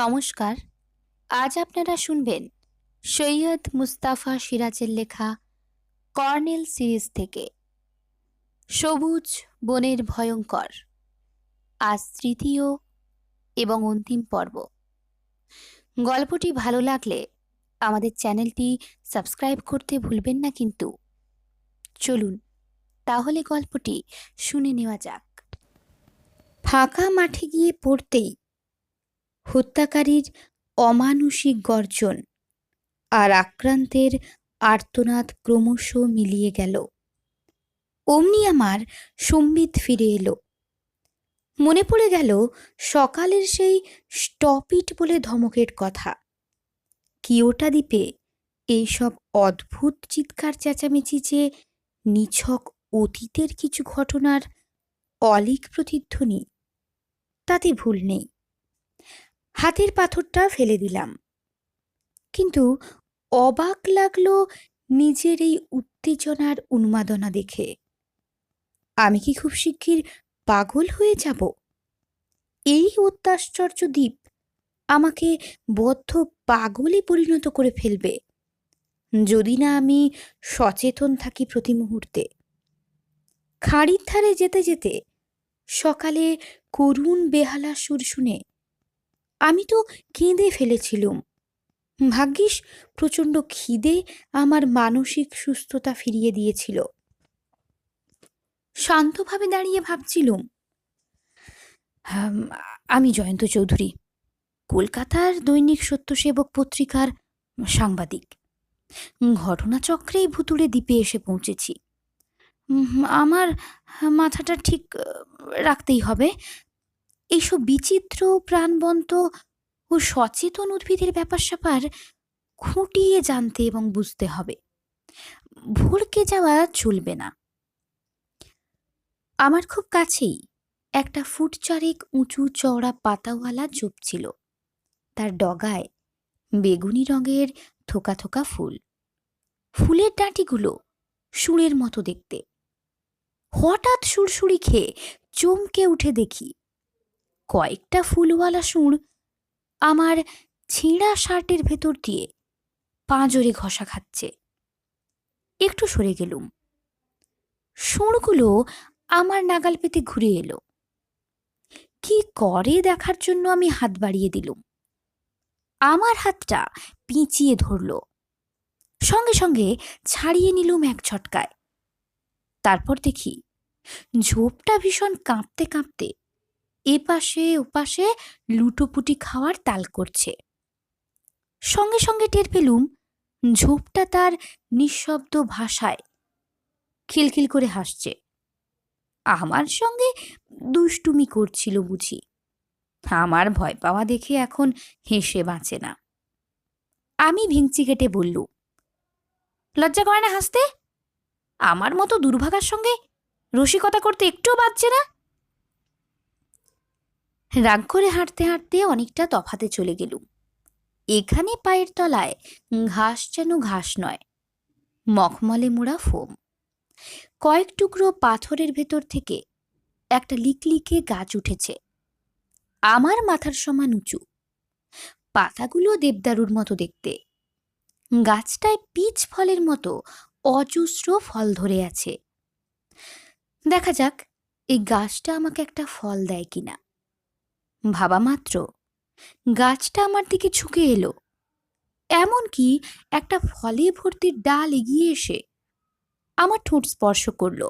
নমস্কার। আজ আপনারা শুনবেন সৈয়দ মুস্তাফা সিরাজের লেখা কর্নেল সিরিজ থেকে সবুজ বনের ভয়ঙ্কর, আজ তৃতীয় এবং অন্তিম পর্ব। গল্পটি ভালো লাগলে আমাদের চ্যানেলটি সাবস্ক্রাইব করতে ভুলবেন না কিন্তু। চলুন তাহলে গল্পটি শুনে নেওয়া যাক। ফাঁকা মাঠে গিয়ে পড়তেই হত্যাকারীর অমানুষিক গর্জন আর আক্রান্তের আর্তনাদ ক্রমশ মিলিয়ে গেল। অমনি আমার সম্বিত ফিরে এলো। মনে পড়ে গেল সকালের সেই স্টপ ইট বলে ধমকের কথা। কিয়োটা দ্বীপে এইসব অদ্ভুত চিৎকার চেঁচামেচি যে নিছক অতীতের কিছু ঘটনার অলীক প্রতিধ্বনি, তাতে ভুল নেই। হাতের পাথরটা ফেলে দিলাম, কিন্তু অবাক লাগলো নিজের এই উত্তেজনার উন্মাদনা দেখে। আমি কি খুব শিগগির পাগল হয়ে যাব? এই অত্যাশ্চর্য দ্বীপ আমাকে বদ্ধ পাগলে পরিণত করে ফেলবে যদি না আমি সচেতন থাকি প্রতি মুহূর্তে। খাঁড়ির ধারে যেতে যেতে সকালে করুণ বেহালা সুর শুনে আমি তো কেঁদে ফেলেছিলুম। ভাগ্যিস প্রচণ্ড খিদে আমার মানসিক সুস্থতা ফিরিয়ে দিয়েছিল। শান্তভাবে দাঁড়িয়ে ভাবছিলুম, আমি জয়ন্ত চৌধুরী, কলকাতার দৈনিক সত্যসেবক পত্রিকার সাংবাদিক। ঘটনাচক্রেই ভুতুড়ে দ্বীপে এসে পৌঁছেছি। আমার মাথাটা ঠিক রাখতেই হবে। এইসব বিচিত্র প্রাণবন্ত ও সচেতন উদ্ভিদের ব্যাপার স্যাপার খুঁটিয়ে জানতে এবং বুঝতে হবে। ভুলকে যাওয়া চলবে না। আমার খুব কাছেই একটা ফুট চারেক উঁচু চওড়া পাতাওয়ালা ঝোপ ছিল। তার ডগায় বেগুনি রঙের থোকা থোকা ফুল। ফুলের ডাঁটিগুলো সুরের মতো দেখতে। হঠাৎ সুড়সুড়ি খেয়ে চমকে উঠে দেখি কয়েকটা ফুলওয়ালা সুর আমার ছেঁড়া শার্টের ভেতর দিয়ে পাঁজরে ঘষা খাচ্ছে। একটু সরে গেলুম। সুরগুলো আমার নাগাল পেতে ঘুরে এলো। কি করে দেখার জন্য আমি হাত বাড়িয়ে দিলুম। আমার হাতটা পিঁচিয়ে ধরল। সঙ্গে সঙ্গে ছাড়িয়ে নিলুম এক ঝটকায়। তারপর দেখি ঝোপটা ভীষণ কাঁপতে কাঁপতে এপাশে ওপাশে লুটোপুটি খাওয়ার তাল করছে। সঙ্গে সঙ্গে টের পেলুম ঝোপটা তার নিঃশব্দ ভাষায় খিলখিল করে হাসছে। আমার সঙ্গে দুষ্টুমি করছিল বুঝি। আমার ভয় পাওয়া দেখে এখন হেসে বাঁচে না। আমি ভিংচি কেটে বললুম, লজ্জা করে না হাসতে? আমার মতো দুর্ভাগার সঙ্গে রসিকতা করতে একটুও বাজছে না। রাগ করে হাঁটতে হাঁটতে অনেকটা তফাতে চলে গেলুম। এখানে পায়ের তলায় ঘাস যেন ঘাস নয়, মখমলে মোড়া ফোম। কয়েক টুকরো পাথরের ভেতর থেকে একটা লিকলিকে গাছ উঠেছে, আমার মাথার সমান উঁচু। পাতাগুলো দেবদারুর মতো দেখতে। গাছটায় পিচ ফলের মতো অজস্র ফল ধরে আছে। দেখা যাক এই গাছটা আমাকে একটা ফল দেয় কিনা। ভাবা মাত্র গাছটা আমার দিকে ঝুঁকে এলো। এমনকি একটা ফলে ভর্তি ডাল এগিয়ে এসে আমার ঠোঁট স্পর্শ করল।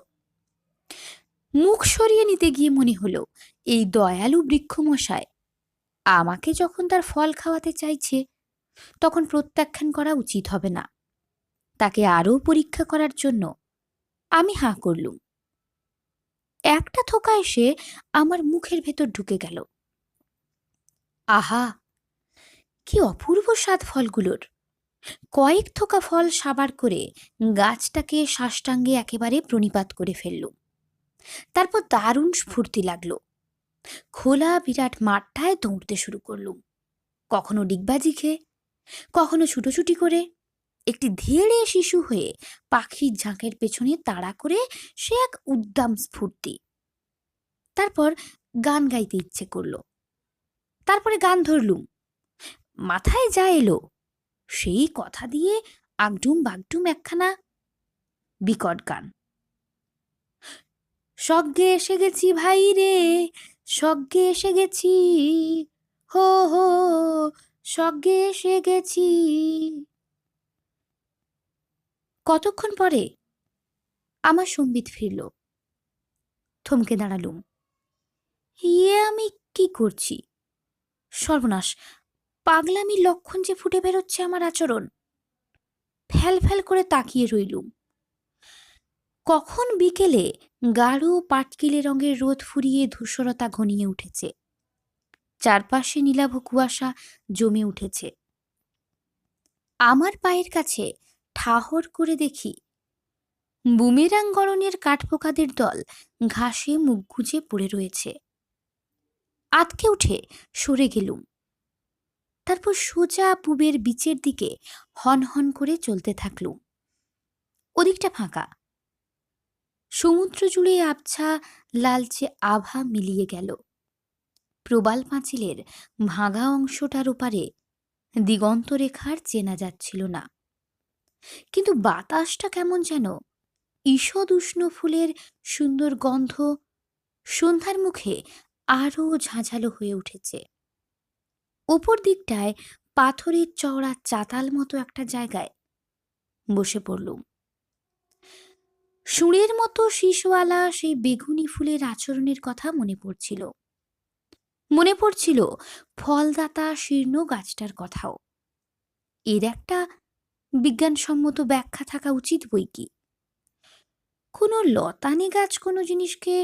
মুখ সরিয়ে নিতে গিয়ে মনে হলো এই দয়ালু বৃক্ষমশায় আমাকে যখন তার ফল খাওয়াতে চাইছে তখন প্রত্যাখ্যান করা উচিত হবে না। তাকে আরও পরীক্ষা করার জন্য আমি হাঁ করলুম। একটা থোকা এসে আমার মুখের ভেতর ঢুকে গেল। আহা, কি অপূর্ব স্বাদ ফলগুলোর! কয়েক থোকা ফল সাবার করে গাছটাকে সাষ্টাঙ্গে একেবারে প্রণিপাত করে ফেললুম। তারপর দারুণ স্ফূর্তি লাগলো। খোলা বিরাট মাঠটায় দৌড়তে শুরু করলুম। কখনো ডিগবাজি খেয়ে, কখনো ছুটোছুটি করে, একটি ধেড়ে শিশু হয়ে পাখির ঝাঁকের পেছনে তাড়া করে সে এক উদ্দাম স্ফূর্তি। তারপর গান গাইতে ইচ্ছে করল। তারপরে গান ধরলুম। মাথায় যা এলো সেই কথা দিয়ে আগডুম বাগডুম একখানা বিকট গান। স্বর্গে এসে গেছি ভাই রে, স্বর্গে এসে গেছি, হো হো, স্বর্গে এসে গেছি। কতক্ষণ পরে আমার সম্বিত ফিরল। থমকে দাঁড়ালুম। আমি কি করছি? সর্বনাশ, পাগলামির লক্ষণ যে ফুটে বেরোচ্ছে আমার আচরণ। ফ্যাল ফ্যাল করে তাকিয়ে রইলুম। কখন বিকেলে গাঢ় পাটকিলে রঙের রোদ ফুরিয়ে ধূসরতা ঘনিয়ে উঠেছে, চারপাশে নীলাভ কুয়াশা জমে উঠেছে। আমার পায়ের কাছে ঠাহর করে দেখি বুমেরাং গড়নের কাঠপোকাদের দল ঘাসে মুখ গুজে পড়ে রয়েছে। আতকে উঠে সরে গেলুম। তারপর সোজা পূবের বিচের দিকে হন হন করে চলতে থাকলুম। ওদিকটা ফাঁকা। সমুদ্র জুড়ে আবছা লালচে আভা মিলিয়ে গেল। প্রবাল পাঁচিলের ভাঙা অংশটার ওপারে দিগন্তরেখার চেনা যাচ্ছিল না, কিন্তু বাতাসটা কেমন যেন ঈষদ উষ্ণ ফুলের সুন্দর গন্ধ সন্ধ্যার মুখে আরও ঝাঁঝালো হয়ে উঠেছে। ওপর দিকটায় পাথরের চওড়া চাতাল মতো একটা জায়গায় বসে পড়লুম। সুরের মতো শীষওয়ালা সেই বেগুনি ফুলের আচরণের কথা মনে পড়ছিল। মনে পড়ছিল ফলদাতা শীর্ণ গাছটার কথাও। এর একটা বিজ্ঞানসম্মত ব্যাখ্যা থাকা উচিত বই কি। কোনো লতানে গাছ কোনো জিনিসকে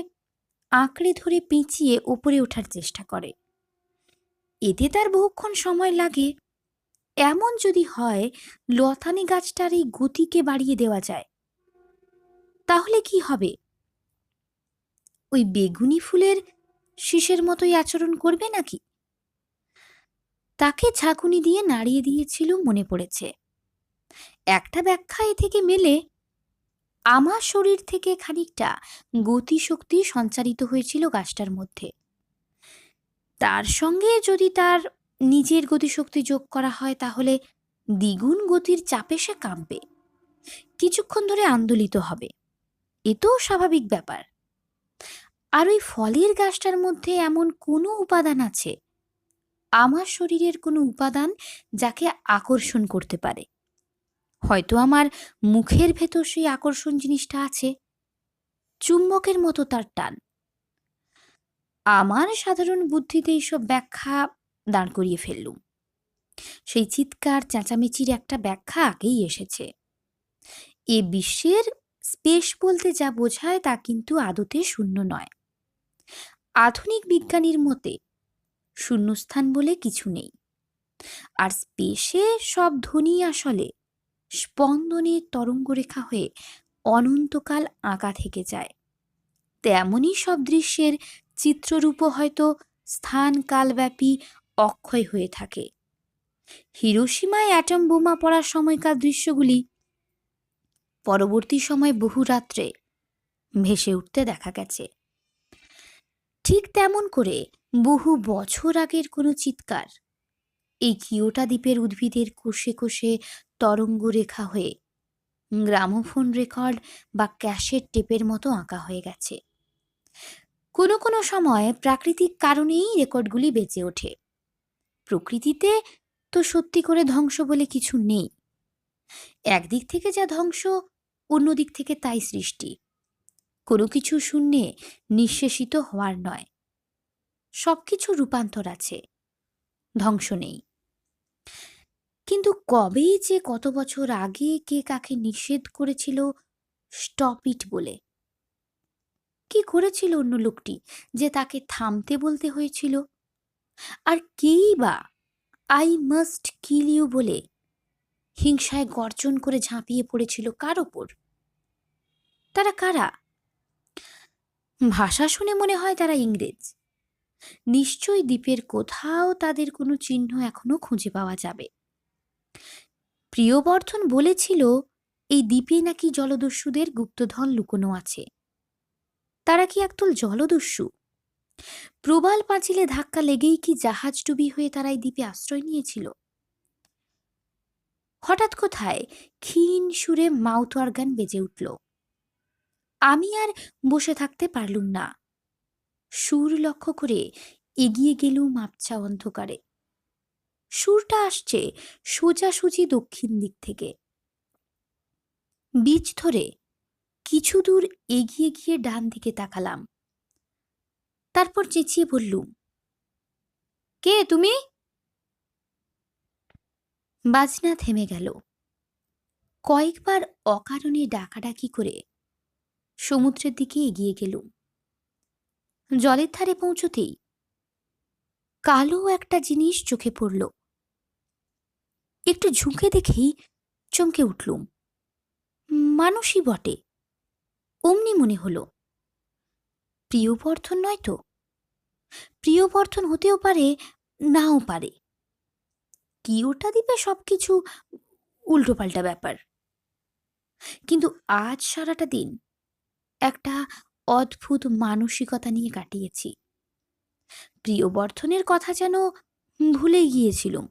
আঁকড়ে ধরে পেঁচিয়ে ওপরে ওঠার চেষ্টা করে, এতে তার বহুক্ষণ সময় লাগে। এমন যদি হয় লতানে গাছটার এই গতিকে বাড়িয়ে দেওয়া যায়, তাহলে কি হবে? ওই বেগুনি ফুলের শীষের মতোই আচরণ করবে নাকি? তাকে ঝাঁকুনি দিয়ে নাড়িয়ে দিয়েছিল মনে পড়েছে। একটা ব্যাখ্যা এ থেকে মেলে, আমার শরীর থেকে খানিকটা গতিশক্তি সঞ্চারিত হয়েছিল গাছটার মধ্যে। তার সঙ্গে যদি তার নিজের গতিশক্তি যোগ করা হয়, তাহলে দ্বিগুণ গতির চাপে সে কাঁপবে, কিছুক্ষণ ধরে আন্দোলিত হবে। এ তো স্বাভাবিক ব্যাপার। আর ওই ফলের গাছটার মধ্যে এমন কোনো উপাদান আছে, আমার শরীরের কোনো উপাদান যাকে আকর্ষণ করতে পারে। হয়তো আমার মুখের ভেতর সেই আকর্ষণ জিনিসটা আছে, চুম্বকের মতো তার টান। আমার সাধারণ বুদ্ধিতে এইসব ব্যাখ্যা দাঁড় করিয়ে ফেললুম। সেই চিৎকার চেঁচামেচির একটা ব্যাখ্যা আগেই এসেছে। এ বিশ্বের স্পেস বলতে যা বোঝায় তা কিন্তু আদতে শূন্য নয়। আধুনিক বিজ্ঞানীর মতে শূন্যস্থান বলে কিছু নেই, আর স্পেসে সব ধ্বনি আসলে স্পন্দনের তরঙ্গরেখা হয়ে অনন্তকাল আঁকা থেকে যায়। তেমনই সব দৃশ্যের চিত্ররূপও হয়তো স্থান কালব্যাপী অক্ষয় হয়ে থাকে। হিরোশিমায় অ্যাটম বোমা পড়ার সময়কার দৃশ্যগুলি পরবর্তী সময় বহু রাত্রে ভেসে উঠতে দেখা গেছে। ঠিক তেমন করে বহু বছর আগের কোনো চিৎকার এই কিয়োটা দ্বীপের উদ্ভিদের কোষে কোষে তরঙ্গ রেখা হয়ে গ্রামোফোন রেকর্ড বা ক্যাসেট টেপের মতো আঁকা হয়ে গেছে। কোনো কোনো সময় প্রাকৃতিক কারণেই রেকর্ডগুলি বেঁচে ওঠে। প্রকৃতিতে তো সত্যি করে ধ্বংস বলে কিছু নেই। একদিক থেকে যা ধ্বংস, অন্যদিক থেকে তাই সৃষ্টি। কোনো কিছু শূন্যে নিঃশেষিত হওয়ার নয়, সব কিছু রূপান্তর আছে, ধ্বংস নেই। কিন্তু কবে যে কত বছর আগে কে কাকে নিষেধ করেছিল স্টপ ইট বলে? কি করেছিল অন্য লোকটি যে তাকে থামতে বলতে হয়েছিল? আর কেই বা আই মাস্ট কিল ইউ বলে হিংসায় গর্জন করে ঝাঁপিয়ে পড়েছিল কার ওপর? তারা কারা? ভাষা শুনে মনে হয় তারা ইংরেজ। নিশ্চয়ই দ্বীপের কোথাও তাদের কোনো চিহ্ন এখনো খুঁজে পাওয়া যাবে। প্রিয়বর্ধন বলেছিল এই দ্বীপে নাকি জলদস্যুদের গুপ্তধন লুকোনো আছে। তারা কি একদল জলদস্যু? প্রবাল পাঁচিলে ধাক্কা লেগেই কি জাহাজডুবি হয়ে তারা এই দ্বীপে আশ্রয় নিয়েছিল? হঠাৎ কোথায় ক্ষীণ সুরে মাউথ অর্গান বেজে উঠল। আমি আর বসে থাকতে পারলুম না। সুর লক্ষ্য করে এগিয়ে গেলুম আবছা অন্ধকারে। সুরটা আসছে সোজাসুজি দক্ষিণ দিক থেকে। বীজ ধরে কিছু দূর এগিয়ে গিয়ে ডান দিকে তাকালাম। তারপর চেঁচিয়ে বললুম, কে তুমি? বাজনা থেমে গেল। কয়েকবার অকারণে ডাকাডাকি করে সমুদ্রের দিকে এগিয়ে গেলুম। জলের ধারে পৌঁছতেই কালো একটা জিনিস চোখে পড়ল। একটু ঝুঁকে দেখেই চমকে উঠলুম। মানুষই বটে। অমনি মনে হলো, প্রিয়বর্ধন নয় তো? প্রিয়বর্ধন হতেও পারে, নাও পারে। কি ওটা দিবে সবকিছু উল্টোপাল্টা ব্যাপার। কিন্তু আজ সারাটা দিন একটা অদ্ভুত মানসিকতা নিয়ে কাটিয়েছি। প্রিয়বর্ধনের কথা যেন ভুলে গিয়েছিলুম।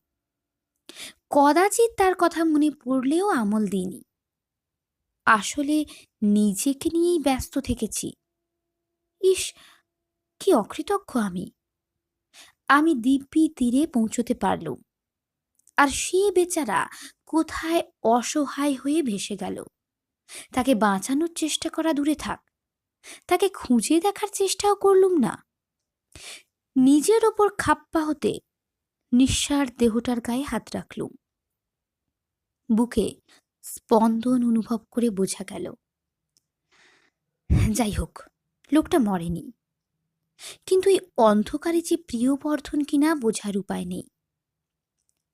কদাচিৎ তার কথা মনে পড়লেও আমল দিইনি। আসলে নিজেকে নিয়েই ব্যস্ত থেকেছি। ইস, কি অকৃতজ্ঞ আমি! আমি দিব্যি তীরে পৌঁছতে পারলুম, আর সে বেচারা কোথায় অসহায় হয়ে ভেসে গেল। তাকে বাঁচানোর চেষ্টা করা দূরে থাক, তাকে খুঁজে দেখার চেষ্টাও করলুম না। নিজের ওপর খাপ্পা হতে নিঃসার দেহটার গায়ে হাত রাখলুম। বুকে স্পন্দন অনুভব করে বোঝা গেল, যাই হোক, লোকটা মরেনি। কিন্তু এই অন্ধকারে যে প্রিয়বর্ধন কিনা বোঝার উপায় নেই।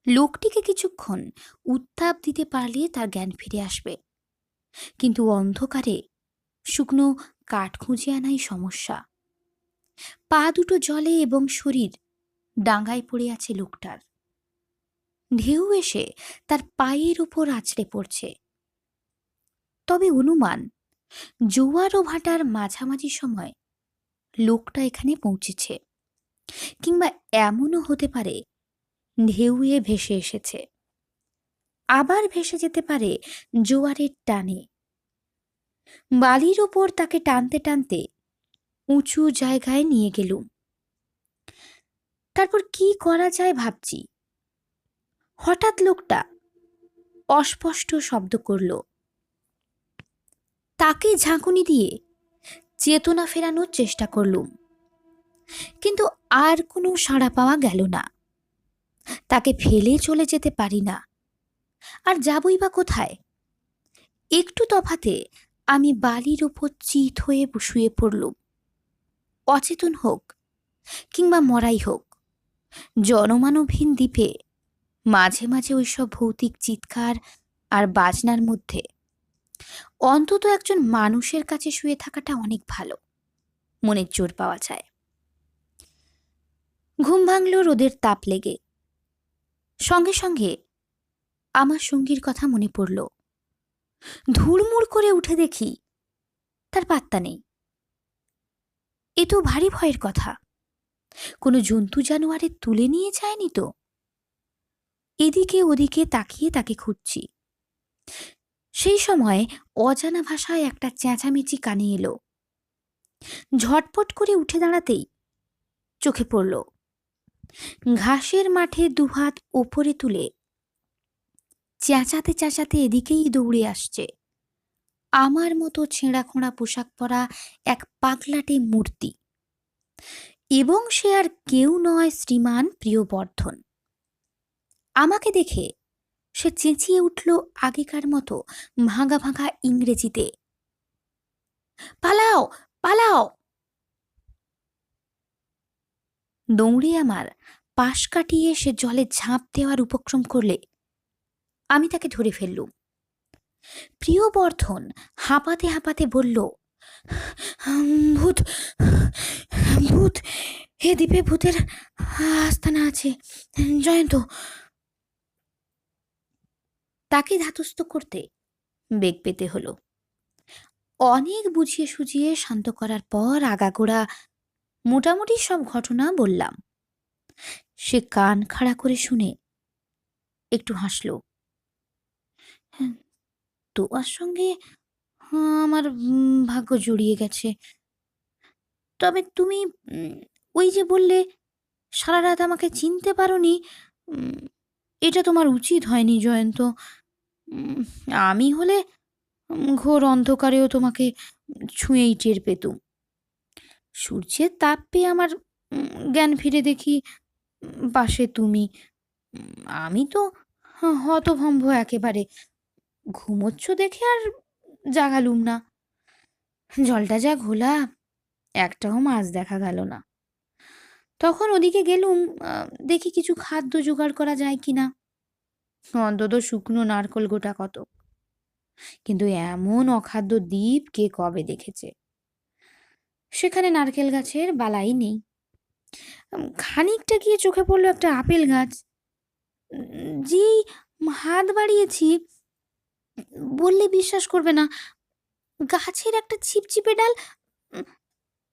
লোকটিকে কিছুক্ষণ উত্তাপ দিতে পারলে তার জ্ঞান ফিরে আসবে, কিন্তু অন্ধকারে শুকনো কাঠ খুঁজে আনাই সমস্যা। পা দুটো জলে এবং শরীর ডাঙায় পড়ে আছে লোকটার। ঢেউ এসে তার পায়ের ওপর আছড়ে পড়ছে। তবে অনুমান, জোয়ার ও ভাটার মাঝামাঝি সময় লোকটা এখানে পৌঁছেছে, কিংবা এমনও হতে পারে ঢেউয়ে ভেসে এসেছে, আবার ভেসে যেতে পারে জোয়ারের টানে। বালির ওপর তাকে টানতে টানতে উঁচু জায়গায় নিয়ে গেলুম। তারপর কি করা যায় ভাবছি, হঠাৎ লোকটা অস্পষ্ট শব্দ করল। তাকে ঝাঁকুনি দিয়ে চেতনা ফেরানোর চেষ্টা করলুম, কিন্তু আর কোনো সাড়া পাওয়া গেল না। তাকে ফেলে চলে যেতে পারি না, আর যাবই বা কোথায়? একটু তফাতে আমি বালির ওপর চিত হয়ে শুয়ে পড়লুম। অচেতন হোক কিংবা মরাই হোক, জনমানবহীন দ্বীপে মাঝে মাঝে ওইসব ভৌতিক চিৎকার আর বাজনার মধ্যে অন্তত একজন মানুষের কাছে শুয়ে থাকাটা অনেক ভালো, মনের জোর পাওয়া যায়। ঘুম ভাঙল রোদের তাপ লেগে। সঙ্গে সঙ্গে আমার সঙ্গীর কথা মনে পড়ল। ধুড়মুড় করে উঠে দেখি তার পাত্তা নেই। এ তো ভারী ভয়ের কথা। কোনো জন্তু জানোয়ারে তুলে নিয়ে যায়নি তো? এদিকে ওদিকে তাকিয়ে তাকে খুঁজছি। সেই সময় অজানা ভাষায় একটা চেঁচামেচি কানে এলো। ঝটপট করে উঠে দাঁড়াতেই চোখে পড়ল, ঘাসের মাঠে দুহাত ওপরে তুলে চেঁচাতে চেঁচাতে এদিকেই দৌড়ে আসছে আমার মতো ছেঁড়া খোঁড়া পোশাক পরা এক পাগলাটে মূর্তি। এবং সে আর কেউ নয়, শ্রীমান প্রিয়বর্ধন। আমাকে দেখে সে চেঁচিয়ে উঠল আগেকার মতো ভাঙা ভাঙা ইংরেজিতে, পালাও পালাও! দৌড়ে আমার পাশ কাটিয়ে সে জলে ঝাঁপ দেওয়ার উপক্রম করলে আমি তাকে ধরে ফেললুম। প্রিয়বর্ধন হাঁপাতে হাঁপাতে বলল, ভূত ভূত, এ দ্বীপে ভূতের আস্তানা আছে, জয়ন্ত। তাকে ধাতস্থ করতে বেগ পেতে হলো। অনেক বুঝিয়ে সুঝিয়ে শান্ত করার পর আগাগোড়া মোটামুটি সব ঘটনা বললাম। সে কান খাড়া করে শুনে একটু হাসল। তোমার সঙ্গে আমার ভাগ্য জড়িয়ে গেছে। তবে তুমি ওই যে বললে সারা রাত আমাকে চিনতে পারোনি, উম এটা তোমার উচিত হয়নি জয়ন্ত। উম আমি হলে ঘোর অন্ধকারেও তোমাকে ছুঁয়েই টের পেতুম। সূর্যের তাপ পেয়ে আমার জ্ঞান ফিরে দেখি পাশে তুমি। উম আমি তো হতভম্ব একেবারে। ঘুমোচ্ছ দেখে আর জাগালুম না। জলটা যা ঘোলা, একটাও মাছ দেখা গেল না। তখন ওদিকে গেলুম, দেখি কিছু খাদ্য জোগাড় করা যায় কিনা, অন্তত শুকনো নারকোল গোটা কতক। কিন্তু এমন অখাদ্য দ্বীপ কে কবে দেখেছে! সেখানে নারকেল গাছের বালাই নেই। খানিকটা গিয়ে চোখে পড়লো একটা আপেল গাছ। যেই হাত বাড়িয়েছি, বললে বিশ্বাস করবে না, গাছের একটা ছিপছিপে ডাল উম,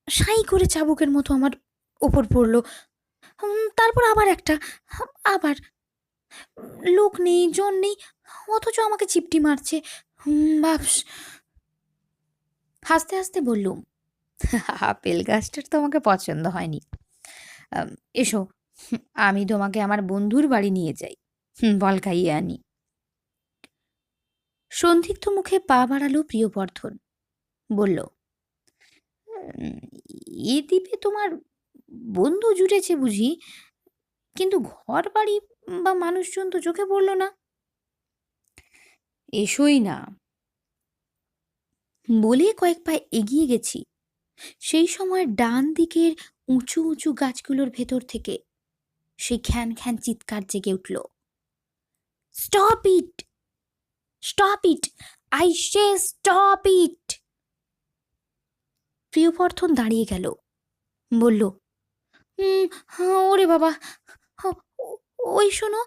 সাঁই করে চাবুকের মতো আমার ওপর পড়লো। তারপর আবার একটা, আবার। লোক নেই, জন নেই, অথচ আমাকে চিপটি মারছে। ভাবস। হাসতে হাসতে বললুম, আপেল গাছটার তো আমাকে পছন্দ হয়নি। এসো, আমি তোমাকে আমার বন্ধুর বাড়ি নিয়ে যাই, বল খাইয়ে আনি। সন্দিগ্ধ মুখে পা বাড়ালো প্রিয়বর্ধন। বলল, "উম, এ দ্বীপে তোমার বন্ধু জুটেছে বুঝি, কিন্তু ঘর বাড়ি বা মানুষজন তো চোখে পড়ল না। এসোই না।" বলে কয়েক পা এগিয়ে গেছি। সেই সময় ডান দিকের উঁচু উঁচু গাছগুলোর ভেতর থেকে সেই খ্যান খ্যান চিৎকার জেগে উঠল, stop it, stop it, I say stop it. Priyabardhan দাঁড়িয়ে গেল, বলল, ওরে বাবা, ওই শোনো,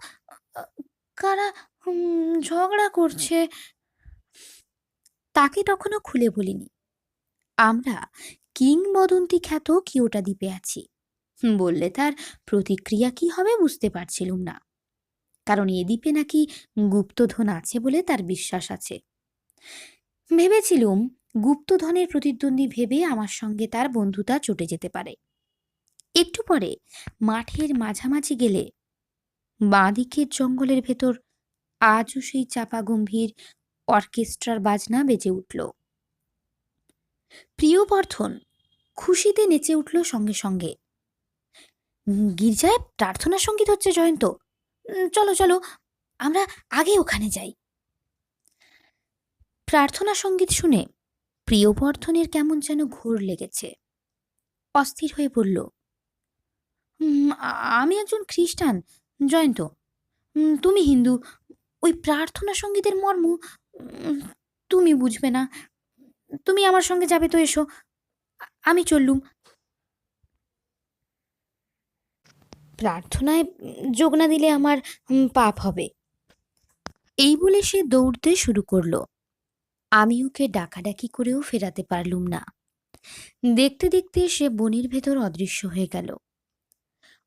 কারা ঝগড়া করছে। তাকে তখনও খুলে বলিনি আমরা কিংবদন্তি খ্যাত কিয়োটা দ্বীপে আছি। বললে তার প্রতিক্রিয়া কি হবে বুঝতে পারছিলুম না, কারণ এ দ্বীপে নাকি গুপ্তধন আছে বলে তার বিশ্বাস আছে। ভেবেছিলুম গুপ্তধনের প্রতিদ্বন্দ্বী ভেবে আমার সঙ্গে তার বন্ধুতা চটে যেতে পারে। একটু পরে মাঠের মাঝামাঝি গেলে বাঁ দিকের জঙ্গলের ভেতর আজও সেই চাপা গম্ভীর অর্কেস্ট্রার বাজনা বেজে উঠল। প্রিয়বর্ধন খুশিতে নেচে উঠল সঙ্গে সঙ্গে। গির্জায় প্রার্থনা সঙ্গীত হচ্ছে জয়ন্ত, চলো চলো, আমরা আগে ওখানে যাই। প্রার্থনা সঙ্গীত শুনে প্রিয়বর্ধনের কেমন যেন ঘোর লেগেছে। অস্থির হয়ে বলল, আমি একজন খ্রিস্টান জয়ন্ত, তুমি হিন্দু। ওই প্রার্থনা সঙ্গীতের মর্ম তুমি বুঝবে না। তুমি আমার সঙ্গে যাবে তো এসো, আমি চললুম। প্রার্থনায় যোগ না দিলে আমার পাপ হবে। এই বলে সে দৌড়তে শুরু করলো। আমি ওকে ডাকাডাকি করেও ফেরাতে পারলুম না। দেখতে দেখতে সে বনের ভেতর অদৃশ্য হয়ে গেল।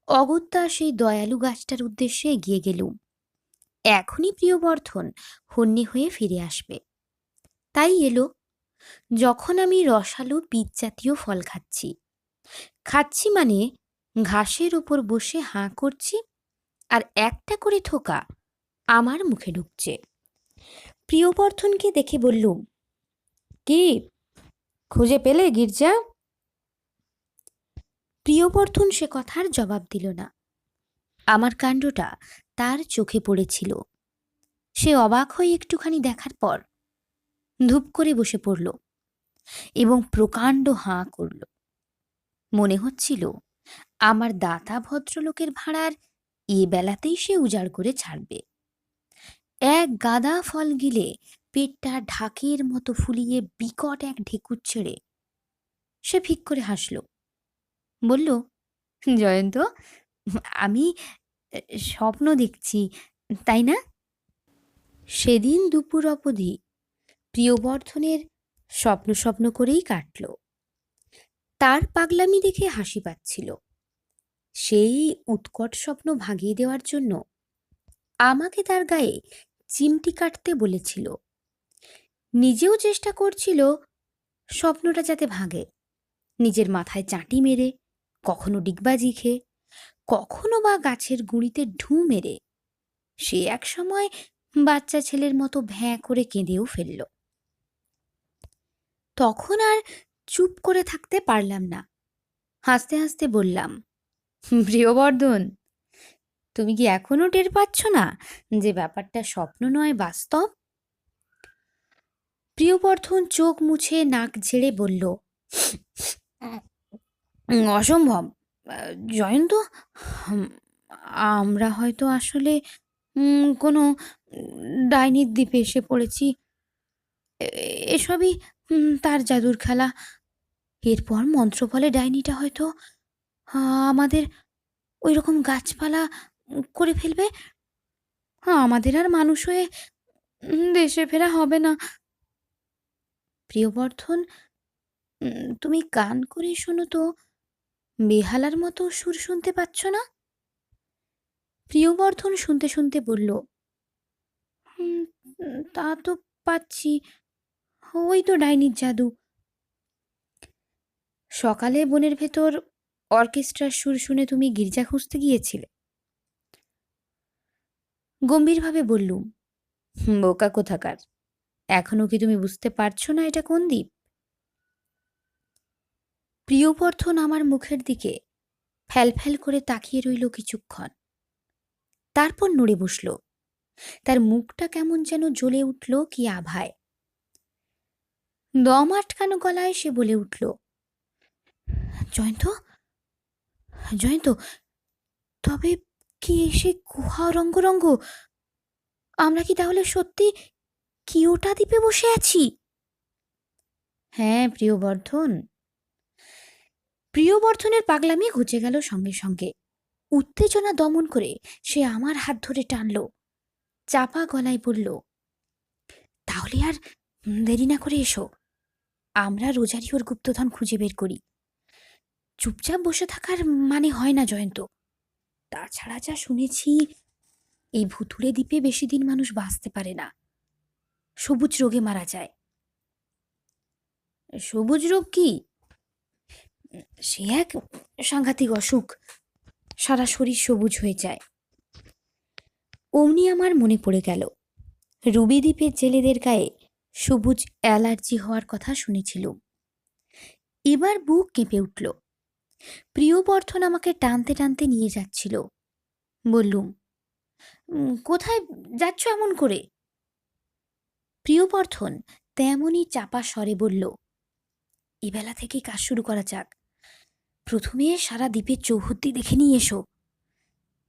অগত্যা সেই দয়ালু গাছটার উদ্দেশ্যে এগিয়ে গেলুম। এখনই প্রিয়বর্ধন হন্যে হয়ে ফিরে আসবে, তাই এলো। যখন আমি রসালো পিচ জাতীয় ফল খাচ্ছি, খাচ্ছি মানে ঘাসের ওপর বসে হাঁ করছি, আর একটা করে থোকা আমার মুখে ঢুকছে। প্রিয়বর্ধনকে দেখে বললুম, কি খুঁজে পেলে গির্জা? প্রিয়বর্ধন সে কথার জবাব দিল না। আমার কাণ্ডটা তার চোখে পড়েছিল। সে অবাক হয়ে একটুখানি দেখার পর ধূপ করে বসে পড়ল এবং প্রকাণ্ড হাঁ করল। মনে হচ্ছিল আমার দাতা ভদ্রলোকের ভাড়ার এ বেলাতেই সে উজাড় করে ছাড়বে। এক গাদা ফল গিলে পেটটা ঢাকের মতো ফুলিয়ে বিকট এক ঢেকুর ছেড়ে সে ফিক করে হাসল। বলল, জয়ন্ত, আমি স্বপ্ন দেখছি, তাই না? সেদিন দুপুর অবধি প্রিয়বর্ধনের স্বপ্ন স্বপ্ন করেই কাটল। তার পাগলামি দেখে হাসি পাচ্ছিল। সেই উৎকট স্বপ্ন ভাগিয়ে দেওয়ার জন্য আমাকে তার গায়ে চিমটি কাটতে বলেছিল। নিজেও চেষ্টা করছিল স্বপ্নটা যাতে ভাঙে, নিজের মাথায় চাঁটি মেরে, কখনো ডিগবাজি খেয়ে, কখনো বা গাছের গুঁড়িতে ঢু মেরে সে এক সময় বাচ্চা ছেলের মতো ভ্যাঁ করে কেঁদেও ফেলল। তখন আর চুপ করে থাকতে পারলাম না। হাসতে হাসতে বললাম, প্রিয়বর্ধন, তুমি কি এখনো টের পাচ্ছ না যে ব্যাপারটা স্বপ্ন নয়, বাস্তব? প্রিয়বর্ধন চোখ মুছে নাক ঝেড়ে বলল, অসম্ভব জয়ন্ত। হুম, আমরা হয়তো আসলে কোনো ডাইনির দ্বীপে এসে পড়েছি। এসবই তার জাদুর খেলা। এরপর মন্ত্র বলে ডাইনিটা হয়তো আমাদের ওই রকম গাছপালা করে ফেলবে। আমাদের আর মানুষ হয়ে দেশে ফেরা হবে না। প্রিয়বর্ধন, তুমি কান করে শোনো তো, বেহালার মতো সুর শুনতে পাচ্ছ না? প্রিয়বর্ধন শুনতে শুনতে বলল, "হুম, তা তো পাচ্ছি, ওই তো ডাইনির জাদু। সকালে বনের ভেতর অর্কেস্ট্রার সুর শুনে তুমি গির্জা খুঁজতে গিয়েছিলে?" গম্ভীরভাবে বললুম, বোকা কোথাকার, এখনো কি তুমি বুঝতে পারছো না এটা কোন দ্বীপ?" প্রিয়বর্ধন আমার মুখের দিকে ফ্যাল ফ্যাল করে তাকিয়ে রইল কিছুক্ষণ, তারপর নড়ে বসল। তার মুখটা কেমন যেন জ্বলে উঠল কি আভায়। দম আটকানো গলায় সে বলে উঠল, জয়ন্ত, জয়ন্ত, তবে কি সে গুহা রঙ্গরঙ্গ? আমরা কি তাহলে সত্যি কিয়োটা দ্বীপে বসে আছি? হ্যাঁ প্রিয়বর্ধন। প্রিয়বর্ধনের পাগলামি ঘুচে গেল সঙ্গে সঙ্গে। উত্তেজনা দমন করে সে আমার হাত ধরে টানল, চাপা গলায় বলল, তাহলে আর দেরি না করে এসো, আমরা রোজারিওর গুপ্তধন খুঁজে বের করি। চুপচাপ বসে থাকার মানে হয় না জয়ন্ত। তাছাড়া যা শুনেছি, এই ভুতুড়ে দ্বীপে বেশি দিন মানুষ বাঁচতে পারে না, সবুজ রোগে মারা যায়। সবুজ রোগ কি? সে এক সাংঘাতিক অসুখ, সারা শরীর সবুজ হয়ে যায়। অমনি আমার মনে পড়ে গেল, রুবি দ্বীপের জেলেদের গায়ে সবুজ অ্যালার্জি হওয়ার কথা শুনেছিলুম। এবার বুক কেঁপে উঠল। প্রিয়বর্ধন আমাকে টানতে টানতে নিয়ে যাচ্ছিল। বললুম, কোথায় যাচ্ছ এমন করে? প্রিয়বর্ধন তেমনই চাপা স্বরে বলল, এবেলা থেকেই কাজ শুরু করা যাক। প্রথমে সারা দ্বীপের চৌহদ্দি দেখে নিয়ে এসো,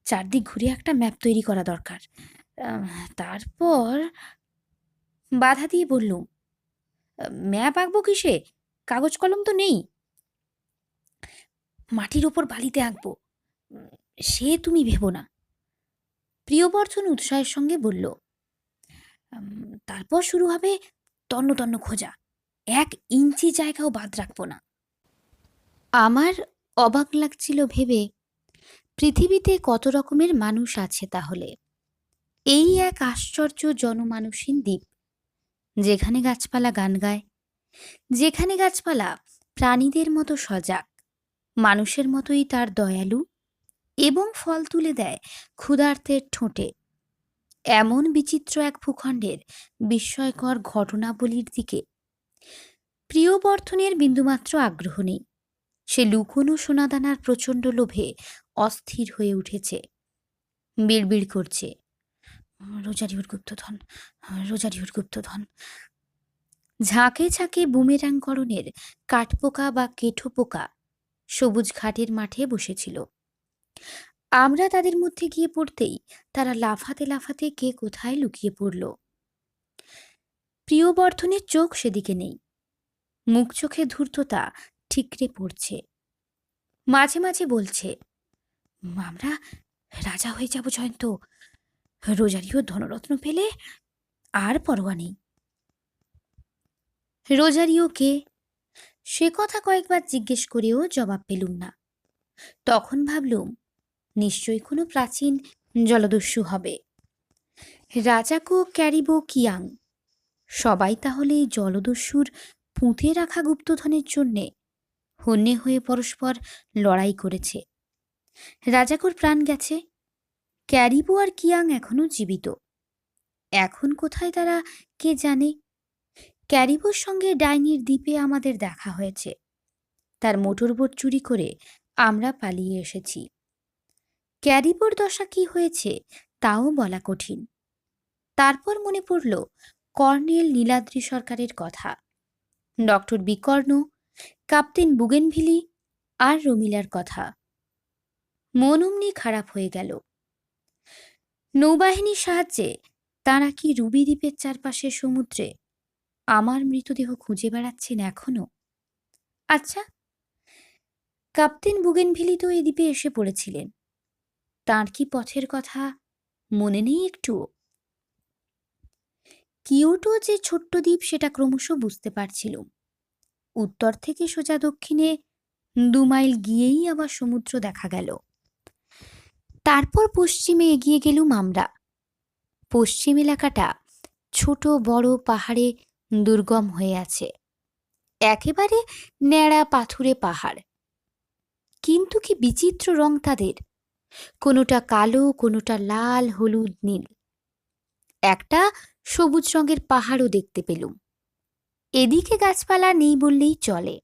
চারদিক ঘুরে একটা ম্যাপ তৈরি করা দরকার। তারপর বাধা দিয়ে বললুম, ম্যাপ আঁকবো কিসে? কাগজ কলম তো নেই। মাটির ওপর বালিতে আঁকবো, সে তুমি ভেবো না। প্রিয়বর্ধন উৎসাহের সঙ্গে বলল, তারপর শুরু হবে তন্ন তন্ন খোঁজা, 1 ইঞ্চি জায়গাও বাদ রাখবো না। আমার অবাক লাগছিল ভেবে, পৃথিবীতে কত রকমের মানুষ আছে তাহলে। এই এক আশ্চর্য জনমানুষহীন দ্বীপ, যেখানে গাছপালা গান গায়, যেখানে গাছপালা প্রাণীদের মতো সজাগ, মানুষের মতোই তার দয়ালু এবং ফল তুলে দেয় ক্ষুধার্তের ঠোঁটে। এমন বিচিত্র এক ভূখণ্ডের বিস্ময়কর ঘটনাবলীর দিকে প্রিয়বর্ধনের বিন্দুমাত্র আগ্রহ নেই। সে লুকোনো সোনাদানার প্রচণ্ড লোভে অস্থির হয়ে উঠেছে। বিড়বিড় করছে, রোজারিওর গুপ্তধন, রোজারিওর গুপ্তধন। ঝাঁকে ঝাঁকে বুমেরাংকরণের কাঠপোকা বা কেঠো পোকা সবুজ ঘাটের মাঠে বসেছিল। আমরা তাদের মধ্যে গিয়ে পড়তেই তারা লাফাতে লাফাতে কে কোথায় লুকিয়ে পড়ল। প্রিয়বর্ধনের চোখ সেদিকে নেই, মুখ চোখে ধূর্ততা ঠিকরে পড়ছে। মাঝে মাঝে বলছে, আমরা রাজা হয়ে যাব জয়ন্ত, রোজারিও ধনরত্ন পেলে আর পরোয়া নেই। রোজারিও কে? সে কথা কয়েকবার জিজ্ঞেস করেও জবাব পেলুম না। তখন ভাবলুম, নিশ্চয়ই কোনো প্রাচীন জলদস্যু হবে। রাজাকো ক্যারিবো কিয়াং, সবাই তাহলে এই জলদস্যুর পুঁতে রাখা গুপ্তধনের জন্যে হন্যে হয়ে পরস্পর লড়াই করেছে। রাজাকুর প্রাণ গেছে, ক্যারিবো আর কিয়াং এখনো জীবিত। এখন কোথায় তারা কে জানে। ক্যারিবোর সঙ্গে ডাইনির দ্বীপে আমাদের দেখা হয়েছে। তার মোটরবোট চুরি করে আমরা পালিয়ে এসেছি। ক্যারিবোর দশা কি হয়েছে তাও বলা কঠিন। তারপর মনে পড়ল কর্নেল নীলাদ্রি সরকারের কথা, ডক্টর বিকর্ণ, ক্যাপ্টেন বুগেনভিলি আর রমিলার কথা। মন অমনি খারাপ হয়ে গেল। নৌবাহিনীর সাহায্যে তাঁরা কি রুবি দ্বীপের চারপাশের সমুদ্রে আমার মৃতদেহ খুঁজে বেড়াচ্ছেন এখনো? আচ্ছা, ক্যাপ্টেন বুগেনভিলি তো এই দ্বীপে এসে পড়েছিলেন। তাঁর কি পথের কথা মনে নেই একটুও? কিয়োটো যে ছোট্ট দ্বীপ সেটা ক্রমশ বুঝতে পারছিলুম। উত্তর থেকে সোজা দক্ষিণে 2 মাইল গিয়েই আবার সমুদ্র দেখা গেল। তারপর পশ্চিমে এগিয়ে গেলুম আমরা। পশ্চিম এলাকাটা ছোট বড় পাহাড়ে দুর্গম হয়ে আছে। একেবারে ন্যাড়া পাথুরে পাহাড়, কিন্তু কি বিচিত্র রং তাদের, কোনোটা কালো, কোনোটা লাল, হলুদ, নীল। একটা সবুজ রঙের পাহাড়ও দেখতে পেলুম। এদিকে গাছপালা নেই বললেই চলে।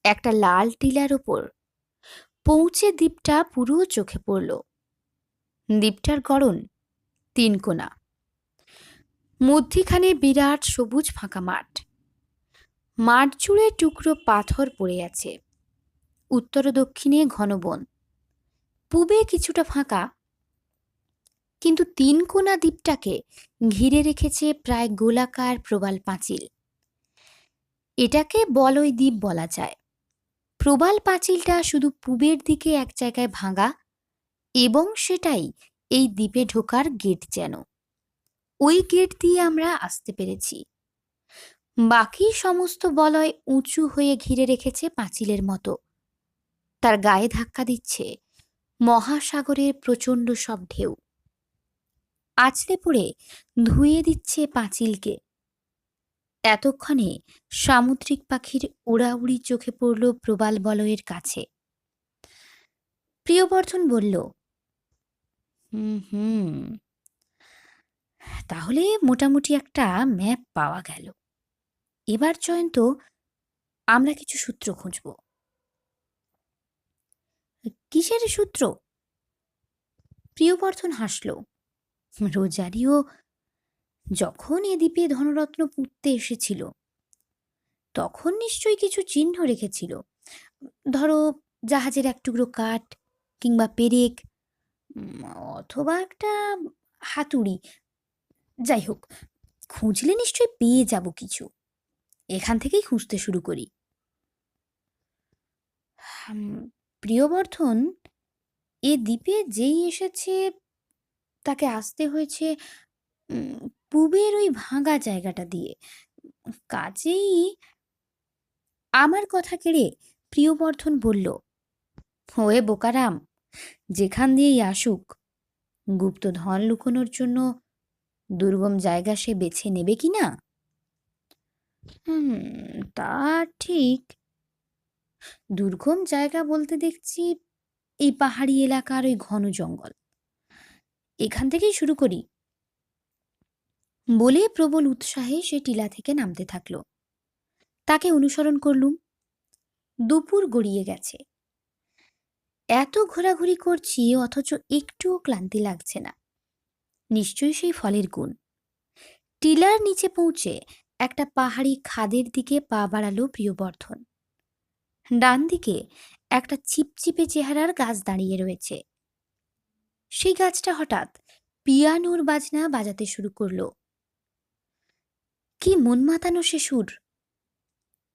একটা লাল টিলার ওপর পৌঁছে দ্বীপটা পুরো চোখে পড়ল। দ্বীপটার গড়ন 3 কোণা, মধ্যিখানে বিরাট সবুজ ফাঁকা মাঠ। মাঠ জুড়ে টুকরো পাথর পড়ে আছে। উত্তর ও দক্ষিণে ঘন বন, পূবে কিছুটা ফাঁকা, কিন্তু 3 কোণা দ্বীপটাকে ঘিরে রেখেছে প্রায় গোলাকার প্রবাল পাঁচিল। এটাকে বলয় দ্বীপ বলা যায়। প্রবাল পাঁচিলটা শুধু পূবের দিকে এক জায়গায় ভাঙা, এবং সেটাই এই দ্বীপে ঢোকার গেট যেন। ওই গেট দিয়ে আমরা আসতে পেরেছি। বাকি সমস্ত বলয় উঁচু হয়ে ঘিরে রেখেছে পাঁচিলের মতো। তার গায়ে ধাক্কা দিচ্ছে মহাসাগরের প্রচণ্ড সব ঢেউ। আছড়ে পড়ে ধুয়ে দিচ্ছে পাঁচিলকে। এতক্ষণে সামুদ্রিক পাখির উড়াউড়ি চোখে পড়ল প্রবাল বলয়ের কাছে। প্রিয়বর্ধন বলল, হুম, তাহলে মোটামুটি একটা ম্যাপ পাওয়া গেল। এবার জয়ন্ত, আমরা কিছু সূত্র খুঁজব। কিসের সূত্র? প্রিয়বর্ধন হাসল। রোজারিও যখন এ দ্বীপে ধনরত্ন পুঁততে এসেছিল তখন নিশ্চয়ই কিছু চিহ্ন রেখেছিল। ধরো জাহাজের এক টুকরো কাঠ, কিংবা পেরেক, অথবা একটা হাতুড়ি। যাই হোক, খুঁজলে নিশ্চয়ই পেয়ে যাব কিছু। এখান থেকেই খুঁজতে শুরু করি। প্রিয়বর্ধন, এ দ্বীপে যেই এসেছে তাকে আসতে হয়েছে পূবের ওই ভাঙা জায়গাটা দিয়ে। কাজেই আমার কথা কেড়ে প্রিয়বর্ধন বলল, ওয়ে বোকারাম, যেখান দিয়েই আসুক গুপ্তধন লুকোনোর জন্য দুর্গম জায়গা সে বেছে নেবে কি না? তা ঠিক। দুর্গম জায়গা বলতে দেখছি এই পাহাড়ি এলাকার ওই ঘন জঙ্গল। এখান থেকেই শুরু করি বলে প্রবল উৎসাহে সে টিলা থেকে নামতে থাকল। তাকে অনুসরণ করলুম। দুপুর গড়িয়ে গেছে। এত ঘোরাঘুরি করছি অথচ একটুও ক্লান্তি লাগছে না। নিশ্চয়ই সেই ফলের গুণ। টিলার নিচে পৌঁছে একটা পাহাড়ি খাদের দিকে পা বাড়ালো প্রিয়বর্ধন। ডান দিকে একটা চিপচিপে চেহারার গাছ দাঁড়িয়ে রয়েছে। সেই গাছটা হঠাৎ পিয়ানোর বাজনা বাজাতে শুরু করল। কি মন মাতানো সে সুর!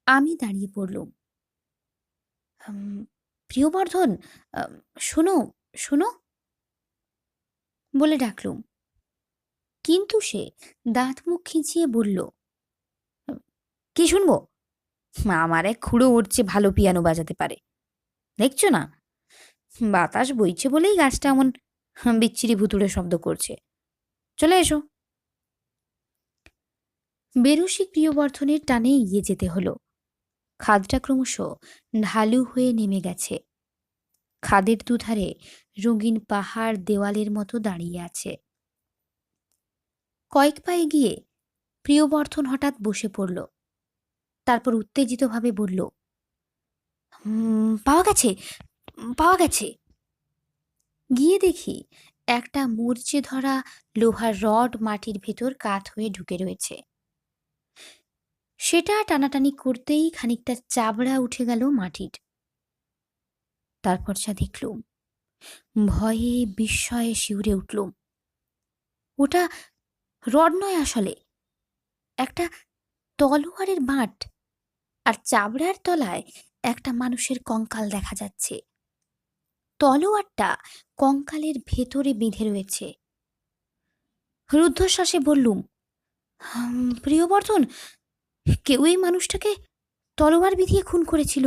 আমি দাঁড়িয়ে পড়লুম। প্রিয়বর্ধন, শোনো শোনো বলে ডাকলুম, কিন্তু সে দাঁত মুখ খিঁচিয়ে বলল, কি শুনবো? আমার এক খুঁড়ো উঠছে ভালো পিয়ানো বাজাতে পারে, দেখছো না? বাতাস বইছে বলেই গাছটা এমন বিচ্ছিরি ভুতুড়ে শব্দ করছে। চলে এসো। বেরসিক প্রিয়বর্ধনের টানে এগিয়ে যেতে হলো। খাদটা ক্রমশ ঢালু হয়ে নেমে গেছে। খাদের দুধারে রঙিন পাহাড় দেওয়ালের মতো দাঁড়িয়ে আছে। কয়েক পা এগিয়ে প্রিয়বর্ধন হঠাৎ বসে পড়ল। তারপর উত্তেজিতভাবে বলল, পাওয়া গেছে, পাওয়া গেছে। গিয়ে দেখি একটা মরচে ধরা লোহার রড মাটির ভেতর কাত হয়ে ঢুকে রয়েছে। সেটা টানাটানি করতেই খানিকটা চাবড়া উঠে গেল মাটির। তারপর যা দেখলুম, ভয়ে বিস্ময়ে শিউরে উঠলুম। ওটা রড নয়, আসলে একটা তলোয়ারের বাঁট, আর চাবড়ার তলায় একটা মানুষের কঙ্কাল দেখা যাচ্ছে। তলোয়ারটা কঙ্কালের ভেতরে বেঁধে রয়েছে। রুদ্ধশ্বাসে বললুম, প্রিয়বর্ধন, কেউ এই মানুষটাকে তলোয়ার বিধিয়ে খুন করেছিল।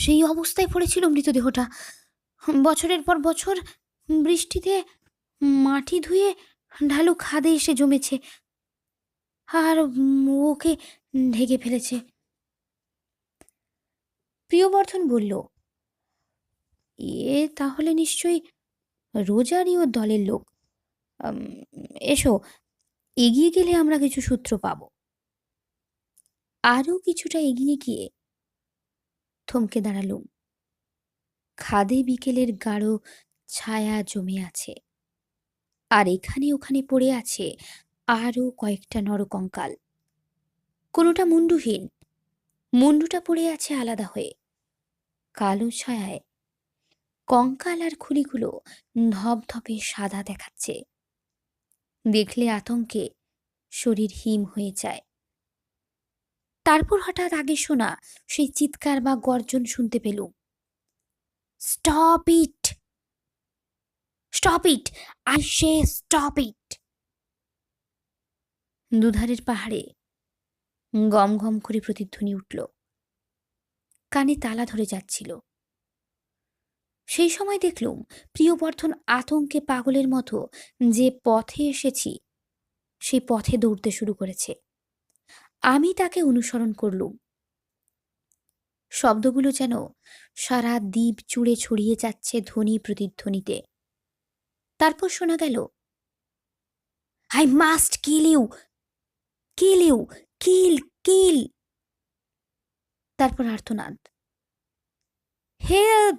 সেই অবস্থায় পড়েছিল মৃতদেহটা। বছরের পর বছর বৃষ্টিতে মাটি ধুয়ে ঢালু খাদে এসে জমেছে, আর ওকে ঢেকে ফেলেছে। প্রিয়বর্ধন বলল, এ তাহলে নিশ্চয়ই রোজারিও দলের লোক। এসো, এগিয়ে গেলে আমরা কিছু সূত্র পাব। আরও কিছুটা এগিয়ে গিয়ে থমকে দাঁড়ালুম। খাদে বিকেলের গাঢ় ছায়া জমে আছে, আর এখানে ওখানে পড়ে আছে আরও কয়েকটা নরকঙ্কাল। কোনোটা মুন্ডুহীন, মুন্ডুটা পড়ে আছে আলাদা হয়ে। কালো ছায়ায় কঙ্কাল আর খুলিগুলো ধপধপে সাদা দেখাচ্ছে। দেখলে আতঙ্কে শরীর হিম হয়ে যায়। তারপর হঠাৎ আগে শোনা সেই চিৎকার বা গর্জন শুনতে পেলুম, stop it, stop it, I say stop it. দুধারের পাহাড়ে গম গম করে প্রতিধ্বনি উঠল, কানে তালা ধরে যাচ্ছিল। সেই সময় দেখলুম প্রিয়বর্ধন আতঙ্কে পাগলের মতো যে পথে এসেছি সেই পথে দৌড়তে শুরু করেছে। আমি তাকে অনুসরণ করলুম। শব্দগুলো যেন সারা দ্বীপ জুড়ে ছড়িয়ে যাচ্ছে ধ্বনি প্রতিধ্বনিতে। তারপর শোনা গেল, I must kill you, kill you, kill, kill. তারপর আর্তনাদ, হেল্প,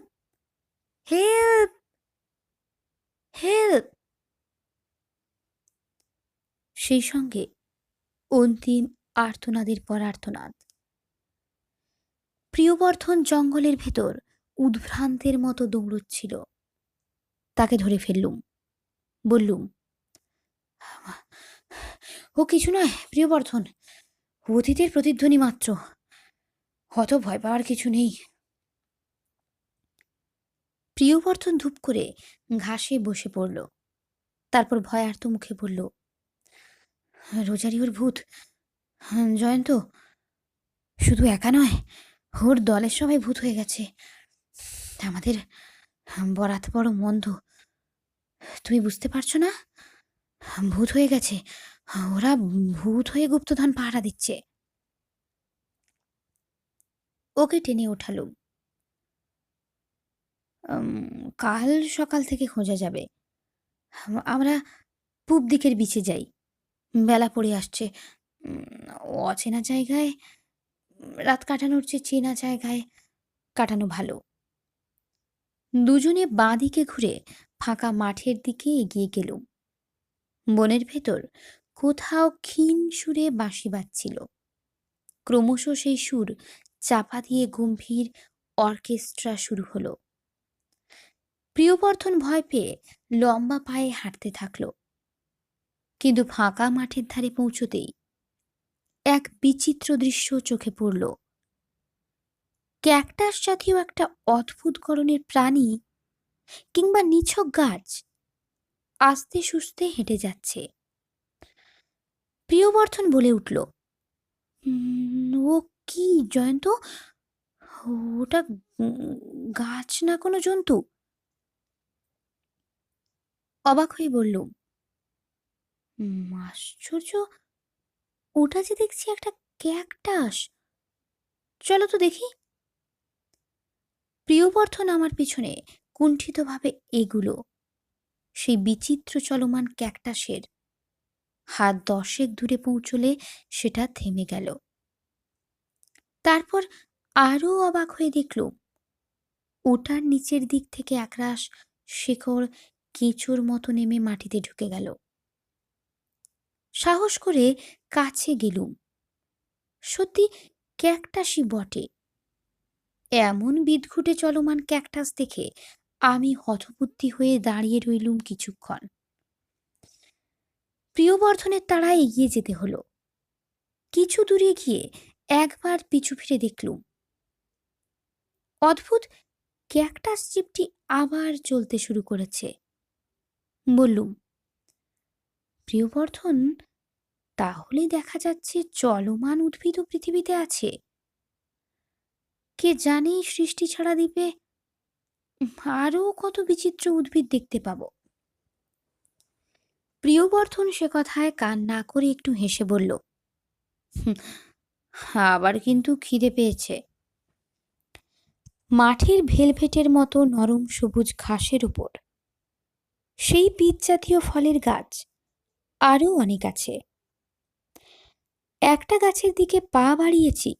হেল্প, হেল্প। সেই সঙ্গে অন্তিম আর্তনাদের পর আর্তনাদ। প্রিয়বর্ধন জঙ্গলের ভেতর উদ্ভ্রান্তের মতো দৌড়চ্ছিল। তাকে ধরে ফেললুম। বললুম, ও কিছু নয় প্রিয়বর্ধন, অতীতের প্রতিধ্বনি মাত্র, অত ভয় পাওয়ার কিছু নেই। প্রিয়বর্ধন ধূপ করে ঘাসে বসে পড়ল। তারপর ভয়ার্ত মুখে বলল, রোজারিওর ভূত, জয়ন্ত শুধু একা নয়, ওর দলের সবাই ভূত হয়ে গেছে। আমাদের বরাত বড় মন্দ, তুমি বুঝতে পারছো না? ভূত হয়ে গেছে, ওরা ভূত হয়ে গুপ্তধন পাহারা দিচ্ছে। ওকে টেনে ওঠালুম। কাল সকাল থেকে খোঁজা যাবে। আমরা পূব দিকের বিচে যাই, বেলা পড়ে আসছে। অচেনা জায়গায় রাত কাটানোর চেয়ে চেনা জায়গায় কাটানো ভালো। দুজনে বাঁ দিকে ঘুরে ফাঁকা মাঠের দিকে এগিয়ে গেলুম। বনের ভেতর কোথাও ক্ষীণ সুরে বাঁশি বাজছিল। ক্রমশ সেই সুর চাপা দিয়ে গম্ভীর অর্কেস্ট্রা শুরু হলো। প্রিয়বর্ধন ভয় পেয়ে লম্বা পায়ে হাঁটতে থাকল। কিন্তু ফাঁকা মাঠের ধারে পৌঁছতেই এক বিচিত্র দৃশ্য চোখে পড়ল। ক্যাকটাস জাতীয় একটা অদ্ভুত গড়নের প্রাণী কিংবা নিছক গাছ আস্তে সুস্তে হেঁটে যাচ্ছে। প্রিয়বর্ধন বলে উঠল, ও কি জয়ন্ত, ওটা গাছ না কোনো জন্তু? অবাক হয়ে বললুম, আশ্চর্য! ওটা যে দেখছি একটা ক্যাকটাস। চলো তো দেখি। প্রিয়বর্ধন আমার পিছনে কুণ্ঠিতভাবে এগুলো সেই বিচিত্র চলমান ক্যাকটাসের। হাত 10 দূরে পৌঁছলে সেটা থেমে গেল। তারপর আরো অবাক হয়ে দেখলুম ওটার নিচের দিক থেকে একরাশ শিকড় কেঁচোর মতো নেমে মাটিতে ঢুকে গেল। সাহস করে কাছে গেলুম। সত্যি ক্যাকটাসই বটে। এমন বিদঘুটে চলমান ক্যাকটাস দেখে আমি হতবুদ্ধি হয়ে দাঁড়িয়ে রইলুম কিছুক্ষণ। প্রিয়বর্ধনের তাড়ায় এগিয়ে যেতে হলো। কিছু দূরে গিয়ে একবার পিছু ফিরে দেখলুম অদ্ভুত ক্যাকটাস জীবটি আবার চলতে শুরু করেছে। বললুম, প্রিয়বর্ধন, তাহলে দেখা যাচ্ছে চলমান উদ্ভিদও পৃথিবীতে আছে। কে জানে সৃষ্টি ছাড়া দ্বীপে আরও কত বিচিত্র উদ্ভিদ দেখতে পাবো। প্রিয়বর্ধন সে কথায় কান না করে একটু হেসে বলল, "হুঁ, আবার কিন্তু খিদে পেয়েছে।" মাঠের ভেলভেটের মতো নরম সবুজ ঘাসের উপর সেই বীজ জাতীয় ফলের গাছ আরও অনেক আছে। একটা গাছের দিকে পা বাড়িয়েছি,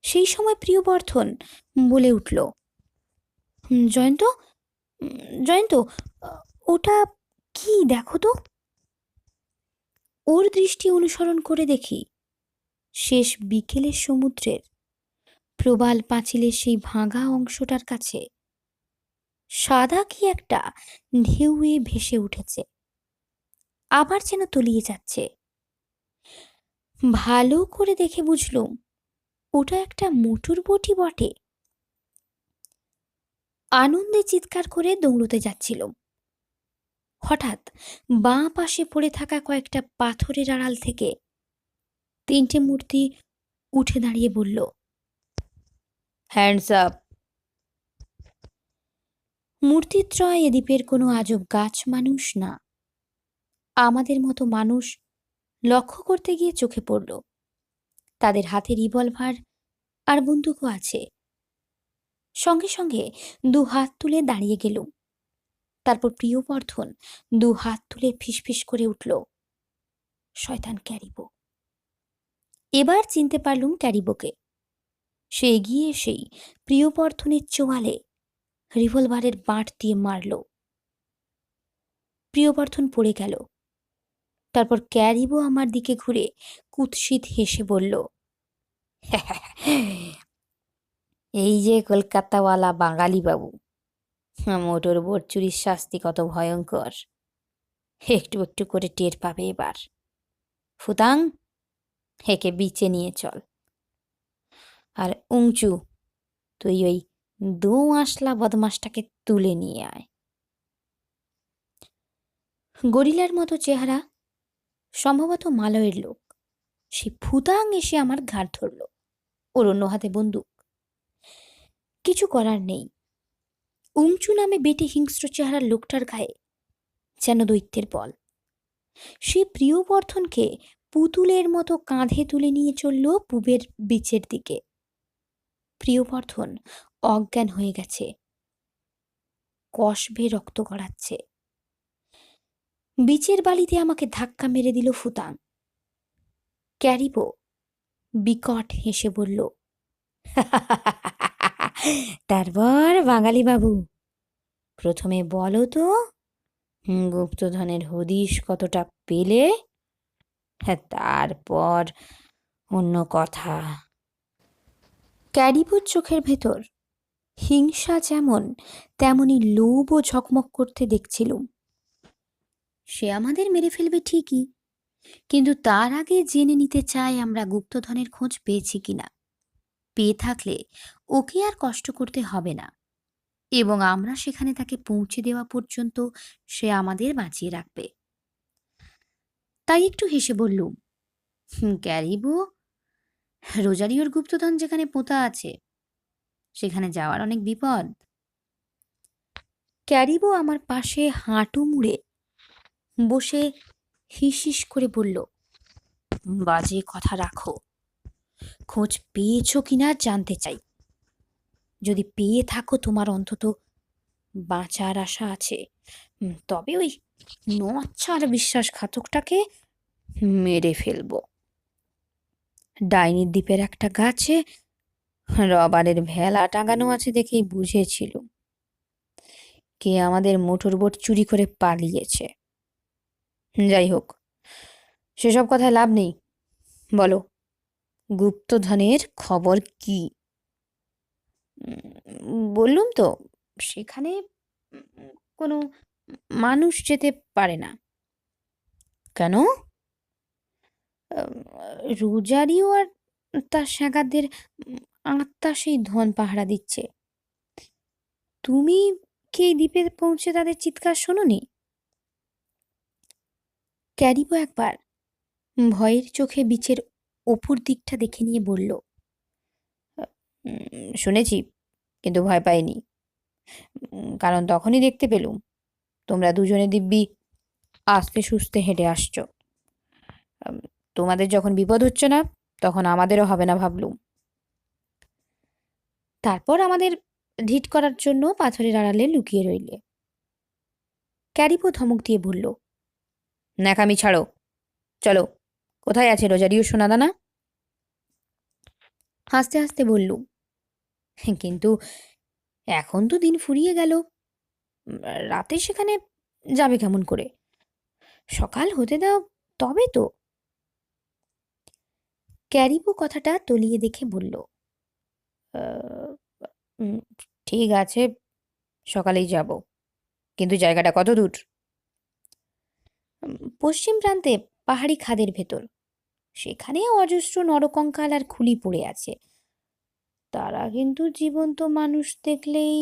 সেই সময় প্রিয়বর্ধন বলে উঠল, জয়ন্ত, জয়ন্ত, ওটা কি দেখো তো।" ওর দৃষ্টি অনুসরণ করে দেখি শেষ বিকেলের সমুদ্রের প্রবাল পাঁচিলের সেই ভাঙা অংশটার কাছে সাদা কি একটা ঢেউয়ে ভেসে উঠেছে, আবার যেন তলিয়ে যাচ্ছে। ভালো করে দেখে বুঝলুম ওটা একটা মোটর বোটই বটে। আনন্দে চিৎকার করে দৌড়তে যাচ্ছিলাম। হঠাৎ বাঁ পাশে পড়ে থাকা কয়েকটা পাথরের আড়াল থেকে 3টে মূর্তি উঠে দাঁড়িয়ে বলল, হ্যান্ডস আপ। মূর্তিত্রয় এ দ্বীপের কোনো আজব গাছ মানুষ না। আমাদের মতো মানুষ লক্ষ্য করতে গিয়ে চোখে পড়ল তাদের হাতে রিভলভার আর বন্দুকও আছে। সঙ্গে সঙ্গে 2 হাত তুলে দাঁড়িয়ে গেলুম। তারপর প্রিয়বর্ধন 2 হাত তুলে ফিসফিস করে উঠল, শয়তান ক্যারিবো। এবার চিনতে পারলুম ক্যারিবোকে। সে এগিয়ে এসেই প্রিয়বর্ধনের চোয়ালে রিভলভারের বাঁট দিয়ে মারল। প্রিয়বর্ধন পড়ে গেল। তারপর ক্যারিবো আমার দিকে ঘুরে কুৎসিত হেসে বলল, এই যে কলকাতাওয়ালা বাঙালি বাবু, মোটর বোট চুরির শাস্তি কত ভয়ঙ্কর একটু একটু করে টের পাবে এবার। ফুতাং, হেকে বিচে নিয়ে চল। আর উঁচু, তুই ওই 2 আসলা বদমাসটাকে তুলে নিয়ে আয়। গরিলার মতো চেহারা, সম্ভবত মালয়ের লোক, সে ফুতাং এসে আমার ঘাড় ধরল। ওর অন্য হাতে বন্দুক। কিছু করার নেই। উংচু নামে বেটে হিংস্র চেহারার লোকটার গায়ে যেন দৈত্যের বল। সে প্রিয়বর্ধনকে পুতুলের মতো কাঁধে তুলে নিয়ে চলল পূবের বিচের দিকে। প্রিয়বর্ধন অজ্ঞান হয়ে গেছে, কষবে রক্ত গড়াচ্ছে। বিচের বালিতে আমাকে ধাক্কা মেরে দিল ফুতাং। ক্যারিবো বিকট হেসে বলল, তারপর বাঙালি বাবু, প্রথমে বলো তো গুপ্তধনের হদিশ কতটা পেলে, তারপর অন্য কথা। ক্যারিবোর চোখের ভেতর হিংসা যেমন তেমনি লোভও ঝকমক করতে দেখছিলুম। সে আমাদের মেরে ফেলবে ঠিকই, কিন্তু তার আগে জেনে নিতে চাই আমরা গুপ্তধনের খোঁজ পেয়েছি কিনা। পেয়ে থাকলে ওকে আর কষ্ট করতে হবে না, এবং আমরা সেখানে তাকে পৌঁছে দেওয়া পর্যন্ত সে আমাদের বাঁচিয়ে রাখবে। তাই একটু হেসে বললুম, ক্যারিবো, রোজারিওর গুপ্তধন যেখানে পোঁতা আছে সেখানে যাওয়ার অনেক বিপদ। ক্যারিবো আমার পাশে হাঁটু মুড়ে বসে হিস করে বলল, বাজে কথা রাখো। খোঁজ পেয়েছো কিনা জানতে চাই। যদি পেয়ে থাকো তোমার অন্তত বাঁচার আশা আছে, তবে ওই নচ্ছার বিশ্বাসঘাতকটাকে মেরে ফেলবো। ডাইনির দ্বীপের একটা গাছে রবারের ভেলা টাঙানো আছে দেখেই বুঝেছিল কে আমাদের মোটরবোট চুরি করে পালিয়েছে। যাই হোক, সেসব কথায় লাভ নেই। বলো, গুপ্তধনের খবর কি? বললুম তো, সেখানে কোনো মানুষ যেতে পারে না। কেন? রোজারিও আর তার স্যাগাদের আত্মা সেই ধন পাহারা দিচ্ছে। তুমি কি এই দ্বীপে পৌঁছে তাদের চিৎকার শোনোনি? ক্যারিবো একবার ভয়ের চোখে বিচের অপর দিকটা দেখে নিয়ে বলল, শুনেছি, কিন্তু ভয় পাইনি। কারণ তখনই দেখতে পেলুম তোমরা দুজনে দিব্যি আস্তে সুস্তে হেঁটে আসছো। তোমাদের যখন বিপদ হচ্ছে না, তখন আমাদেরও হবে না ভাবলুম। তারপর আমাদের ঢিট করার জন্য পাথরের আড়ালে লুকিয়ে রইলে। ক্যারিবো ধমক দিয়ে বলল, ন্যাকামি ছাড়ো, চলো। কোথায় আছে রোজারিও সোনাদানা? হাসতে হাসতে বললুম, কিন্তু এখন তো দিন ফুরিয়ে গেল, রাতে সেখানে যাবে কেমন করে? সকাল হতে দাও তবে তো। ক্যারিবো কথাটা তলিয়ে দেখে বলল, ঠিক আছে, সকালেই যাব, কিন্তু জায়গাটা কত দূর? পশ্চিম প্রান্তে পাহাড়ি খাদের ভেতর। সেখানে অজস্র নরকঙ্কাল আর খুলি পড়ে আছে। তারা কিন্তু জীবন্ত মানুষ দেখলেই।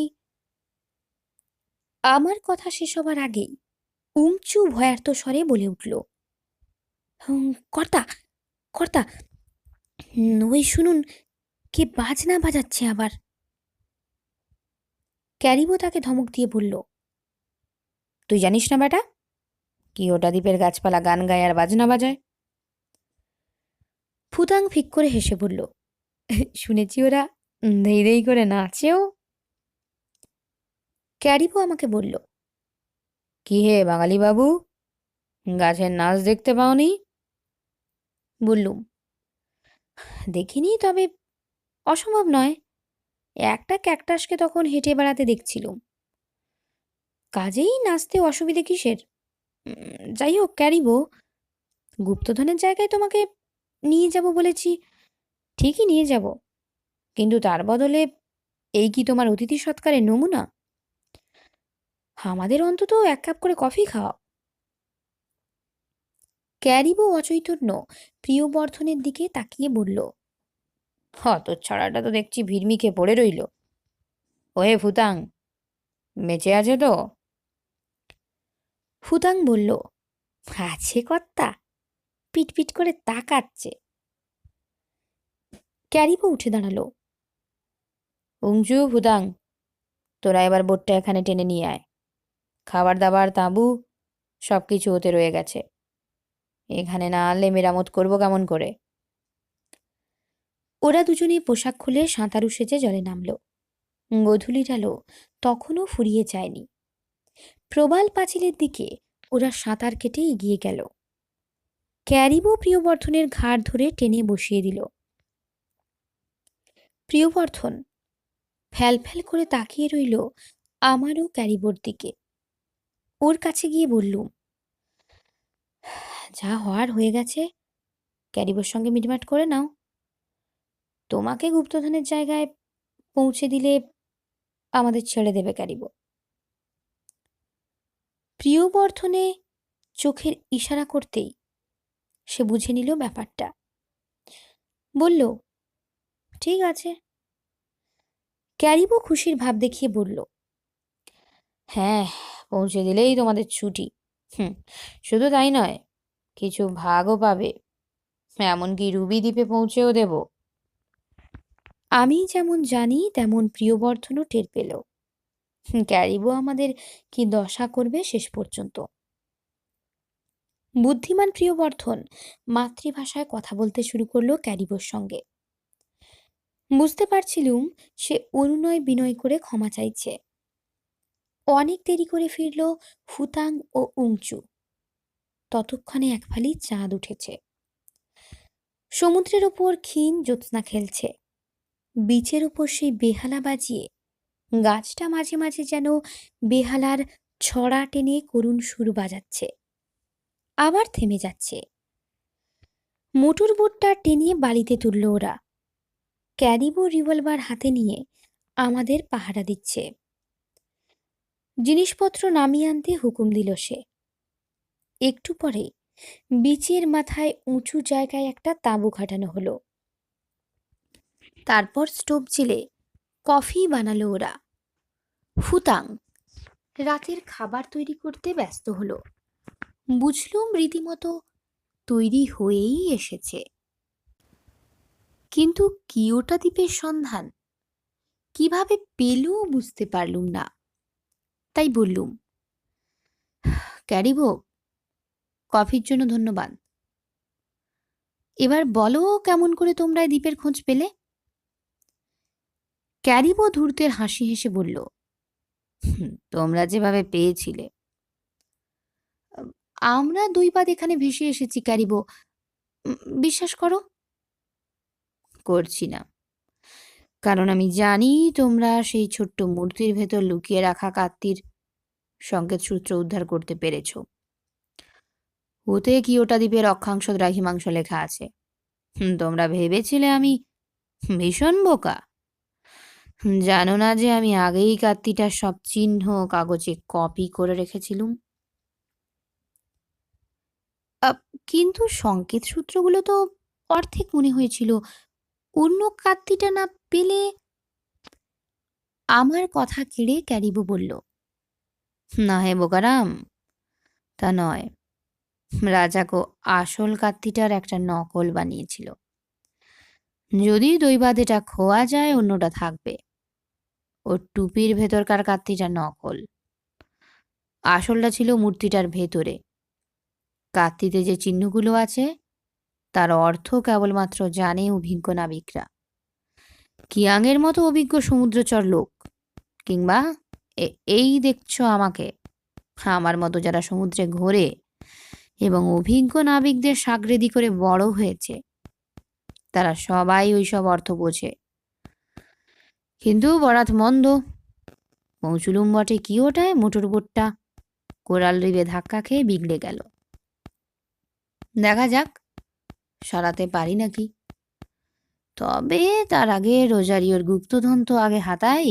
আমার কথা শেষ হবার আগেই উংচু ভয়ার্ত স্বরে বলে উঠল, কর্তা, কর্তা, ওই শুনুন, কে বাজনা বাজাচ্ছে আবার। ক্যারিবো তাকে ধমক দিয়ে বলল, তুই জানিস না বেটা, কি ওটা দ্বীপের গাছপালা গান গায় আর বাজনা বাজায়? ফুতাং ফিক করে হেসে বলল, শুনেছি ওরা ধেই ধেই করে নাচেও। ক্যারিবো আমাকে বলল, কি হে বাঙালি বাবু, গাছের নাচ দেখতে পাওনি? বললুম, দেখিনি, তবে অসম্ভব নয়। একটা ক্যাকটাসকে তখন হেঁটে বেড়াতে দেখছিলুম, কাজেই নাচতে অসুবিধে কিসের? যাই হোক ক্যারিবো, গুপ্তধনের জায়গায় তোমাকে নিয়ে যাব বলেছি, ঠিকই নিয়ে যাব, কিন্তু তার বদলে এই কি তোমার অতিথি সৎকারের নমুনা? আমাদের অন্তত এক কাপ করে কফি খাওয়াও। ক্যারিবো অচৈতন্য প্রিয়বর্ধনের দিকে তাকিয়ে বলল, তোর ছড়াটা তো দেখছি ভিড়মিকে পড়ে রইল। ওহে ফুতাং, বেঁচে আছে তো? ফুতাং বলল, আছে কর্তা, পিটপিট করে তাকাচ্ছে। ক্যারিবো উঠে দাঁড়ালো, উংচু ফুতাং, তোরা এবার বোটটা এখানে টেনে নিয়ে আয়। খাবার দাবার তাঁবু সব কিছু ওতে রয়ে গেছে, এখানে না আনলে মেরামত করবো কেমন করে? ওরা দুজনেই পোশাক খুলে সাঁতারু সেজে জলে নামলো। গোধূলির আলো তখনও ফুরিয়ে যায়নি। প্রবাল পাঁচিলের দিকে ওরা সাঁতার কেটে এগিয়ে গেল। ক্যারিবো প্রিয়বর্ধনের ঘাড় ধরে টেনে বসিয়ে দিল। প্রিয়বর্ধন ফ্যাল ফ্যাল করে তাকিয়ে রইল আমারও ক্যারিবোর দিকে। ওর কাছে গিয়ে বললুম, যা হওয়ার হয়ে গেছে, ক্যারিবোর সঙ্গে মিটমাট করে নাও। তোমাকে গুপ্তধনের জায়গায় পৌঁছে দিলে আমাদের ছেড়ে দেবে ক্যারিবো। প্রিয়বর্ধনে চোখের ইশারা করতেই সে বুঝে নিল ব্যাপারটা। বলল, ঠিক আছে। ক্যারিবো খুশির ভাব দেখিয়ে বলল, হ্যাঁ, পৌঁছে দিলেই তোমাদের ছুটি। শুধু তাই নয়, কিছু ভাগও পাবে, এমনকি রুবি দ্বীপে পৌঁছেও দেব। আমি যেমন জানি তেমন প্রিয়বর্ধনও টের পেল ক্যারিবো আমাদের কি দশা করবে শেষ পর্যন্ত। বুদ্ধিমান প্রিয়বর্ধন মাতৃভাষায় কথা বলতে শুরু করলো ক্যারিবোর সঙ্গে। বুঝতে পারছিলুম সে অনুনয় বিনয় করে ক্ষমা চাইছে। অনেক দেরি করে ফিরল ফুতাং ও উংচু। ততক্ষণে এক ফালি চাঁদ উঠেছে। সমুদ্রের ওপর ক্ষীণ জ্যোৎস্না খেলছে। বিচের ওপর সেই বেহালা বাজিয়ে গাছটা মাঝে মাঝে যেন বেহালার ছড়া টেনে করুণ সুর বাজাচ্ছে, আবার থেমে যাচ্ছে। মোটর বোটটা টেনে বালিতে তুলল ওরা। ক্যারিবো রিভলভার হাতে নিয়ে আমাদের পাহারা দিচ্ছে। জিনিসপত্র নামিয়ে আনতে হুকুম দিল সে। একটু পরে বিচের মাথায় উঁচু জায়গায় একটা তাঁবু খাটানো হলো। তারপর স্টোভ জেলে কফি বানালো ওরা। ফুতাং রাতের খাবার তৈরি করতে ব্যস্ত হলো। বুঝলুম রীতিমতো তৈরি হয়েই এসেছে। কিন্তু কিয়োটা দ্বীপের সন্ধান কিভাবে পেল বুঝতে পারলুম না। তাই বললুম, ক্যারিবো, কফির জন্য ধন্যবাদ। এবার বলো কেমন করে তোমরা এই দ্বীপের খোঁজ পেলে? ক্যারিবো ধূর্তের হাসি হেসে বলল, তোমরা যেভাবে পেয়েছিলে। আমরা 2 পা এখানে ভেসে এসেছি ক্যারিবো, বিশ্বাস করো। করছি না, কারণ আমি জানি তোমরা সেই ছোট্ট মূর্তির ভেতর লুকিয়ে রাখা কাত্তির সংকেত সূত্র উদ্ধার করতে পেরেছ। ওতে কিয়োটা দ্বীপের অক্ষাংশ দ্রাঘিমাংশ লেখা আছে। তোমরা ভেবেছিলে আমি ভীষণ বোকা। জানো না যে আমি আগেই কাত্তিটার সব চিহ্ন কাগজে কপি করে রেখেছিলুম। কিন্তু সংকেত সূত্রগুলো তো অর্ধেক মনে হয়েছিল। অন্য কাত্তিটা না পেলে। আমার কথা কেড়ে ক্যারিবো বলল, না হে বোকারাম, তা নয়। রাজাকো আসল কাত্তিটার একটা নকল বানিয়েছিল। যদি দৈবাত এটা খোয়া যায় অন্যটা থাকবে। ওর টুপির ভেতরকার কাত্তিটা নকল, আসলটা ছিল মূর্তিটার ভেতরে। কাত্তিতে যে চিহ্নগুলো আছে তার অর্থ কেবলমাত্র জানে অভিজ্ঞ নাবিকরা, কিয়াংয়ের মতো অভিজ্ঞ সমুদ্রচর লোক, কিংবা এই দেখছ আমাকে, আমার মতো যারা সমুদ্রে ঘোরে এবং অভিজ্ঞ নাবিকদের সাগরেদি করে বড় হয়েছে, তারা সবাই ওইসব অর্থ বোঝে। কিন্তু বরাত মন্দ। পৌঁছুলুম বটে কিয়োটায়, মোটর বোটটা কোরাল রিবে ধাক্কা খেয়ে বিগড়ে গেল। দেখা যাক সারাতে পারি নাকি। তবে তার আগে রোজারিওর গুপ্তধন তো আগে হাতাই,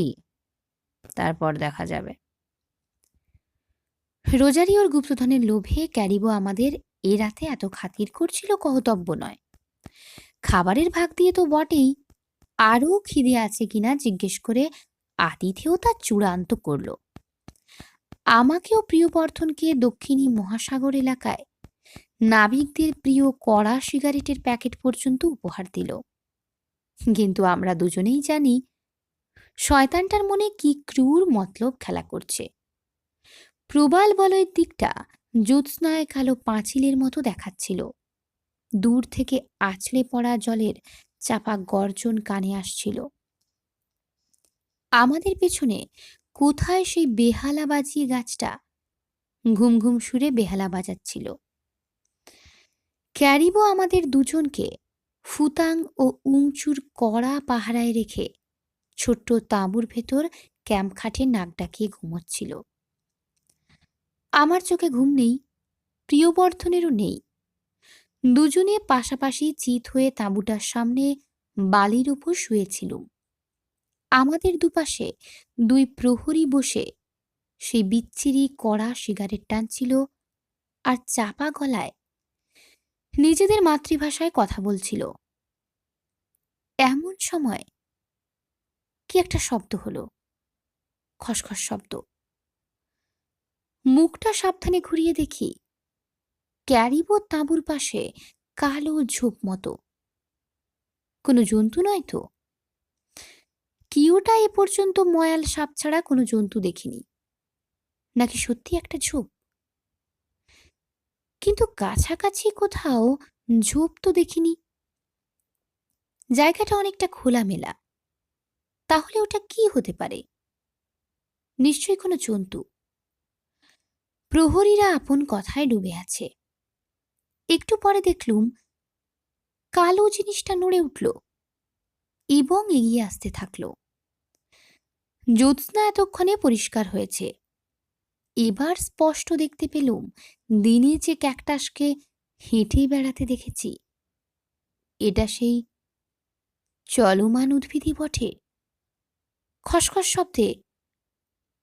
তারপর দেখা যাবে। রোজারিওর গুপ্তধনের লোভে ক্যারিবো আমাদের এ রাতে এত খাতির করছিল কহতব্য নয়। খাবারের ভাগ দিয়ে তো বটেই, আরও খিদে আছে কিনা জিজ্ঞেস করে আতিথেও তা চূড়ান্ত করল। আমাকেও প্রিয়বর্ধনকে দক্ষিণী মহাসাগর এলাকায় নাবিকদের প্রিয় কড়া সিগারেটের প্যাকেট পর্যন্ত উপহার দিল। কিন্তু আমরা দুজনেই জানি শয়তানটার মনে কি ক্রূর মতলব খেলা করছে। প্রবাল বলয়ের দিকটা জ্যোৎস্নায় কালো পাঁচিলের মতো দেখাচ্ছিল। দূর থেকে আছড়ে পড়া জলের চাপা গর্জন কানে আসছিল। আমাদের পেছনে কোথায় সেই বেহালা বাজিয়ে গাছটা ঘুম ঘুম সুরে বেহালা বাজাচ্ছিল। ক্যারিবো আমাদের দুজনকে ফুতাং ও উংচুর কড়া পাহারায় রেখে ছোট্ট তাঁবুর ভেতর ক্যাম্প খাটে নাক ডাকিয়ে ঘুমোচ্ছিল। আমার চোখে ঘুম নেই, প্রিয়বর্ধনেরও নেই। দুজনে পাশাপাশি চিত হয়ে তাঁবুটার সামনে বালির উপর শুয়েছিলুম। আমাদের দুপাশে 2 প্রহরী বসে সেই বিচ্ছিরি কড়া সিগারেট টানছিল আর চাপা গলায় নিজেদের মাতৃভাষায় কথা বলছিল। এমন সময় কি একটা শব্দ হলো, খসখস শব্দ। মুখটা সাবধানে ঘুরিয়ে দেখি ক্যারিবো তাঁবুর পাশে কালো ঝোপ মতো। কোনো জন্তু নয় তো। কিয়োটা এ পর্যন্ত ময়াল সাপ ছাড়া কোনো জন্তু দেখিনি। নাকি সত্যি একটা ঝোপ? কিন্তু কাছাকাছি কোথাও ঝোপ তো দেখিনি। জায়গাটা অনেকটা খোলামেলা। তাহলে ওটা কি হতে পারে? নিশ্চয়ই কোনো জন্তু। প্রহরীরা আপন কথায় ডুবে আছে। একটু পরে দেখলুম কালো জিনিসটা নড়ে উঠল এবং এগিয়ে আসতে থাকলো। জ্যোৎস্না এতক্ষণে পরিষ্কার হয়েছে। এবার স্পষ্ট দেখতে পেলুম দিনে যে ক্যাকটাসকে হেঁটে বেড়াতে দেখেছি, এটা সেই চলমান উদ্ভিদই বটে। খসখস শব্দে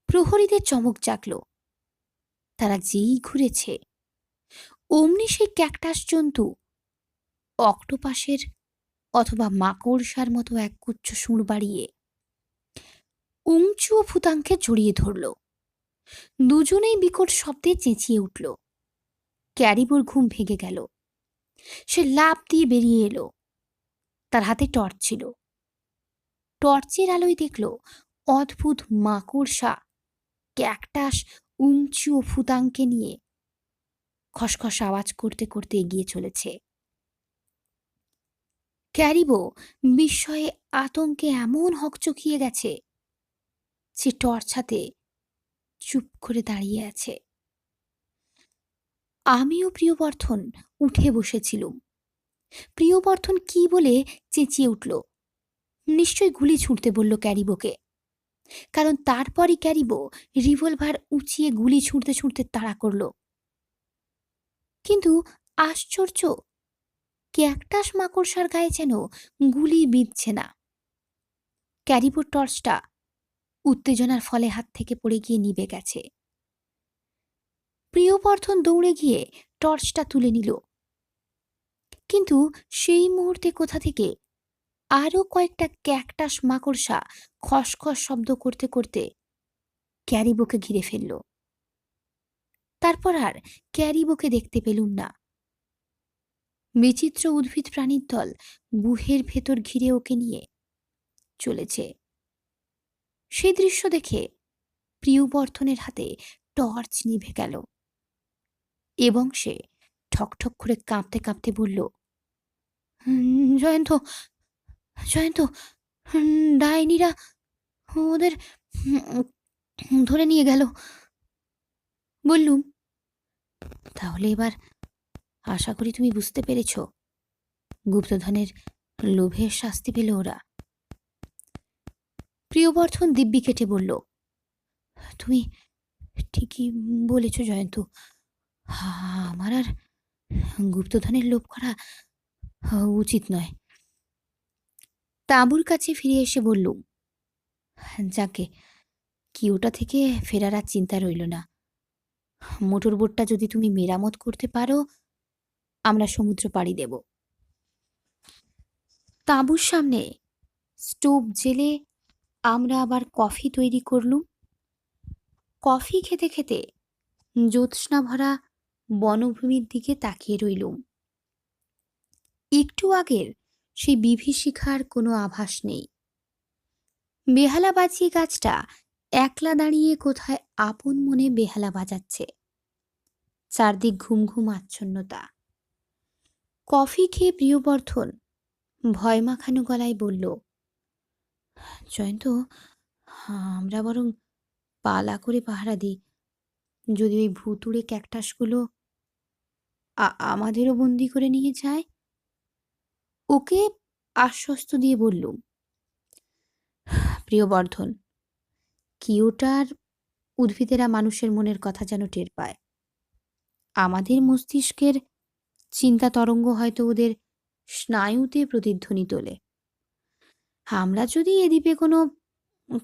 প্রহরীদের চমক জাগল। তারা যেই ঘুরেছে অমনি সেই ক্যাকটাস জন্তু অক্টোপাসের অথবা মাকড়সার মতো একগুচ্ছ সুর বাড়িয়ে উংচু ও ফুতাঙ্কে জড়িয়ে ধরল। দুজনেই বিকট শব্দে চেঁচিয়ে উঠল। ক্যারিবোর ঘুম ভেঙে গেল। সে লাফ দিয়ে বেরিয়ে এলো। তার হাতে টর্চ ছিল। টর্চের আলোয় দেখল অদ্ভুত মাকড়সা ক্যাকটাস উংচু ও ফুতাঙ্কে নিয়ে খসখস আওয়াজ করতে করতে এগিয়ে চলেছে। ক্যারিবো বিস্ময়ে আতঙ্কে এমন হকচকিয়ে গেছে সে টর্চ হাতে চুপ করে দাঁড়িয়ে আছে। আমিও প্রিয়বর্ধন উঠে বসেছিলুম। প্রিয়বর্ধন কি বলে চেঁচিয়ে উঠল। নিশ্চয়ই গুলি ছুঁড়তে বলল ক্যারিবোকে, কারণ তারপরই ক্যারিবো রিভলভার উঁচিয়ে গুলি ছুঁড়তে ছুঁড়তে তাড়া করল। কিন্তু আশ্চর্য, ক্যাকটাস মাকড়সার গায়ে যেন গুলি বিঁধছে না। ক্যারিবোর টর্চটা উত্তেজনার ফলে হাত থেকে পড়ে গিয়ে নিভে গেছে। প্রিয়বর্ধন দৌড়ে গিয়ে টর্চটা তুলে নিল, কিন্তু সেই মুহূর্তে কোথা থেকে আরো কয়েকটা ক্যাকটাস মাকড়সা খসখস শব্দ করতে করতে ক্যারিবোকে ঘিরে ফেলল। তারপর আর ক্যারিবোকে দেখতে পেলুম না। বিচিত্র উদ্ভিদ প্রাণীর দল গুহের ভেতর ঘিরে ওকে নিয়ে চলেছে। সেই দৃশ্য দেখে প্রিয়বর্ধনের হাতে টর্চ নিভে গেল এবং সে ঠকঠক করে কাঁপতে কাঁপতে বলল, জয়ন্ত, জয়ন্ত, ডাইনিরা ওদের ধরে নিয়ে গেল। বললুম, তাহলে এবার আশা করি তুমি বুঝতে পেরেছ গুপ্তধনের লোভের শাস্তি পেল ওরা। প্রিয়বর্ধন দিব্যি কেটে বলল, তুমি ঠিকই বলেছ জয়ন্ত। আমার আর গুপ্তধনের লোভ করা উচিত নয়। তাঁবুর কাছে ফিরে এসে বললুম, যাকে কি ওটা থেকে ফেরার আর চিন্তা রইল না। মোটর বোটটা যদি তুমি মেরামত করতে পারো, আমরা সমুদ্র পাড়ি দেব। তাঁবুর সামনে স্টোভ জেলে আমরা আবার কফি তৈরি করলুম। কফি খেতে খেতে জ্যোৎস্না ভরা বনভূমির দিকে তাকিয়ে রইলুম। একটু আগের সেই বিভীষিকার কোনো আভাস নেই। বেহালা বাজিয়ে গাছটা একলা দাঁড়িয়ে কোথায় আপন মনে বেহালা বাজাচ্ছে। চারদিক ঘুম ঘুম আচ্ছন্নতা। কফি খেয়ে প্রিয়বর্ধন ভয় মাখানো গলায় বলল, জয়ন্ত, আমরা বরং পালা করে পাহারা দিই। যদি ওই ভুতুড়ে ক্যাকটাসগুলো আমাদেরও বন্দি করে নিয়ে যায়। ওকে আশ্বস্ত দিয়ে বললুম, প্রিয়বর্ধন, কিওটার উদ্ভিদেরা মানুষের মনের কথা যেন টের পায়। আমাদের মস্তিষ্কের চিন্তা তরঙ্গ হয়তো ওদের স্নায়ুতে প্রতিধ্বনি তোলে। আমরা যদি এ দ্বীপে কোনো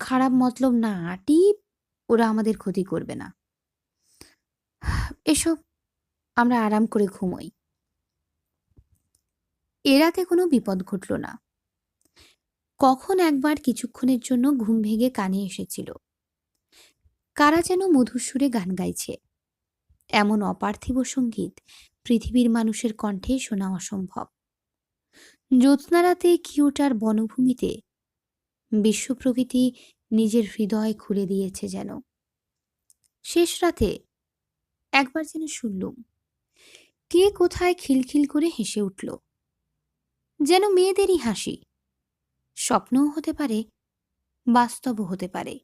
খারাপ মতলব না আঁটি, ওরা আমাদের ক্ষতি করবে না। এসব, আমরা আরাম করে ঘুমোই। এরাতে কোনো বিপদ ঘটল না। কখন একবার কিছুক্ষণের জন্য ঘুম ভেঙে কানে এসেছিল কারা যেন মধুর সুরে গান গাইছে। এমন অপার্থিব সঙ্গীত পৃথিবীর মানুষের কণ্ঠে শোনা অসম্ভব। জ্যোৎস্নারাতে কিওটার বনভূমিতে বিশ্ব প্রকৃতি নিজের হৃদয় খুলে দিয়েছে যেন। শেষ রাতে একবার যেন শুনলুম কে কোথায় খিলখিল করে হেসে উঠল, যেন মেয়েদেরই হাসি। স্বপ্নও হতে পারে, বাস্তবও হতে পারে।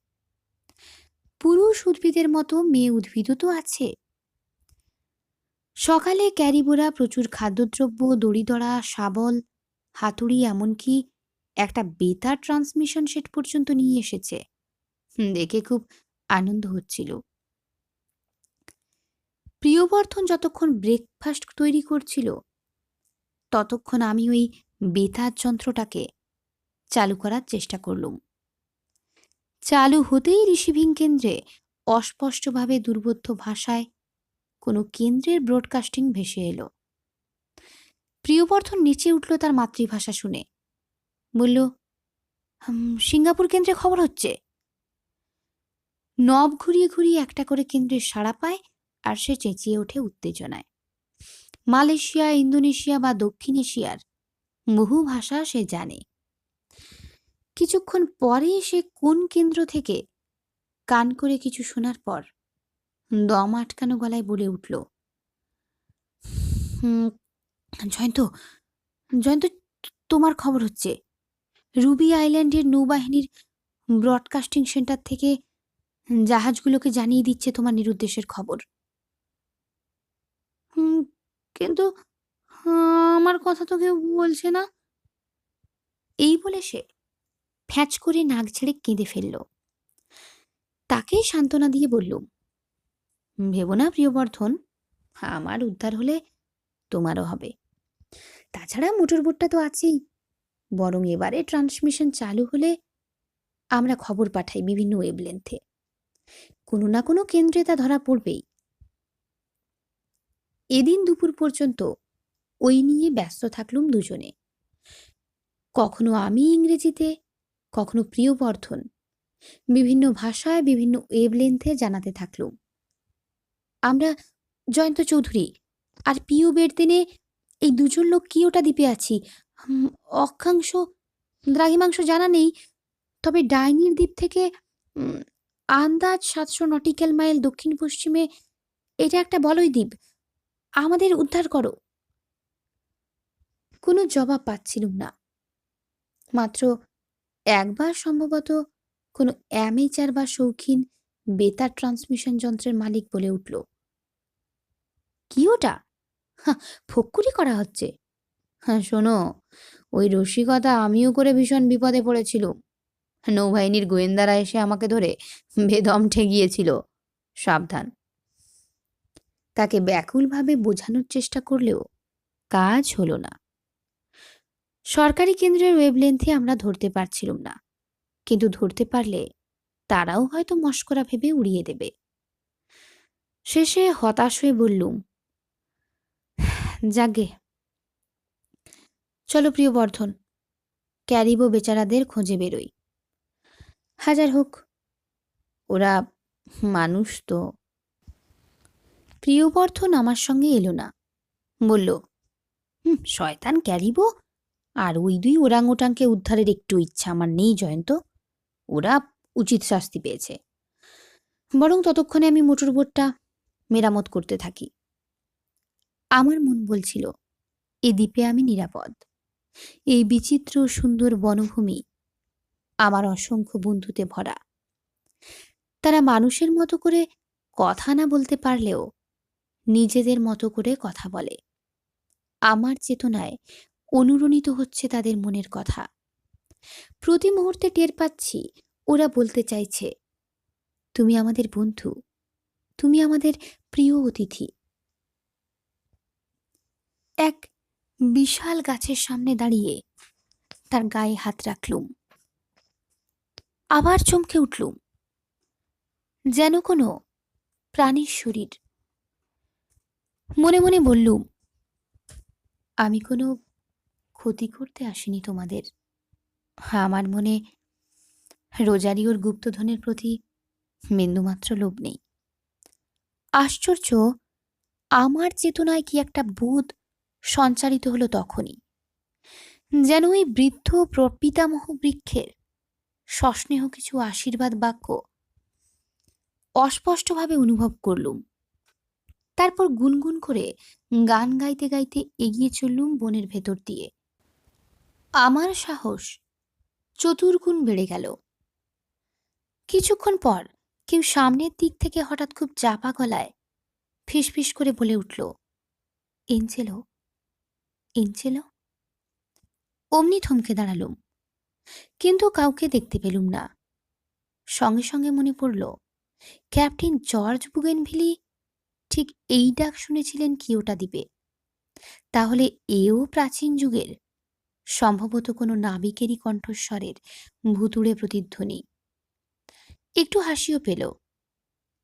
পুরুষ উদ্ভিদের মতো মেয়ে উদ্ভিদও তো আছে। সকালে ক্যারিবোরা প্রচুর খাদ্যদ্রব্য, দড়িদড়া, শাবল, হাতুড়ি, এমনকি একটা বেতার ট্রান্সমিশন সেট পর্যন্ত নিয়ে এসেছে। দেখে খুব আনন্দ হচ্ছিল। প্রিয়বর্ধন যতক্ষণ ব্রেকফাস্ট তৈরি করছিল, ততক্ষণ আমি ওই বেতার যন্ত্রটাকে চালু করার চেষ্টা করলুম। চালু হতেই রিসিভিং কেন্দ্রে অস্পষ্টভাবে দুর্বোধ্য ভাষায় কোনো কেন্দ্রের ব্রডকাস্টিং ভেসে এলো। প্রিয়বর্ধন নেচে উঠল তার মাতৃভাষা শুনে। বলল, সিঙ্গাপুর কেন্দ্রে খবর হচ্ছে। নব ঘুরিয়ে ঘুরিয়ে একটা করে কেন্দ্রের সাড়া পায়, আর সে চেঁচিয়ে ওঠে উত্তেজনায়। মালয়েশিয়া, ইন্দোনেশিয়া বা দক্ষিণ এশিয়ার বহু ভাষা সে জানে। কিছুক্ষণ পরে সে কোন কেন্দ্র থেকে কান করে কিছু শোনার পর দম আটকানো গলায় বলে উঠল, জয়ন্ত, জয়ন্ত, তোমার খবর হচ্ছে। রুবি আইল্যান্ডের নৌবাহিনীর ব্রডকাস্টিং সেন্টার থেকে জাহাজগুলোকে জানিয়ে দিচ্ছে তোমার নিরুদ্দেশের খবর। কিন্তু আমার কথা তো কেউ বলছে না। এই বলে সে ফ্যাঁচ করে নাক ছেড়ে কেঁদে ফেলল। তাকেই সান্ত্বনা দিয়ে বললুম, ভেবো না প্রিয়বর্ধন, আমার উদ্ধার হলে তোমারও হবে। তাছাড়া মোটরবোটটা তো আছেই। বরং এবারে ট্রান্সমিশন চালু হলে আমরা খবর পাঠাই বিভিন্ন ওয়েভলেন্থে। কোনো না কোনো কেন্দ্রে তা ধরা পড়বেই। এদিন দুপুর পর্যন্ত ওই নিয়ে ব্যস্ত থাকলুম দুজনে। কখনো আমি ইংরেজিতে, কখনো প্রিয়বর্ধন বিভিন্ন ভাষায় বিভিন্ন ওয়েভলেন্থে জানাতে থাকলুম। আমরা জয়ন্ত চৌধুরী আর পিউ বেরদিনে এই দুজন লোক কি ওটা দ্বীপে আছি। অক্ষাংশ দ্রাঘিমাংশ জানা নেই, তবে ডাইনির দ্বীপ থেকে আন্দাজ 700 নটিক্যাল মাইল দক্ষিণ পশ্চিমে এটা একটা বলয় দ্বীপ। আমাদের উদ্ধার করো। কোনো জবাব পাচ্ছিলুম না। মাত্র একবার সম্ভবত কোনো অ্যামেচার বা শৌখিন বেতার ট্রান্সমিশন যন্ত্রের মালিক বলে উঠল, কি ওটা? ফক্কুরি করা হচ্ছে। শোনো, ওই রসিকতা আমিও করে ভীষণ বিপদে পড়েছিলুম। নৌবাহিনীর গোয়েন্দারা এসে আমাকে ধরে বেদম ঠেকিয়েছিল। সাবধান। তাকে ব্যাকুলভাবে বোঝানোর চেষ্টা করলেও কাজ হলো না। সরকারি কেন্দ্রের ওয়েভলেন্থে আমরা ধরতে পারছিলুম না, কিন্তু ধরতে পারলে তারাও হয়তো মস্করা ভেবে উড়িয়ে দেবে। শেষে হতাশ হয়ে বললুম, যাগে, চলো প্রিয়বর্ধন, ক্যারিবো বেচারাদের খোঁজে বেরোই। হাজার হোক ওরা মানুষ তো। প্রিয়বর্ধন আমার সঙ্গে এলো না। বলল, শয়তান ক্যারিবো আর ওই 2 ওরাংওটাংকে উদ্ধারের একটু ইচ্ছা আমার নেই জয়ন্ত। ওরা উচিত শাস্তি পেয়েছে। বরং ততক্ষণে আমি মোটরবোটটা মেরামত করতে থাকি। আমার মন বলছিল, এ দ্বীপে আমি নিরাপদ। এই বিচিত্র সুন্দর বনভূমি আমার অসংখ্য বন্ধুতে ভরা। তারা মানুষের মতো করে কথা না বলতে পারলেও নিজেদের মতো করে কথা বলে। আমার চেতনায় অনুরণিত হচ্ছে তাদের মনের কথা। প্রতি মুহূর্তে টের পাচ্ছি ওরা বলতে চাইছে, তুমি আমাদের বন্ধু, তুমি আমাদের প্রিয় অতিথি। এক বিশাল গাছের সামনে দাঁড়িয়ে তার গায়ে হাত রাখলুম। আবার চমকে উঠলুম, যেন কোনো প্রাণীর শরীর। মনে মনে বললুম, আমি কোনো ক্ষতি করতে আসিনি তোমাদের। আমার মনে রোজারিওর গুপ্তধনের প্রতি বিন্দুমাত্র লোভ নেই। আশ্চর্য, আমার চেতনায় কি একটা বোধ সঞ্চারিত হলো তখনই, যেন ওই বৃদ্ধ প্রপিতামহ বৃক্ষের সস্নেহ কিছু আশীর্বাদ বাক্য অস্পষ্টভাবে অনুভব করলুম। তারপর গুনগুন করে গান গাইতে গাইতে এগিয়ে চললুম বনের ভেতর দিয়ে। আমার সাহস চতুর্গুণ বেড়ে গেল। কিছুক্ষণ পর কেউ সামনের দিক থেকে হঠাৎ খুব চাপা গলায় ফিসফিস করে বলে উঠল, এঞ্জেলো, এঞ্জেলো। অমনি থমকে দাঁড়ালুম, কিন্তু কাউকে দেখতে পেলুম না। সঙ্গে সঙ্গে মনে পড়ল ক্যাপ্টেন জর্জ বুগেনভিলি ঠিক এই ডাক শুনেছিলেন কিয়োটা দ্বীপে। তাহলে এও প্রাচীন যুগের, সম্ভবত কোনো নাবিকেরই কণ্ঠস্বরের ভুতুড়ে প্রতিধ্বনি। একটু হাসিও পেল।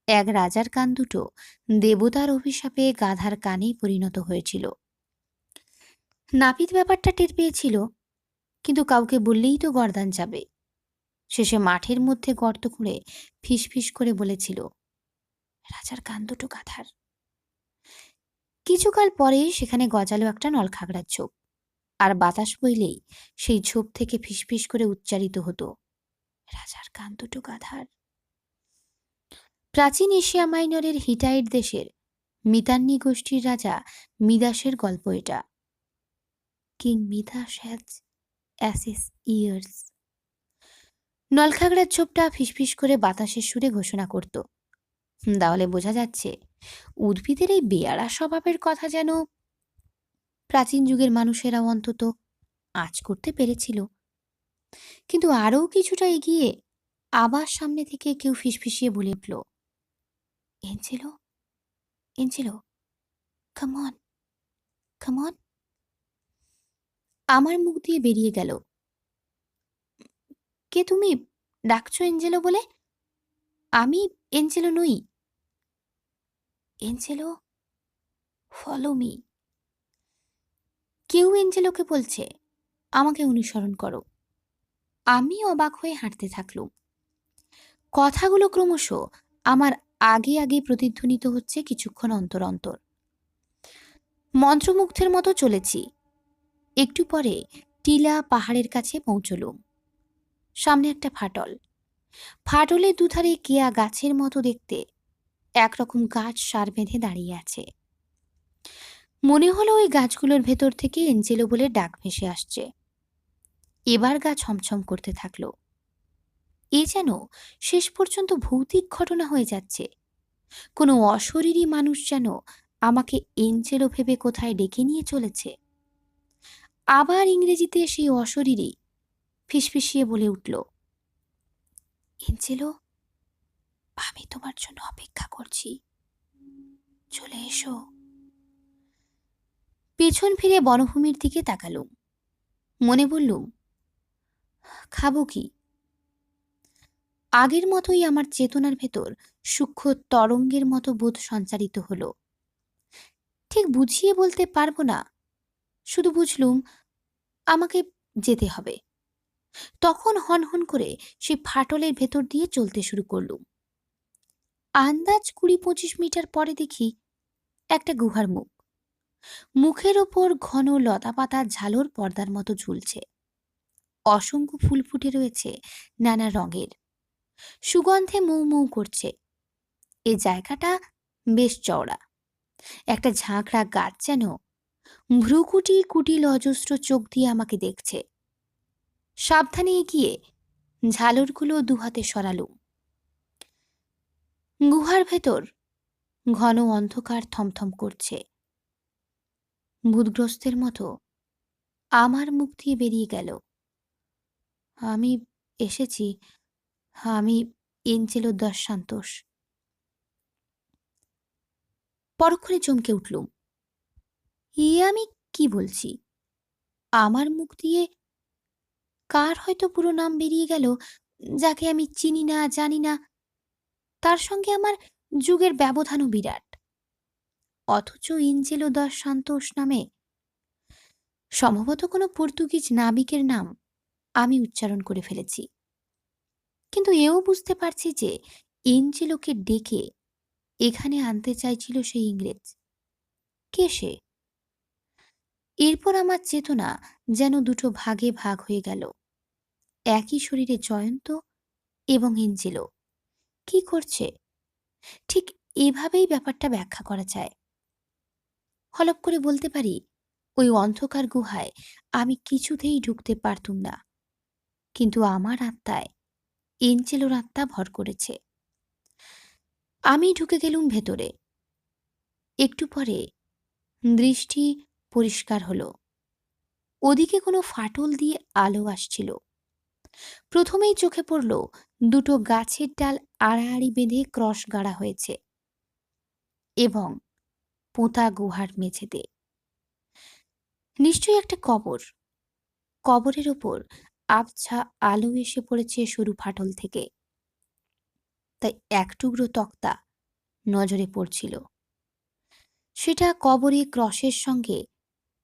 এক রাজার কান দুটো দেবতার অভিশাপে গাধার কানেই পরিণত হয়েছিল। নাপিত ব্যাপারটা টের পেয়েছিল, কিন্তু কাউকে বললেই তো গর্দান যাবে। শেষে মাঠের মধ্যে গর্ত খুঁড়ে ফিসফিস করে বলেছিল, রাজার কান দুটো গাধার। কিছুকাল পরে সেখানে গজালো একটা নলখাগড়ার ঝোপ, আর বাতাস বইলেই সেই ঝোপ থেকে ফিসফিস করে উচ্চারিত হতো, রাজার কান দুটো গাধার। প্রাচীন এশিয়া মাইনরের হিটাইট দেশের মিতান্নি গোষ্ঠীর রাজা মিদাসের গল্প এটা। King Midas has asses ears. নলখাগড়ার ঝোপটা ফিসফিস করে বাতাসের সুরে ঘোষণা করত। তাহলে বোঝা যাচ্ছে উদ্ভিদের এই বেয়ারা স্বভাবের কথা যেন প্রাচীন যুগের মানুষেরাও অন্তত আঁচ করতে পেরেছিল। কিন্তু আরও কিছুটা এগিয়ে আবার সামনে থেকে কেউ ফিসফিসিয়ে বলে উঠল, Angelo, Angelo, come on, come on. আমার মুখ দিয়ে বেরিয়ে গেল, কে তুমি? ডাকছো এঞ্জেলো বলে? আমি এঞ্জেলো নই। Angelo, follow me. কেউ এঞ্জেলোকে বলছে আমাকে অনুসরণ করো। আমি অবাক হয়ে হাঁটতে থাকলুম। কথাগুলো ক্রমশ আমার আগে আগে প্রতিধ্বনিত হচ্ছে কিছুক্ষণ অন্তর অন্তর। মন্ত্রমুগ্ধের মতো চলেছি। একটু পরে টিলা পাহাড়ের কাছে পৌঁছলুম। সামনে একটা ফাটল। ফাটলের দুধারে কেয়া গাছের মতো দেখতে একরকম গাছ সার বেঁধে দাঁড়িয়ে আছে। মনে হলো ওই গাছগুলোর ভেতর থেকে এঞ্জেলো বলে ডাক ভেসে আসছে। এবার গা ছমছম করতে থাকলো। এ যেন শেষ পর্যন্ত ভৌতিক ঘটনা হয়ে যাচ্ছে। কোনো অশরীরী মানুষ যেন আমাকে এঞ্জেলো ভেবে কোথায় ডেকে নিয়ে চলেছে। আবার ইংরেজিতে সেই অশরীরী ফিসফিসিয়ে বলে উঠল, এঞ্জেলো, আমি তোমার জন্য অপেক্ষা করছি, চলে এসো। পেছন ফিরে বনভূমির দিকে তাকালুম। মনে বললুম, খাবো কি? আগের মতোই আমার চেতনার ভেতর সূক্ষ্ম তরঙ্গের মতো বোধ সঞ্চারিত হলো। ঠিক বুঝিয়ে বলতে পারবো না, শুধু বুঝলুম আমাকে যেতে হবে। তখন হনহন করে সেই ফাটলের ভেতর দিয়ে চলতে শুরু করলুম। আন্দাজ 20-25 মিটার পরে দেখি একটা গুহার মুখ। মুখের ওপর ঘন লতাপাতা ঝালর পর্দার মতো ঝুলছে। অসংখ্য ফুল ফুটে রয়েছে নানা রঙের, সুগন্ধে মৌ মৌ করছে। এ জায়গাটা বেশ চওড়া। একটা ঝাঁকড়া গাছ যেন ভ্রুকুটি কুটিল অজস্র চোখ দিয়ে আমাকে দেখছে। সাবধানে এগিয়ে ঝালরগুলো দুহাতে সরালুম। গুহার ভেতর ঘন অন্ধকার থমথম করছে। ভূতগ্রস্তের মতো আমার মুখ দিয়ে বেরিয়ে গেল, আমি এসেছি, আমি এঞ্জেলো দস সান্তোস। পরক্ষণে চমকে উঠলুম। আমি কি বলছি? আমার মুখ দিয়ে কার হয়তো পুরো নাম বেরিয়ে গেল, যাকে আমি চিনি না, জানি না। তার সঙ্গে আমার যুগের ব্যবধানও বিরাট। অথচ এঞ্জেলো দস সান্তোস নামে সম্ভবত কোনো পর্তুগিজ নাবিকের নাম আমি উচ্চারণ করে ফেলেছি। কিন্তু এও বুঝতে পারছি যে এঞ্জেলোকে ডেকে এখানে আনতে চাইছিল সেই ইংরেজ। কে সে? এরপর আমার চেতনা যেন দুটো ভাগে ভাগ হয়ে গেল। একই শরীরে জয়ন্ত এবং এঞ্জেলো কি করছে, ঠিক এভাবেই ব্যাপারটা ব্যাখ্যা করা যায়। হলপ করে বলতে পারি, ওই অন্ধকার গুহায় আমি কিছুতেই ঢুকতে পারতুম না, কিন্তু আমার আত্মায় এঞ্জেলোর আত্মা ভর করেছে। আমি ঢুকে গেলুম ভেতরে। একটু পরে দৃষ্টি পরিষ্কার হলো। ওদিকে কোনো ফাটল দিয়ে আলো আসছিল। প্রথমেই চোখে পড়ল দুটো গাছের ডাল আড়াআড়ি বেঁধে ক্রস গাড়া হয়েছে এবং পোঁতা গুহার মেঝেতে। নিশ্চয়ই একটা কবর। কবরের ওপর আবছা আলো এসে পড়েছে সরু ফাটল থেকে, তাই এক টুকরো তক্তা নজরে পড়ছিল। সেটা কবরে ক্রসের সঙ্গে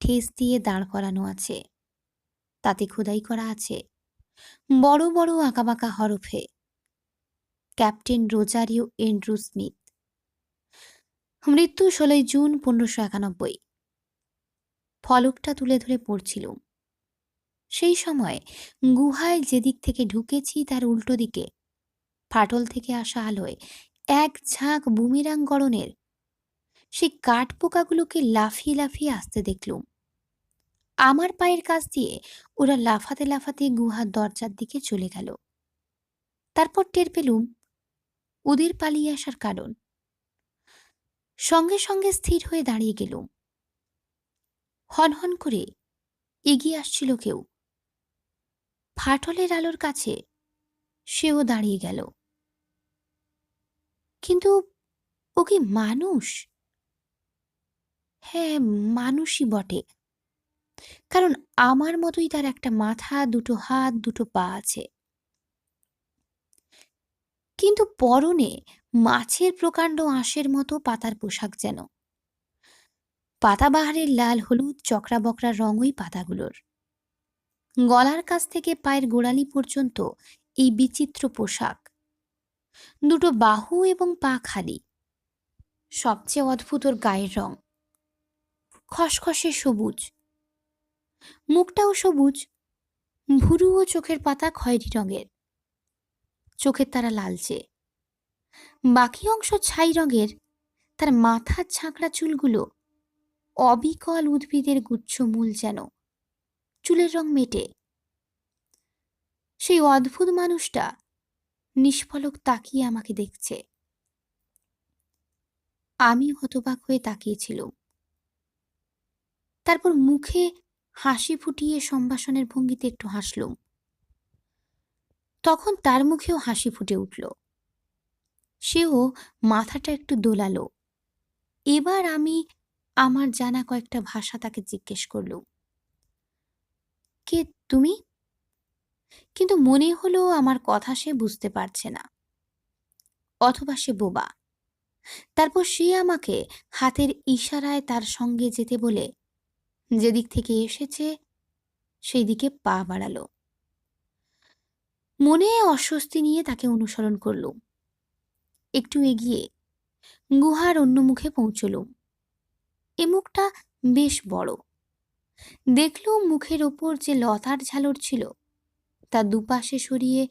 ঠেস দিয়ে দাঁড় করানো আছে। তাতে খোদাই করা আছে বড় বড় আঁকাবাঁকা হরফে, ক্যাপ্টেন রোজারিও এন্ড্রু স্মিথ, মৃত্যু 16 জুন 1591। ফলকটা তুলে ধরে পড়ছিলুম। সেই সময় গুহায় যেদিক থেকে ঢুকেছি তার উল্টো দিকে ফাটল থেকে আসা আলোয় এক ঝাঁক বুমেরাং গড়নের সেই কাঠ পোকাগুলোকে লাফিয়ে লাফিয়ে আসতে দেখলুম। আমার পায়ের কাছ দিয়ে ওরা লাফাতে লাফাতে গুহার দরজার দিকে চলে গেল। তারপর টের পেলুম ওদের পালিয়ে আসার কারণ। সঙ্গে সঙ্গে স্থির হয়ে দাঁড়িয়ে গেলুম। হনহন করে এগিয়ে আসছিল কেউ। ফাটলের আলোর কাছে সেও দাঁড়িয়ে গেল। কিন্তু ও কি মানুষ? হ্যাঁ, মানুষই বটে, কারণ আমার মতোই তার একটা মাথা, দুটো হাত, দুটো পা আছে। কিন্তু পরনে মাছের প্রকাণ্ড আঁশের মতো পাতার পোশাক যেন। পাতাবাহারের লাল হলুদ চকরা বকরা রঙ ওই পাতাগুলোর। গলার কাছ থেকে পায়ের গোড়ালি পর্যন্ত এই বিচিত্র পোশাক। দুটো বাহু এবং পা খালি। সবচেয়ে অদ্ভুত ওর গায়ের রং, খসখসে সবুজ। মুখটাও সবুজ, ভুরু ও চোখের পাতা খয়েরি রঙের, চোখের তারা লালচে। বাকি অংশ ছাই রঙের। তার মাথার ঝাঁকড়া চুলগুলো অবিকল উদ্ভিদের গুচ্ছমূল যেন, চুলের রং মেটে। সেই অদ্ভুত মানুষটা নিষ্পলক তাকিয়ে আমাকে দেখছে। আমি হতবাক হয়ে তাকিয়েছিলাম। তারপর মুখে হাসি ফুটিয়ে সম্ভাষণের ভঙ্গিতে একটু হাসলুম। তখন তার মুখেও হাসি ফুটে উঠল। সেও মাথাটা একটু দোলালো। এবার আমি আমার জানা কয়েকটা ভাষা তাকে জিজ্ঞেস করলুম, কে তুমি? কিন্তু মনে হলো আমার কথা সে বুঝতে পারছে না, অথবা সে বোবা। তারপর সে আমাকে হাতের ইশারায় তার সঙ্গে যেতে বলে যেদিক থেকে এসেছে সেই দিকে পা বাড়ালো। মনে অস্বস্তি নিয়ে তাকে অনুসরণ করলুম। একটু এগিয়ে গুহার অন্য মুখে পৌঁছলুম। এ মুখটা বেশ বড়। দেখলুম মুখের ওপর যে লতার ঝালর ছিল তা দুপাশে সরিয়ে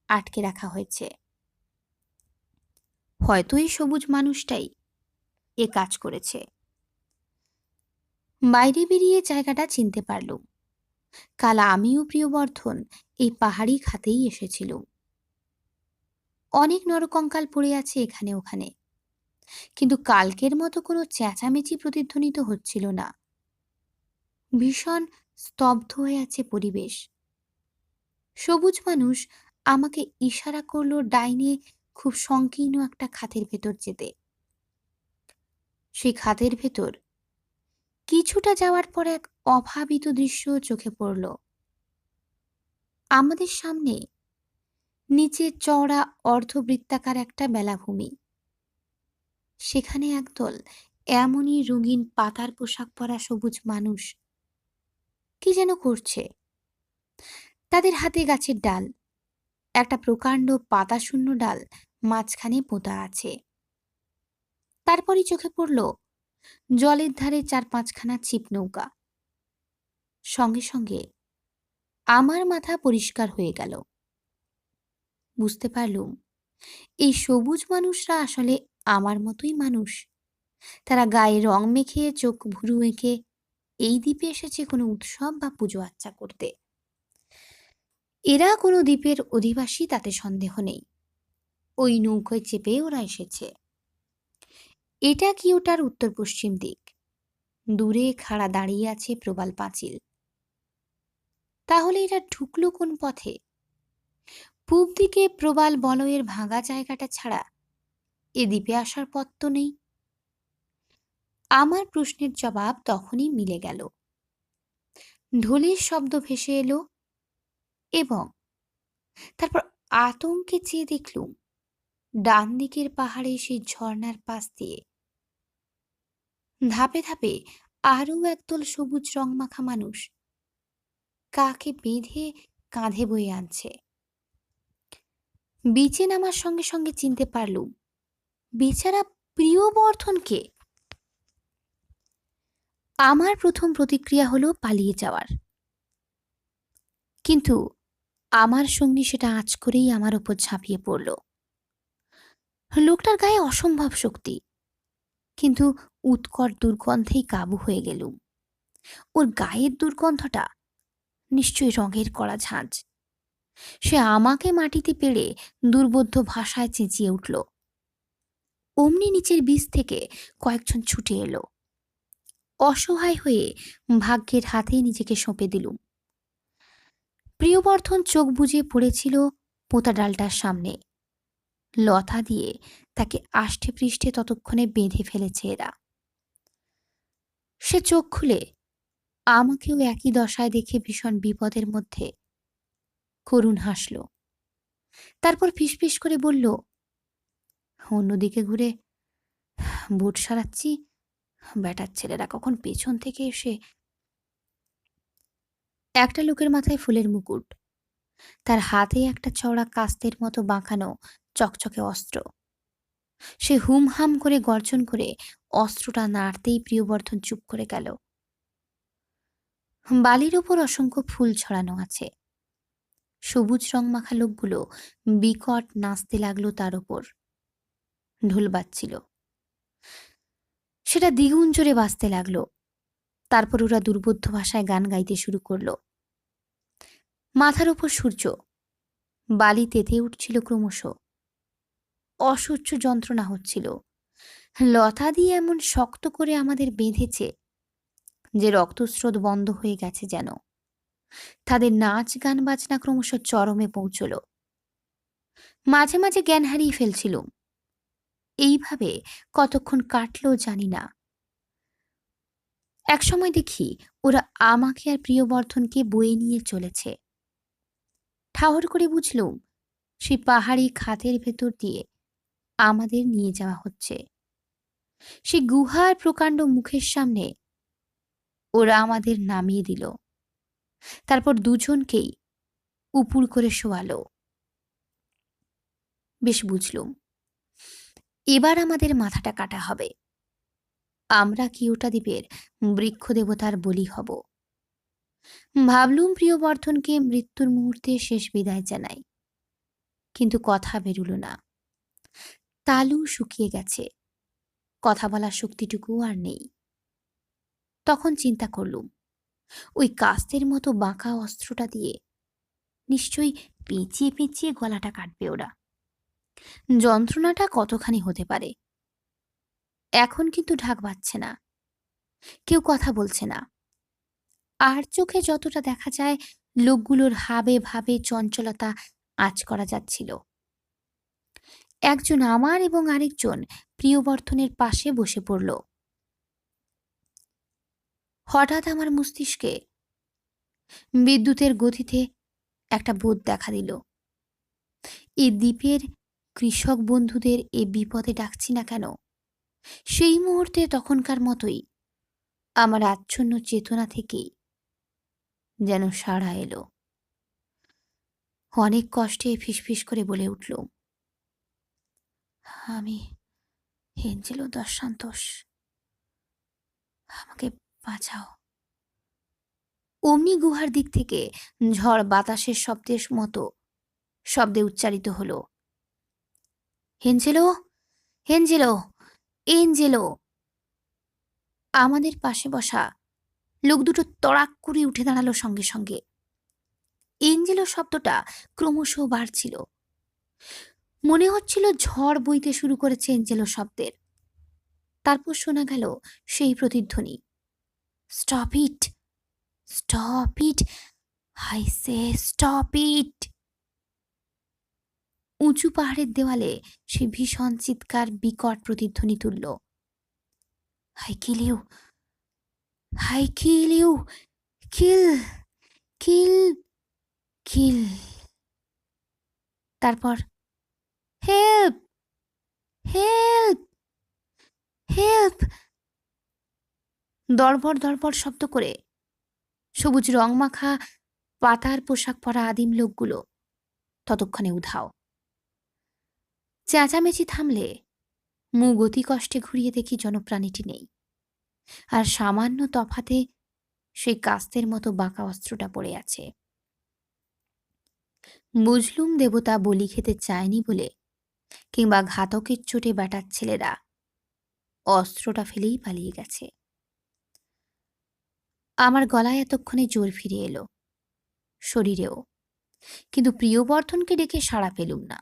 আটকে রাখা হয়েছে। হয়তো এই সবুজ মানুষটাই এ কাজ করেছে। বাইরে বেরিয়ে জায়গাটা চিনতে পারলুম। কাল আমিও প্রিয়বর্ধন এই পাহাড়ি খাতেই এসেছিলুম। অনেক নরকঙ্কাল পড়ে আছে এখানে ওখানে, কিন্তু কালকের মতো কোনো চেঁচামেচি প্রতিধ্বনিত হচ্ছিল না। ভীষণ স্তব্ধ হয়ে আছে পরিবেশ। সবুজ মানুষ আমাকে ইশারা করল ডাইনে খুব সংকীর্ণ একটা খাতের ভেতর যেতে। সেই খাতের ভেতর কিছুটা যাওয়ার পর এক অভাবিত দৃশ্য চোখে পড়ল। আমাদের সামনে নিচে চওড়া অর্ধবৃত্তাকার একটা বেলাভূমি। সেখানে একদল এমনই রঙিন পাতার পোশাক পরা সবুজ মানুষ কি যেন করছে। তাদের হাতে গাছের ডাল, একটা প্রকাণ্ড পাতাশূন্য ডাল মাঝখানে পোঁতা আছে। তারপরই চোখে পড়ল জলের ধারে 4-5খানা ছিপ নৌকা। সঙ্গে সঙ্গে আমার মাথা পরিষ্কার হয়ে গেল। বুঝতে পারলুম এই সবুজ মানুষরা আসলে আমার মতোই মানুষ, তারা গায়ে রং মেখে চোখ ভুরু এঁকে এই দ্বীপে এসেছে কোনো উৎসব বা পুজো আচ্চা করতে। এরা কোনো দ্বীপের অধিবাসী তাতে সন্দেহ নেই। ওই নৌকোয় চেপে ওরা এসেছে। এটা কিওটার উত্তর পশ্চিম দিক। দূরে খাড়া দাঁড়িয়ে আছে প্রবাল পাঁচিল। তাহলে এরা ঢুকলো কোন পথে? পূব দিকে প্রবাল বলয়ের ভাঙা জায়গাটা ছাড়া এ দ্বীপে আসার পথ তো নেই। আমার প্রশ্নের জবাব তখনই মিলে গেল। ঢোলের শব্দ ভেসে এলো এবং তারপর আতঙ্কে চেয়ে দেখলুম ডান দিকের পাহাড়ে সেই ঝর্ণার পাশ দিয়ে ধাপে ধাপে আরও একদল সবুজ রংমাখা মানুষ কাকে বেঁধে কাঁধে বয়ে আনছে। বিচে নামার সঙ্গে সঙ্গে চিনতে পারলুম বেচারা প্রিয়বর্ধনকে। আমার প্রথম প্রতিক্রিয়া হলো পালিয়ে যাওয়ার, কিন্তু আমার সঙ্গী সেটা আঁচ করেই আমার ওপর ঝাঁপিয়ে পড়ল। লোকটার গায়ে অসম্ভব শক্তি, কিন্তু উৎকট দুর্গন্ধেই কাবু হয়ে গেলুম। ওর গায়ের দুর্গন্ধটা নিশ্চয়ই রঙের করা ঝাঁঝ। সে আমাকে মাটিতে পেড়ে দুর্বোধ্য ভাষায় চেঁচিয়ে উঠল। অমনি নিচের বীজ থেকে কয়েকজন ছুটে এলো। অসহায় হয়ে ভাগ্যের হাতে নিজেকে সঁপে দিলুম। প্রিয়বর্ধন চোখ বুজে পড়েছিল পোতা ডালটার সামনে। লতা দিয়ে তাকে আষ্টে পৃষ্ঠে ততক্ষণে বেঁধে ফেলেছে এরা। সে চোখ খুলে আমাকেও একই দশায় দেখে ভীষণ বিপদের মধ্যে করুণ হাসল। তারপর ফিসফিস করে বলল, অন্যদিকে ঘুরে বুট সারাচ্ছি, ব্যাটার ছেলেরা কখন পেছন থেকে এসে। একটা লোকের মাথায় ফুলের মুকুট, তার হাতে একটা চওড়া কাস্তের মতো বাঁকানো চকচকে অস্ত্র। সে হুমহাম করে গর্জন করে অস্ত্রটা নাড়তেই প্রিয়বর্ধন চুপ করে গেল। বালির ওপর অসংখ্য ফুল ছড়ানো আছে। সবুজ রং মাখা লোকগুলো বিকট নাচতে লাগলো তার ওপর। ঢোল বাজছিল, সেটা দ্বিগুণ জোরে বাজতে লাগলো। তারপর ওরা দুর্বোধ্য ভাষায় গান গাইতে শুরু করলো। মাথার ওপর সূর্য, বালি তেতে উঠছিল ক্রমশ। অসহ্য যন্ত্রণা হচ্ছিল। লতা দিয়ে এমন শক্ত করে আমাদের বেঁধেছে যে রক্তস্রোত বন্ধ হয়ে গেছে যেন। তাদের নাচ গান বাজনা ক্রমশ চরমে পৌঁছল। মাঝে মাঝে জ্ঞান হারিয়ে ফেলছিলুম। এইভাবে কতক্ষণ কাটলো জানি না। একসময় দেখি ওরা আমাকে আর প্রিয়বর্ধনকে বয়ে নিয়ে চলেছে। ঠাহর করে বুঝলুম সেই পাহাড়ি খাতের ভেতর দিয়ে আমাদের নিয়ে যাওয়া হচ্ছে। সেই গুহার প্রকাণ্ড মুখের সামনে ওরা আমাদের নামিয়ে দিল। তারপর দুজনকেই উপুড় করে শোয়ালো। বেশ বুঝলুম এবার আমাদের মাথাটা কাটা হবে। আমরা কিওটা দ্বীপের বৃক্ষ দেবতার বলি হব। ভাবলুম প্রিয়বর্ধনকে মৃত্যুর মুহূর্তে শেষ বিদায় জানাই, কিন্তু কথা বেরুল না। তালু শুকিয়ে গেছে, কথা বলার শক্তিটুকু আর নেই। তখন চিন্তা করলুম ওই কাস্তের মতো বাঁকা অস্ত্রটা দিয়ে নিশ্চয়ই পেঁচিয়ে পেঁচিয়ে গলাটা কাটবে ওরা। যন্ত্রণাটা কতখানি হতে পারে। এখন কিন্তু ঢাক বাজছে না, কেউ কথা বলছে না। আর চোখে যতটা দেখা যায় লোকগুলোর হাবে ভাবে চঞ্চলতা আঁচ করা যাচ্ছিল। একজন আমার এবং আরেকজন প্রিয়বর্ধনের পাশে বসে পড়ল। হঠাৎ আমার মস্তিষ্কে বিদ্যুতের গতিতে একটা বোধ দেখা দিল। এই দ্বীপের কৃষক বন্ধুদের এ বিপদে ডাকছি না কেন? সেই মুহূর্তে তখনকার মতোই আমার আচ্ছন্ন চেতনা থেকেই যেন সাড়া এলো। অনেক কষ্টে ফিসফিস করে বলে উঠল, আমি এঞ্জেলো দশ সান্তোস, আমাকে বাঁচাও। অমনি গুহার দিক থেকে ঝড় বাতাসের শব্দের মতো শব্দে উচ্চারিত হলো, এঞ্জেলো, এঞ্জেলো, এঞ্জেলো। আমাদের পাশে বসা লোক দুটো তড়াক করে উঠে দাঁড়ালো সঙ্গে সঙ্গে। এঞ্জেলো শব্দটা ক্রমশ বাড়ছিল। মনে হচ্ছিল ঝড় বইতে শুরু করেছে এঞ্জেলো শব্দের। তারপর শোনা গেল সেই প্রতিধ্বনি, stop it, stop it, I say stop it. উঁচু পাহাড়ের দেওয়ালে সে ভীষণ চিৎকার বিকট প্রতিধ্বনি তুলল, I kill you, I kill you, kill, kill, kill. তারপর হেল্প, হেল্প, হেল্প। দরভর দরভর শব্দ করে সবুজ রংমাখা পাতার পোশাক পরা আদিম লোকগুলো ততক্ষণে উধাও। চেঁচামেচি থামলে মুখ গতি কষ্টে ঘুরিয়ে দেখি জনপ্রাণীটি নেই, আর সামান্য তফাতে সেই কাস্তের মতো বাঁকা অস্ত্রটা পড়ে আছে। বুঝলুম দেবতা বলি খেতে চায়নি বলে, কিংবা ঘাতকের চোটে ব্যাটার ছেলেরা অস্ত্রটা ফেলেই পালিয়ে গেছে। আমার গলায় এতক্ষণে জোর ফিরে এলো, শরীরেও, কিন্তু প্রিয়বর্ধনকে ডেকে সাড়া পেলুম না।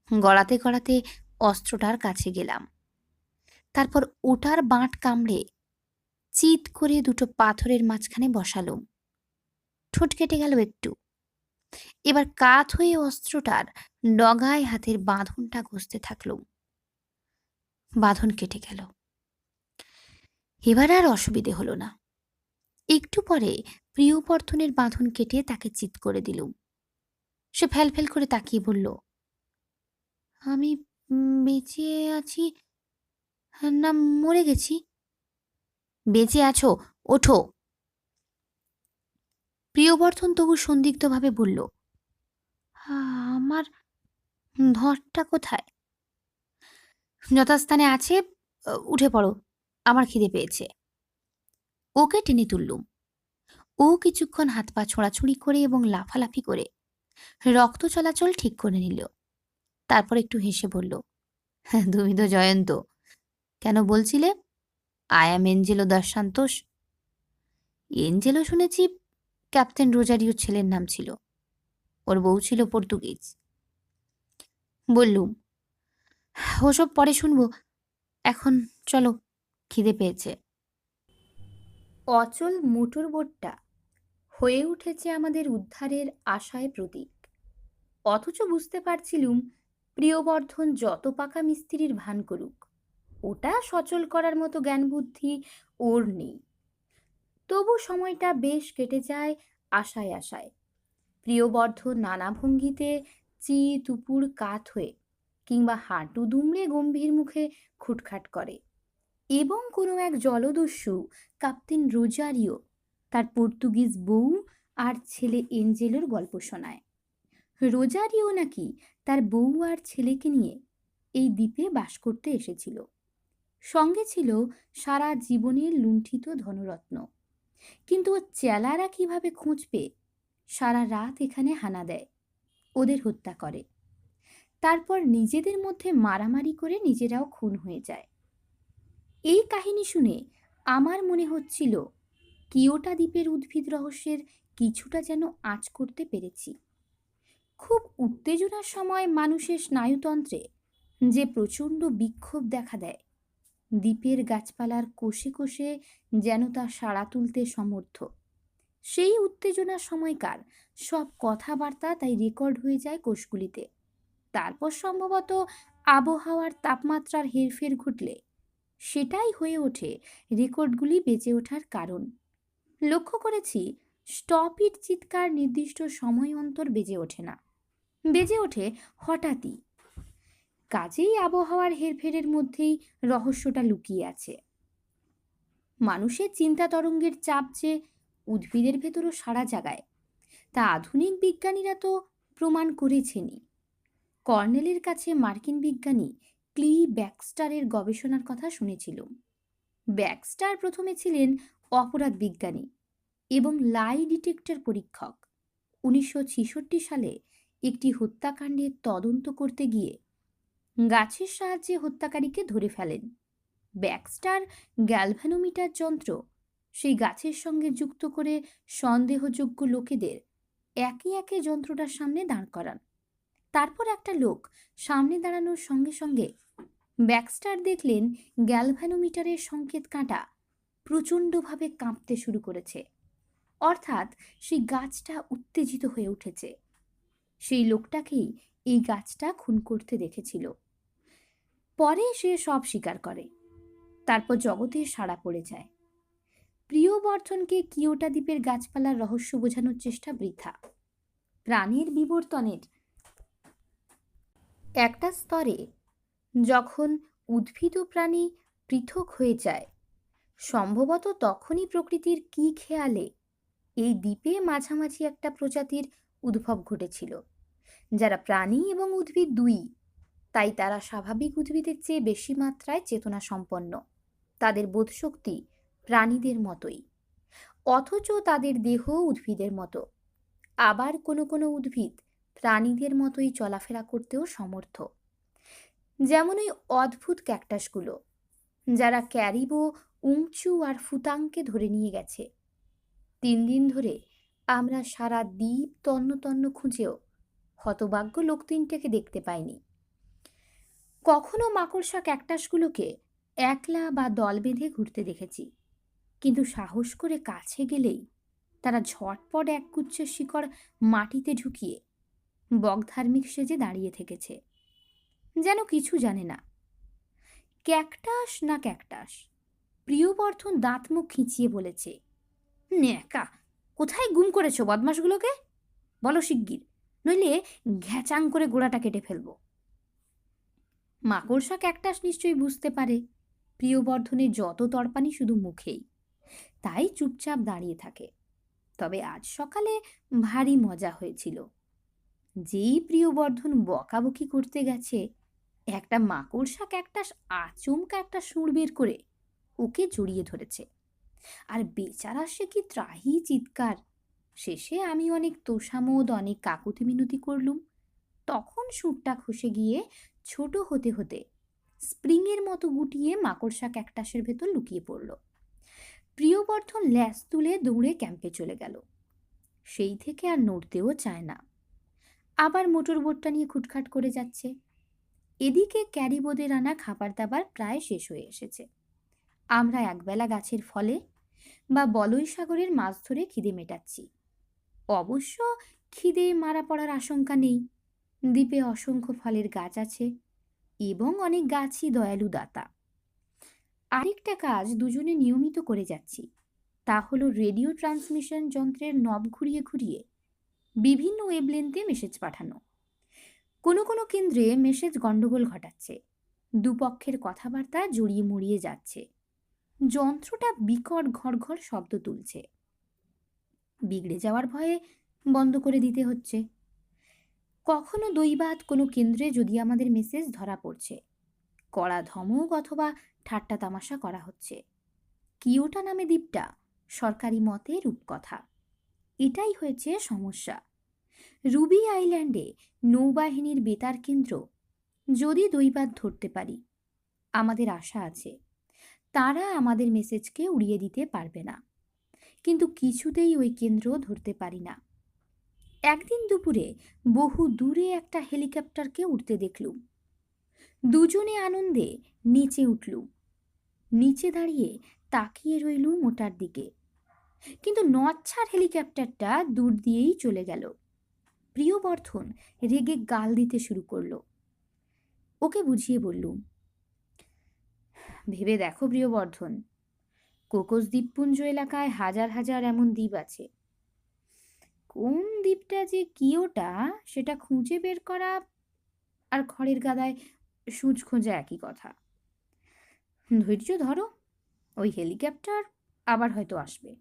গড়াতে গড়াতে অস্ত্রটার কাছে গেলাম। তারপর ওটার বাঁট কামড়ে চিৎ করে দুটো পাথরের মাঝখানে বসালুম। ঠোঁট কেটে গেল একটু। এবার কাত হয়ে অস্ত্রটার ডগায় হাতের বাঁধনটা ঘষতে থাকলুম। বাঁধন কেটে গেল। এবার আর অসুবিধে হলো না। একটু পরে প্রিয়বর্ধনের বাঁধন কেটে তাকে চিৎ করে দিলুম। সে ফ্যাল করে তাকিয়ে বলল, আমি বেঁচে আছি না মরে গেছি? বেঁচে আছো, ওঠো। প্রিয়বর্ধন তবু সন্দিগ্ধভাবে বলল, আমার ধরটা কোথায়? যথাস্থানে আছে, উঠে পড়ো, আমার খিদে পেয়েছে। ওকে টেনে তুললুম। ও কিছুক্ষণ হাত পা ছোঁড়াছুড়ি করে এবং লাফালাফি করে রক্ত চলাচল ঠিক করে নিল। তারপর একটু হেসে বলল, তুমি তো জয়ন্ত। কেন বলছিলে I am Angelo Das Santos? Angelo শুনেছি ক্যাপ্টেন রোজারিওর ছেলের নাম ছিল। ওর বউ ছিল পর্তুগিজ। বললুম, ওসব পরে শুনবো, এখন চলো, খিদে পেয়েছে। অচল মোটর বোটটা হয়ে উঠেছে আমাদের উদ্ধারের আশায় প্রতীক। অথচ বুঝতে পারছিলুম প্রিয়বর্ধন যত পাকা মিস্ত্রির ভান করুক, ওটা সচল করার মতো জ্ঞান বুদ্ধি ওর নেই। তবু সময়টা বেশ কেটে যায় আশায় আশায়। প্রিয়বর্ধন নানা ভঙ্গিতে তুপুর কাত হয়ে কিংবা হাঁটু দুমড়ে গম্ভীর মুখে খুটখাট করে, এবং কোনো এক জলদস্যু ক্যাপ্টেন রোজারিও তার পর্তুগিজ বউ আর ছেলে এঞ্জেলোর গল্প শোনায়। রোজারিও নাকি তার বউ আর ছেলেকে নিয়ে এই দ্বীপে বাস করতে এসেছিল। সঙ্গে ছিল সারা জীবনের লুণ্ঠিত ধনরত্ন। কিন্তু ও চেলারা কিভাবে খোঁজ পেয়ে সারা রাত এখানে হানা দেয়, ওদের হত্যা করে, তারপর নিজেদের মধ্যে মারামারি করে নিজেরাও খুন হয়ে যায়। এই কাহিনী শুনে আমার মনে হচ্ছিল কিয়োটা দ্বীপের উদ্ভিদ রহস্যের কিছুটা যেন আঁচ করতে পেরেছি। খুব উত্তেজনার সময় মানুষের স্নায়ুতন্ত্রে যে প্রচণ্ড বিক্ষোভ দেখা দেয়, দ্বীপের গাছপালার কোষে কোষে যেন তা সাড়া তুলতে সমর্থ। সেই উত্তেজনার সময়কার সব কথাবার্তা তাই রেকর্ড হয়ে যায় কোষগুলিতে। তারপর সম্ভবত আবহাওয়ার তাপমাত্রার হেরফের ঘটলে সেটাই হয়ে ওঠে রেকর্ডগুলি বেঁচে ওঠার কারণ। লক্ষ্য করেছি স্টপ ইট চিৎকার নির্দিষ্ট সময় অন্তর বেজে ওঠে না, বেজে ওঠে হঠাৎই। কাজেই আবহাওয়ার হেরফেরের মধ্যেই রহস্যটা লুকিয়ে আছে। মানুষের চিন্তা তরঙ্গের চাপ যে উদ্ভিদের ভেতরও সারা জাগায়, তা আধুনিক বিজ্ঞানীরা তো প্রমাণ করেছেনই। কর্নেলের কাছে মার্কিন বিজ্ঞানী ক্লি ব্যাক্সটারের গবেষণার কথা শুনেছিলাম। ব্যাক্সটার প্রথমে ছিলেন অপরাধ বিজ্ঞানী এবং লাই ডিটেক্টর পরীক্ষক। 1966 সালে একটি হত্যাকাণ্ডের তদন্ত করতে গিয়ে গাছের সাহায্যে হত্যাকারীকে ধরে ফেলেন। ব্যাক্সটার গ্যালভানোমিটার যন্ত্র সেই গাছের সঙ্গে যুক্ত করে সন্দেহযোগ্য লোকেদের একে একে যন্ত্রটার সামনে দাঁড় করান। তারপর একটা লোক সামনে দাঁড়ানোর সঙ্গে সঙ্গে ব্যাক্সটার দেখলেন গ্যালভানোমিটারের সংকেত কাঁটা প্রচণ্ডভাবে কাঁপতে শুরু করেছে। অর্থাৎ সেই গাছটা উত্তেজিত হয়ে উঠেছে। সেই লোকটাকেই এই গাছটা খুন করতে দেখেছিল। পরে সে সব স্বীকার করে। তারপর জগতে সাড়া পড়ে যায়। প্রিয়বর্ধনকে কিয়োটা দ্বীপের গাছপালার রহস্য বোঝানোর চেষ্টা বৃথা। প্রাণীর বিবর্তনের একটা স্তরে যখন উদ্ভিদ ও প্রাণী পৃথক হয়ে যায়, সম্ভবত তখনই প্রকৃতির কি খেয়ালে এই দ্বীপে মাঝামাঝি একটা প্রজাতির উদ্ভব ঘটেছিল, যারা প্রাণী এবং উদ্ভিদ দুই। তাই তারা স্বাভাবিক উদ্ভিদের চেয়ে বেশি মাত্রায় চেতনা সম্পন্ন। তাদের বোধশক্তি প্রাণীদের মতোই, অথচ তাদের দেহ উদ্ভিদের মতো। আবার কোনো কোনো উদ্ভিদ প্রাণীদের মতোই চলাফেরা করতেও সমর্থ। যেমন ওই অদ্ভুত ক্যাকটাসগুলো, যারা ক্যারিবো, উংচু আর ফুতাংকে ধরে নিয়ে গেছে। 3 দিন ধরে আমরা সারা দ্বীপ তন্ন তন্ন খুঁজেও হতভাগ্য লোক তিনটেকে দেখতে পাইনি। কখনো মাকড়সা ক্যাকটাসগুলোকে একলা বা দল বেঁধে ঘুরতে দেখেছি, কিন্তু সাহস করে কাছে গেলেই তারা ঝটপট একগুচ্ছ শিকড় মাটিতে ঢুকিয়ে বকধার্মিক সেজে দাঁড়িয়ে থেকেছে, যেন কিছু জানে না। ক্যাকটাস না ক্যাকটাস, প্রিয়বর্ধন দাঁত মুখ খিঁচিয়ে বলেছে, ন্যাকা, কোথায় গুম করেছো বদমাশগুলোকে? বলো শিগগির, নইলে ঘ্যাচাং করে গোড়াটা কেটে ফেলবো। মাকড়সা ক্যাকটাস নিশ্চয়ই বুঝতে পারে প্রিয়বর্ধনের যত তড়পানি শুধু মুখেই, তাই চুপচাপ দাঁড়িয়ে থাকে। তবে আজ সকালে ভারী মজা হয়েছিল। যেই প্রিয়বর্ধন বকাবকি করতে গেছে, একটা মাকড়সা ক্যাকটাস আচমকা একটা সুর বের করে ওকে জড়িয়ে ধরেছে। আর বেচারা সে কি ত্রাহি চিৎকার! শেষে আমি অনেক তোষামোদ, অনেক কাকুতি মিনতি করলুম। তখন সুরটা খসে গিয়ে ছোট হতে হতে স্প্রিংয়ের মতো গুটিয়ে মাকড়সা ক্যাকটাসের ভেতর লুকিয়ে পড়ল। প্রিয়বর্ধন ল্যাস তুলে দৌড়ে ক্যাম্পে চলে গেল। সেই থেকে আর নড়তেও চায় না। আবার মোটর বোটটা নিয়ে খুটখাট করে যাচ্ছে। এদিকে ক্যারিবোদের আনা খাবার দাবার প্রায় শেষ হয়ে এসেছে। আমরা একবেলা গাছের ফলে বা বলই সাগরের মাছ ধরে খিদে মেটাচ্ছি। অবশ্য খিদে মারা পড়ার আশঙ্কা নেই। দ্বীপে অসংখ্য ফলের গাছ আছে এবং অনেক গাছই দয়ালু দাতা। আরেকটা কাজ দুজনে নিয়মিত করে যাচ্ছি, তা হলো রেডিও ট্রান্সমিশন যন্ত্রের নব ঘুরিয়ে ঘুরিয়ে বিভিন্ন ওয়েবলেন্থে মেসেজ পাঠানো। কোনো কোনো কেন্দ্রে মেসেজ গণ্ডগোল ঘটাচ্ছে, দুপক্ষের কথাবার্তা জড়িয়ে মরিয়ে যাচ্ছে। যন্ত্রটা বিকট ঘর ঘর শব্দ তুলছে। বিগড়ে যাওয়ার ভয়ে বন্ধ করে দিতে হচ্ছে। কখনো দৈবাত কোনো কেন্দ্রে যদি আমাদের মেসেজ ধরা পড়ছে, কড়া ধমক অথবা ঠাট্টা তামাশা করা হচ্ছে। কিয়োটা নামে দ্বীপটা সরকারি মতে রূপকথা। এটাই হয়েছে সমস্যা। রুবি আইল্যান্ডে নৌবাহিনীর বেতার কেন্দ্র যদি দৈবাত ধরতে পারি, আমাদের আশা আছে তারা আমাদের মেসেজকে উড়িয়ে দিতে পারবে না। কিন্তু কিছুতেই ওই কেন্দ্র ধরতে পারি না। একদিন দুপুরে বহু দূরে একটা হেলিকপ্টারকে উঠতে দেখলুম। দুজনে আনন্দে নেচে উঠলুম। নিচে দাঁড়িয়ে তাকিয়ে রইলুম ওটার দিকে। কিন্তু নচ্ছার হেলিকপ্টারটা দূর দিয়েই চলে গেল। প্রিয়বর্ধন রেগে গাল দিতে শুরু করলো। ওকে বুঝিয়ে বললুম, ভেবে দেখো প্রিয়বর্ধন, কোকোস দ্বীপপুঞ্জ এলাকায় হাজার হাজার এমন দ্বীপ আছে। কোন দ্বীপটা যে কিয়োটা সেটা খুঁজে বের করা আর খড়ের গাদায় সূচ খোঁজা একই কথা। ধৈর্য ধরো, ওই হেলিকপ্টার আবার হয়তো আসবে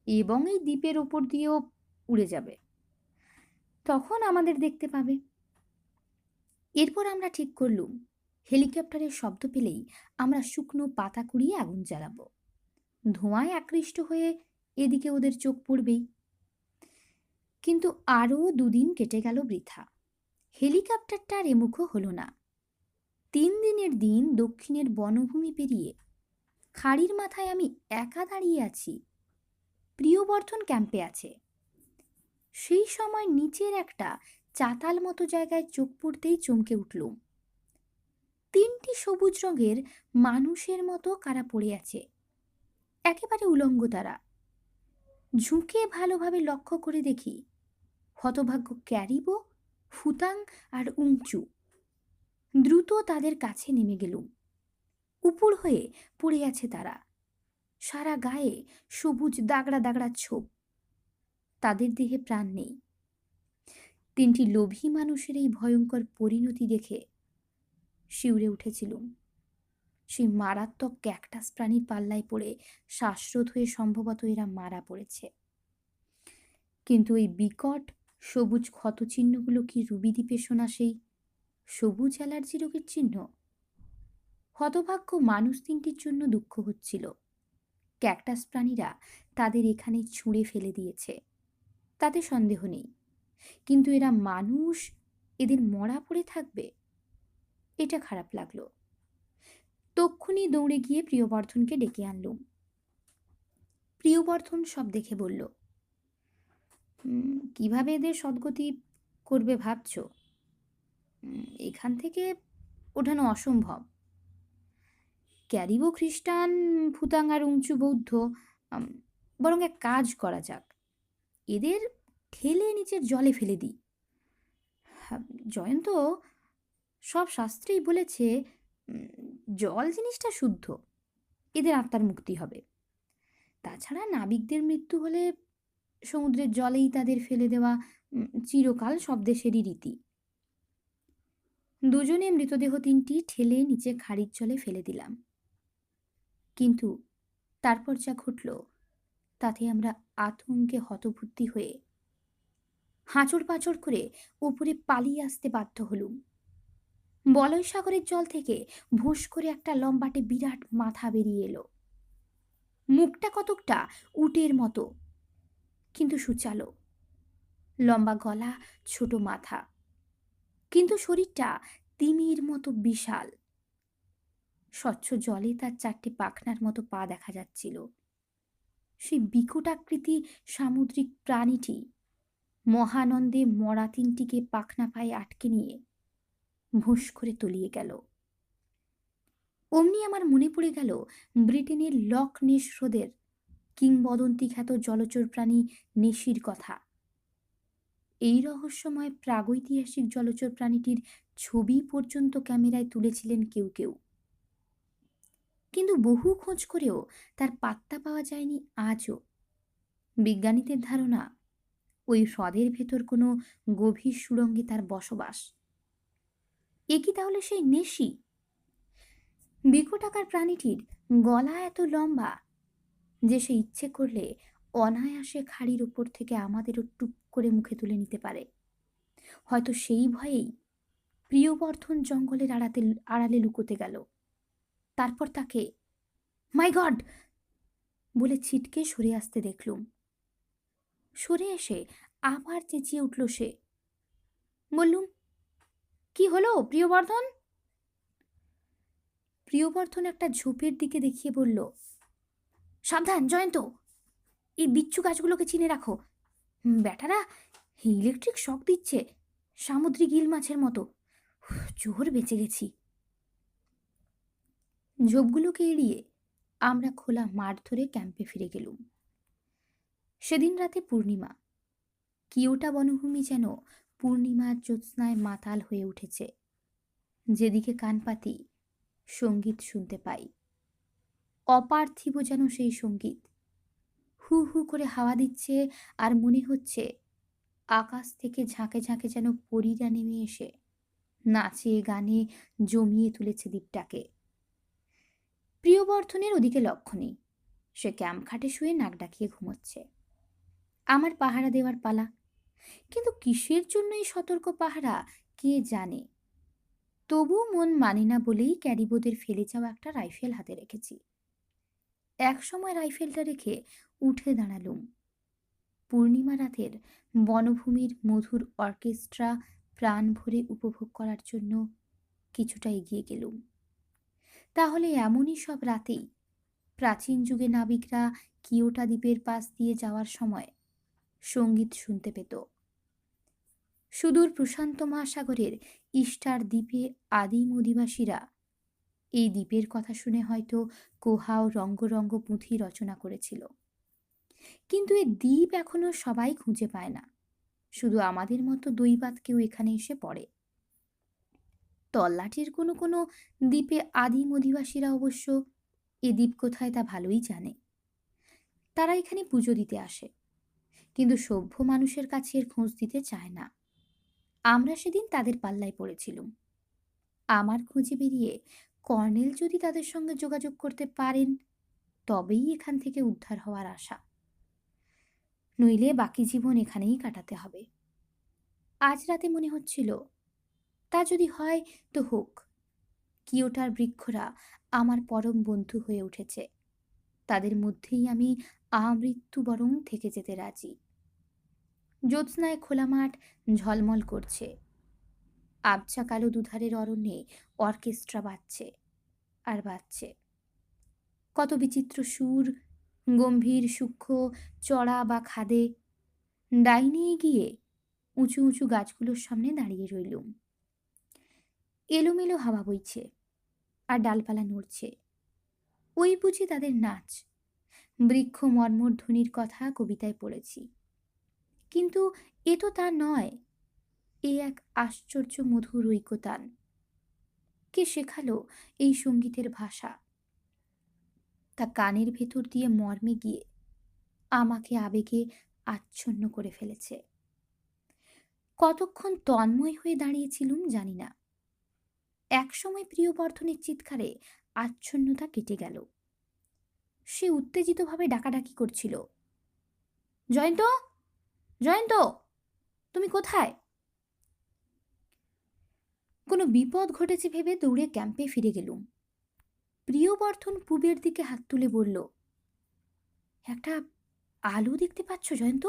এবং এই দ্বীপের ওপর দিয়েও উড়ে যাবে। তখন আমাদের দেখতে পাবে। এরপর আমরা ঠিক করলুম, হেলিকপ্টারের শব্দ পেলেই আমরা শুকনো পাতা কুড়িয়ে আগুন জ্বালাবো। ধোঁয়ায় আকৃষ্ট হয়ে এদিকে ওদের চোখ পড়বেই। কিন্তু আরও 2 দিন কেটে গেল বৃথা। হেলিকপ্টারটা আর এমুখো হলো না। 3 দিনের দিন দক্ষিণের বনভূমি পেরিয়ে খাড়ির মাথায় আমি একা দাঁড়িয়ে আছি। প্রিয়বর্ধন ক্যাম্পে আছে। সেই সময় নিচের একটা চাতাল মতো জায়গায় চোখ পড়তেই চমকে উঠলুম। 3টি সবুজ রঙের মানুষের মতো কারা পড়ে আছে, একেবারে উলঙ্গ তারা। ঝুঁকে ভালোভাবে লক্ষ্য করে দেখি হতভাগ্য ক্যারিবো, ফুতাং আর উংচু। দ্রুত তাদের কাছে নেমে গেলুম। উপুড় হয়ে পড়ে আছে তারা, সারা গায়ে সবুজ দাগড়া দাগড়া ছোপ। তাদের দেহে প্রাণ নেই। 3টি লোভী মানুষের এই ভয়ঙ্কর পরিণতি দেখে শিউরে উঠেছিলুম। সেই মারাত্মক ক্যাকটাস প্রাণীর পাল্লায় পড়ে শ্বাসরোধ হয়ে সম্ভবত এরা মারা পড়েছে। কিন্তু এই বিকট সবুজ ক্ষতচিহ্নগুলো কি রুবি দ্বীপে শোনা সেই সবুজ অ্যালার্জি রোগের চিহ্ন? হতভাগ্য মানুষ 3টির জন্য দুঃখ হচ্ছিল। ক্যাকটাস প্রাণীরা তাদের এখানে ছুঁড়ে ফেলে দিয়েছে, তাতে সন্দেহ নেই। কিন্তু এরা মানুষ, এদের মরা পড়ে থাকবে, এটা খারাপ লাগলো। তক্ষুনি দৌড়ে গিয়ে প্রিয়বর্ধনকে ডেকে আনলুম। প্রিয়বর্ধন সব দেখে বলল, কিভাবে এদের সদ্গতি করবে ভাবছ? এখান থেকে ওঠানো অসম্ভব। ক্যারিবো খ্রিস্টান, ফুতাং আর উঞ্চু বৌদ্ধ। বরং এক কাজ করা যাক, এদের ঠেলে নিচের জলে ফেলে দিই। জয়ন্ত সব শাস্ত্রেই বলেছে জল জিনিসটা শুদ্ধ, এদের আত্মার মুক্তি হবে। তাছাড়া নাবিকদের মৃত্যু হলে সমুদ্রের জলেই তাদের ফেলে দেওয়া চিরকাল সব দেশেরই রীতি। দুজনে মৃতদেহ 3টি ঠেলে নিচে খাড়ির জলে ফেলে দিলাম। কিন্তু তারপর যা ঘটল তাতে আমরা আতঙ্কে হতবুদ্ধি হয়ে হাঁচড় পাঁচড় করে উপরে পালিয়ে আসতে বাধ্য হলুম। বলয় সাগরের জল থেকে ভোঁস করে একটা লম্বাটে বিরাট মাথা বেরিয়ে এলো। মুখটা কতকটা উটের মতো, কিন্তু সুচালো। লম্বা গলা, ছোট মাথা, কিন্তু শরীরটা তিমির মতো বিশাল। স্বচ্ছ জলে তার 4টে পাখনার মতো পা দেখা যাচ্ছিল। সেই বিকটাকৃতি সামুদ্রিক প্রাণীটি মহানন্দে মরা 3টিকে পাখনা পায়ে আটকে নিয়ে ভোঁস করে তলিয়ে গেল। অমনি আমার মনে পড়ে গেল ব্রিটেনের লক নেস হ্রদের কিংবদন্তি খ্যাত জলচর প্রাণী নেসির কথা। এই রহস্যময় প্রাগৈতিহাসিক জলচর প্রাণীটির ছবি পর্যন্ত ক্যামেরায় তুলেছিলেন কেউ কেউ। কিন্তু বহু খোঁজ করেও তার পাত্তা পাওয়া যায়নি আজও। বিজ্ঞানীদের ধারণা ওই হ্রদের ভেতর কোনো গভীর সুড়ঙ্গে তার বসবাস। এ কি তাহলে সেই নেসি? বিকটাকার প্রাণীটির গলা এত লম্বা যে সে ইচ্ছে করলে অনায়াসে খাড়ির উপর থেকে আমাদেরও টুপ করে মুখে তুলে নিতে পারে। হয়তো সেই ভয়েই প্রিয়বর্ধন জঙ্গলের আড়ালে লুকোতে গেল। তারপর তাকে মাই গড বলে ছিটকে সরে আসতে দেখলুম। সরে এসে আবার চেঁচিয়ে উঠল সে। বললুম, কি হলো প্রিয়বর্ধন? প্রিয়বর্ধন একটা ঝোপের দিকে দেখিয়ে বলল, সাবধান জয়ন্ত, এই বিচ্ছু গাছগুলোকে চিনে রাখো। ব্যাটারা ইলেকট্রিক শক দিচ্ছে, সামুদ্রিক ইল মাছের মতো। জোর বেঁচে গেছি। ঝোপগুলোকে এড়িয়ে আমরা খোলা মাঠ ধরে ক্যাম্পে ফিরে গেলুম। সেদিন রাতে পূর্ণিমা। কিয়োটা বনভূমি যেন পূর্ণিমার জ্যোৎস্নায় মাতাল হয়ে উঠেছে। যেদিকে কান পাতি সঙ্গীত শুনতে পাই, অপার্থিব যেন সেই সঙ্গীত। হু হু করে হাওয়া দিচ্ছে, আর মনে হচ্ছে আকাশ থেকে ঝাঁকে ঝাঁকে যেন পরীরা নেমে এসে নাচে গানে জমিয়ে তুলেছে দ্বীপটাকে। প্রিয়বর্ধনের ওদিকে লক্ষ্য নেই। সে ক্যাম্প খাটে শুয়ে নাক ডাকিয়ে ঘুমোচ্ছে। আমার পাহারা দেওয়ার পালা। কিন্তু কিসের জন্য এই সতর্ক পাহারা কে জানে। তবু মন মানে না বলেই ক্যারিবোদের ফেলে যাওয়া একটা রাইফেল হাতে রেখেছি। এক সময় রাইফেলটা রেখে উঠে দাঁড়ালুম। পূর্ণিমা রাতের বনভূমির মধুর অর্কেস্ট্রা প্রাণ ভরে উপভোগ করার জন্য কিছুটা এগিয়ে গেলুম। তাহলে এমনই সব রাতেই প্রাচীন যুগে নাবিকরা কিয়োটা দ্বীপের পাশ দিয়ে যাওয়ার সময় সঙ্গীত শুনতে পেত। সুদূর প্রশান্ত মহাসাগরের ইস্টার দ্বীপে আদিম অধিবাসীরা এই দ্বীপের কথা শুনে হয়তো কোহা ও রঙ্গ পুঁথি রচনা করেছিল। কিন্তু এই দ্বীপ এখনো সবাই খুঁজে পায় না, শুধু আমাদের মতো দৈবাত কেউ এখানে এসে পড়ে। তল্লাটের কোনো কোনো দ্বীপে আদিম অধিবাসীরা অবশ্য এ দ্বীপ কোথায় তা ভালোই জানে। তারা এখানে পুজো দিতে আসে, কিন্তু সভ্য মানুষের কাছে এর খোঁজ দিতে চায় না। আমরা সেদিন তাদের পাল্লায় পড়েছিলুম। আমার খোঁজে বেরিয়ে কর্নেল যদি তাদের সঙ্গে যোগাযোগ করতে পারেন, তবেই এখান থেকে উদ্ধার হওয়ার আশা, নইলে বাকি জীবন এখানেই কাটাতে হবে। আজ রাতে মনে হচ্ছিল, তা যদি হয় তো হোক। কিয়োটার বৃক্ষরা আমার পরম বন্ধু হয়ে উঠেছে, তাদের মধ্যেই আমি আমৃত্যু বরং থেকে যেতে রাজি। জ্যোৎস্নায় খোলা মাঠ ঝলমল করছে, আবছা কালো দুধারের অরণ্যে অর্কেস্ট্রা বাজছে আর বাজছে। কত বিচিত্র সুর, গম্ভীর সূক্ষ্ম, চড়া বা খাদে। ডাইনে গিয়ে উঁচু উঁচু গাছগুলোর সামনে দাঁড়িয়ে রইলুম। এলোমেলো হাওয়া বইছে আর ডালপালা নড়ছে, ওই বুঝি তাদের নাচ। বৃক্ষ মর্মধ্বনির কথা কবিতায় পড়েছি, কিন্তু এ তো তা নয়। এ এক আশ্চর্য মধুর ঐকতান। কে শেখালো এই সঙ্গীতের ভাষা? তা কানের ভেতর দিয়ে মর্মে গিয়ে আমাকে আবেগে আচ্ছন্ন করে ফেলেছে। কতক্ষণ তন্ময় হয়ে দাঁড়িয়েছিলুম জানি না। একসময় প্রিয়বর্ধনের চিৎকারে আচ্ছন্নতা কেটে গেল। সে উত্তেজিতভাবে ডাকাডাকি করছিল, জয়ন্ত, জয়ন্ত, তুমি কোথায়? কোনো বিপদ ঘটেছে ভেবে দৌড়ে ক্যাম্পে ফিরে গেলুম। প্রিয়বর্ধন পূবের দিকে হাত তুলে বলল, একটা আলো দেখতে পাচ্ছ জয়ন্ত?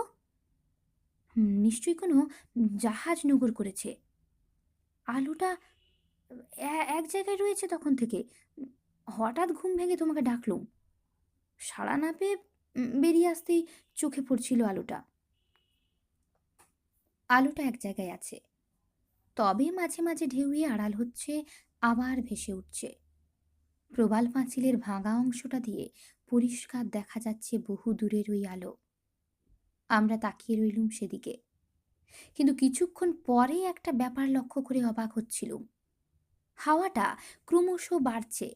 নিশ্চয়ই কোনো জাহাজ নগর করেছে। আলোটা এক জায়গায় রয়েছে তখন থেকে। হঠাৎ ঘুম ভেঙে তোমাকে ডাকলুম, সাড়া না পেয়ে বেরিয়ে আসতেই চোখে পড়ছিল আলোটা। আলোটা এক জায়গায় আছে, তবে মাঝে মাঝে ঢেউয়ে আড়াল হচ্ছে, আবার ভেসে উঠছে। প্রবাল পাঁচিলের ভাঙা অংশটা দিয়ে পরিষ্কার দেখা যাচ্ছে বহু দূরের ওই আলো। আমরা তাকিয়ে রইলুম সেদিকে, কিন্তু কিছুক্ষণ পরে একটা ব্যাপার লক্ষ্য করে অবাক হচ্ছিলুম। হাওয়াটা ক্রমশ বাড়ছে,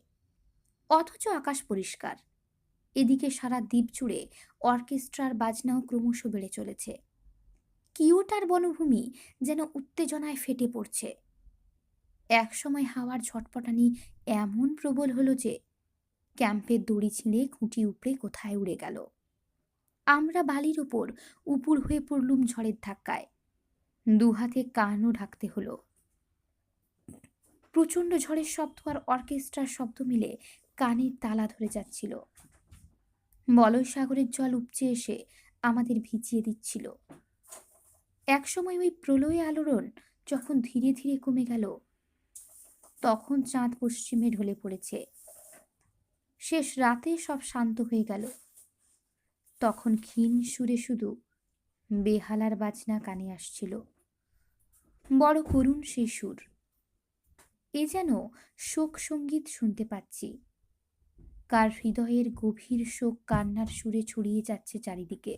অথচ আকাশ পরিষ্কার। এদিকে সারা দ্বীপ জুড়ে অর্কেস্ট্রার বাজনাও ক্রমশ বেড়ে চলেছে। কিয়োটার বনভূমি যেন উত্তেজনায় ফেটে পড়ছে। একসময় হাওয়ার ঝটপটানি এমন প্রবল হলো যে ক্যাম্পের দড়ি ছিঁড়ে খুঁটি উপড়ে কোথায় উড়ে গেল। আমরা বালির ওপর উপুড় হয়ে পড়লুম ঝড়ের ধাক্কায়। দুহাতে কানও ঢাকতে হলো। প্রচণ্ড ঝড়ের শব্দ আর অর্কেস্ট্রার শব্দ মিলে কানের তালা ধরে যাচ্ছিল। বলয় সাগরের জল উপচে এসে আমাদের ভিজিয়ে দিচ্ছিল। একসময় ওই প্রলয় আলোড়ন যখন ধীরে ধীরে কমে গেল, তখন চাঁদ পশ্চিমে ঢলে পড়েছে। শেষ রাতে সব শান্ত হয়ে গেল। তখন ক্ষীণ সুরে শুধু বেহালার বাজনা কানে আসছিল। বড় করুণ সেই সুর। এ যেন শোক সঙ্গীত শুনতে পাচ্ছি। কার হৃদয়ের গভীর শোক কান্নার সুরে ছড়িয়ে যাচ্ছে চারিদিকে।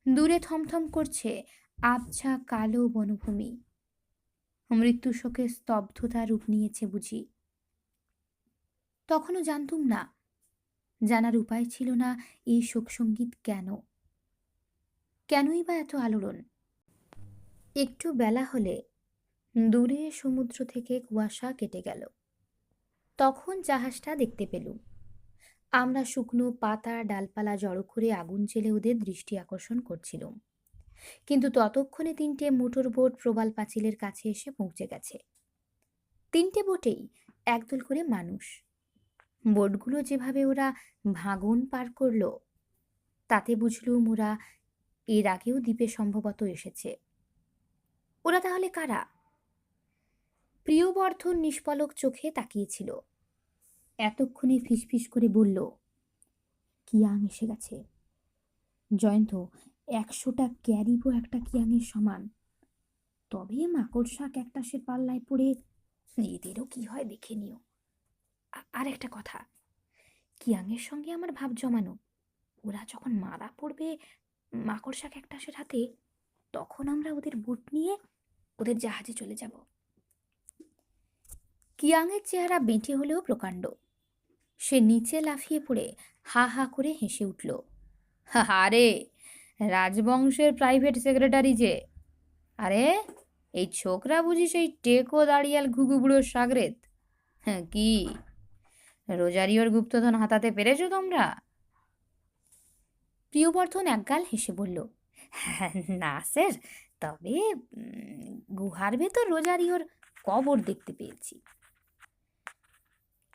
দূরে থমথম করছে আবছা কালো বনভূমি। মৃত্যু শোকের স্তব্ধতা রূপ নিয়েছে বুঝি। তখনও জানতুম না, জানার উপায় ছিল না এই শোকসঙ্গীত কেনই বা এত আলোড়ন। একটু বেলা হলে দূরে সমুদ্র থেকে কুয়াশা কেটে গেল। তখন জাহাজটা দেখতে পেলুম। আমরা শুকনো পাতা ডালপালা জড়ো করে আগুন জ্বেলে ওদের দৃষ্টি আকর্ষণ করছিলাম, কিন্তু ততক্ষণে 3টে মোটর বোট প্রবাল পাঁচিলের কাছে এসে পৌঁছে গেছে। 3টে বোটেই একদল করে মানুষ। বোটগুলো যেভাবে ওরা ভাঙন পার করলো, তাতে বুঝলুম ওরা এর আগেও দ্বীপে সম্ভবত এসেছে। ওরা তাহলে কারা? প্রিয়বর্ধন নিষ্পলক চোখে তাকিয়েছিল। এতক্ষণে ফিসফিস করে বলল, কিয়াং এসে গেছে। জয়ন্ত, 100টা ক্যারিবো একটা কিয়াংয়ের সমান। তবে মাকড়সা ক্যাকটাসের পাল্লায় পড়ে এদেরও কি হয় দেখে নিও। আর একটা কথা, কিয়াংয়ের সঙ্গে আমার ভাব জমানো। ওরা যখন মারা পড়বে মাকড়সা ক্যাকটাসের হাতে, তখন আমরা ওদের বুট নিয়ে ওদের জাহাজে চলে যাব। কিয়াংয়ের চেহারা বেঁটে হলেও প্রকাণ্ড। সে নিচে লাফিয়ে পড়ে হা হা করে হেসে উঠল। আরে, রাজবংশের প্রাইভেট সেক্রেটারি যে। আরে, এই ছোকরা বুঝি সেই টেকো দাঁড়িয়াল ঘুঘু বুড়োর সাগরেদ? হ্যাঁ, কি রোজারিওর গুপ্তধন হাতাতে পেরেছো তোমরা? প্রিয়বর্ধন একগাল হেসে বলল, না স্যার, তবে গুহার ভেতর রোজারিওর কবর দেখতে পেয়েছি।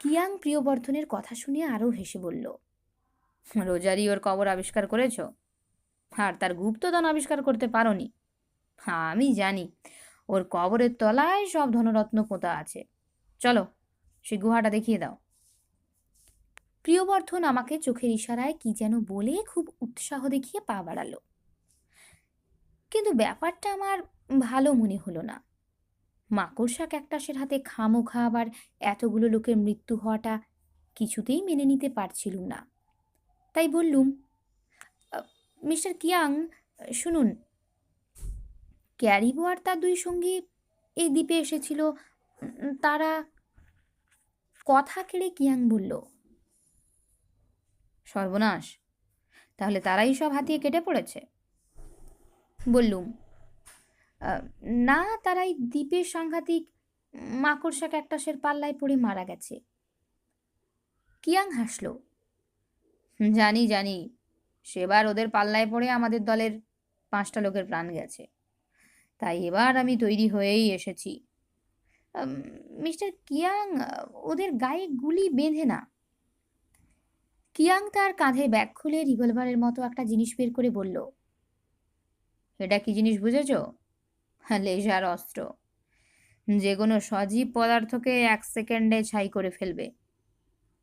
কিয়াং প্রিয়বর্ধনের কথা শুনে আরও হেসে বলল, রোজারিওর কবর আবিষ্কার করেছ, আর তার গুপ্তধন আবিষ্কার করতে পারোনি? আমি জানি, ওর কবরের তলায় সব ধনরত্ন পোঁতা আছে। চলো, সে গুহাটা দেখিয়ে দাও। প্রিয়বর্ধন আমাকে চোখের ইশারায় কি যেন বলে খুব উৎসাহ দেখিয়ে পা বাড়ালো। কিন্তু ব্যাপারটা আমার ভালো মনে হলো না। মাকড়সা ক্যাকটাসের হাতে খামোখা আবার এতগুলো লোকের মৃত্যু হওয়াটা কিছুতেই মেনে নিতে পারছিলুম না। তাই বললুম, মিস্টার কিয়াং, শুনুন, ক্যারিবো আর তার 2 সঙ্গী এই দ্বীপে এসেছিল। তারা। কথা কেড়ে কিয়াং বলল, সর্বনাশ, তাহলে তারাই সব হাতিয়ে কেটে পড়েছে? বললুম, না, তারাই দ্বীপের সাংঘাতিক মাকড়সা ক্যাকটাসের পাল্লায় পড়ে মারা গেছে। কিয়াং হাসল, জানি জানি, সেবার ওদের পাল্লায় পড়ে আমাদের দলের 5টা লোকের প্রাণ গেছে। তাই এবার আমি তৈরি হয়েই এসেছি। মিস্টার কিয়াং, ওদের গায়ে গুলি বেঁধে না। কিয়াং তার কাঁধে ব্যাগ খুলে রিভলভারের মতো একটা জিনিস বের করে বলল, এটা কি জিনিস বুঝেছ? লেজার অস্ত্র, যে কোনো সজীব পদার্থকে 1 সেকেন্ডে ছাই করে ফেলবে।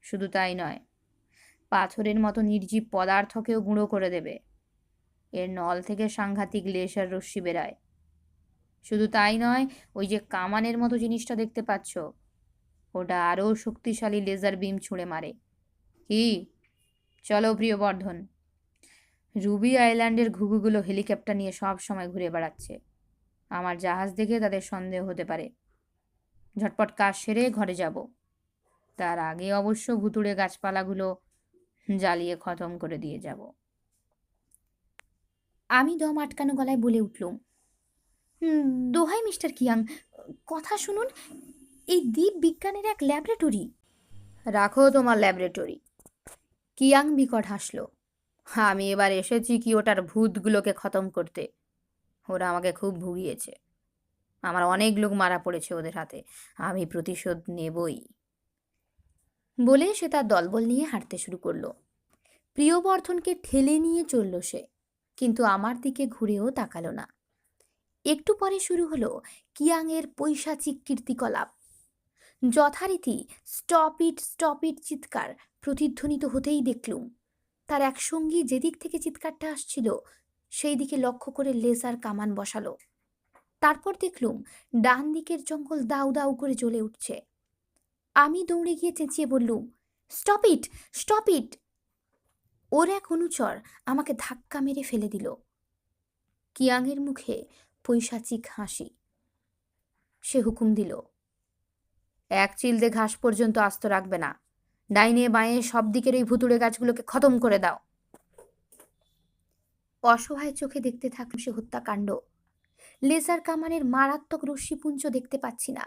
শুধু তাই নয়, পাথরের মতো নির্জীব পদার্থকেও গুঁড়ো করে দেবে। এর নল থেকে সাংঘাতিক লেজার রশ্মি বেরায়। শুধু তাই নয়, ওই যে কামানের মতো জিনিসটা দেখতে পাচ্ছ, ওটা আরও শক্তিশালী লেজার বিম ছুঁড়ে মারে। কি, চলো প্রিয়বর্ধন। রুবি আইল্যান্ডের ঘুঘুগুলো হেলিকপ্টার নিয়ে সব সময় ঘুরে বেড়াচ্ছে। আমার জাহাজ দেখে তাদের সন্দেহ হতে পারে। ঝটপট কাজ সেরে ঘরে যাব। তার আগে অবশ্য ভুতুড়ে গাছপালাগুলো জ্বালিয়ে খতম করে দিয়ে যাব। আমি দম আটকানো গলায় বলে উঠলুম, দোহাই মিস্টার কিয়াং, কথা শুনুন, এই দ্বীপ বিজ্ঞানের এক ল্যাবরেটরি। রাখো তোমার ল্যাবরেটরি। কিয়াং বিকট হাসল, আমি এবার এসেছি কি ওটার ভূতগুলোকে খতম করতে। ওরা আমাকে খুব ভুগিয়েছে। আমার অনেক লোক মারা পড়েছে ওদের হাতে। আমি প্রতিশোধ নেবই। বলে সে তার দলবল নিয়ে হাঁটতে শুরু করলো। প্রিয়বর্ধনকে ঠেলে নিয়ে চলল সে, কিন্তু আমার দিকে ঘুরেও তাকালো না। একটু পরে শুরু হলো কিয়াংয়ের পৈশাচিক কীর্তিকলাপ। যথারীতি স্টপ ইট চিৎকার প্রতিধ্বনিত হতেই দেখলুম তার এক সঙ্গী যেদিক থেকে চিৎকারটা আসছিল সেই দিকে লক্ষ্য করে লেজার কামান বসালো। তারপর দেখলুম ডান দিকের জঙ্গল দাউ দাউ করে জ্বলে উঠছে। আমি দৌড়ে গিয়ে চেঁচিয়ে বললুম, স্টপ ইট। ওর এক অনুচর আমাকে ধাক্কা মেরে ফেলে দিল। কিয়াংয়ের মুখে পৈশাচিক হাসি। সে হুকুম দিল, 1 চিলতে ঘাস পর্যন্ত আস্ত রাখবে না। ডাইনে বাঁয়ে সব দিকের ওই ভুতুড়ে গাছগুলোকে খতম করে দাও। অসহায় চোখে দেখতে থাকলো সে হত্যাকাণ্ড। লেজার কামানের মারাত্মক রশ্মিপুঞ্জ দেখতে পাচ্ছি না,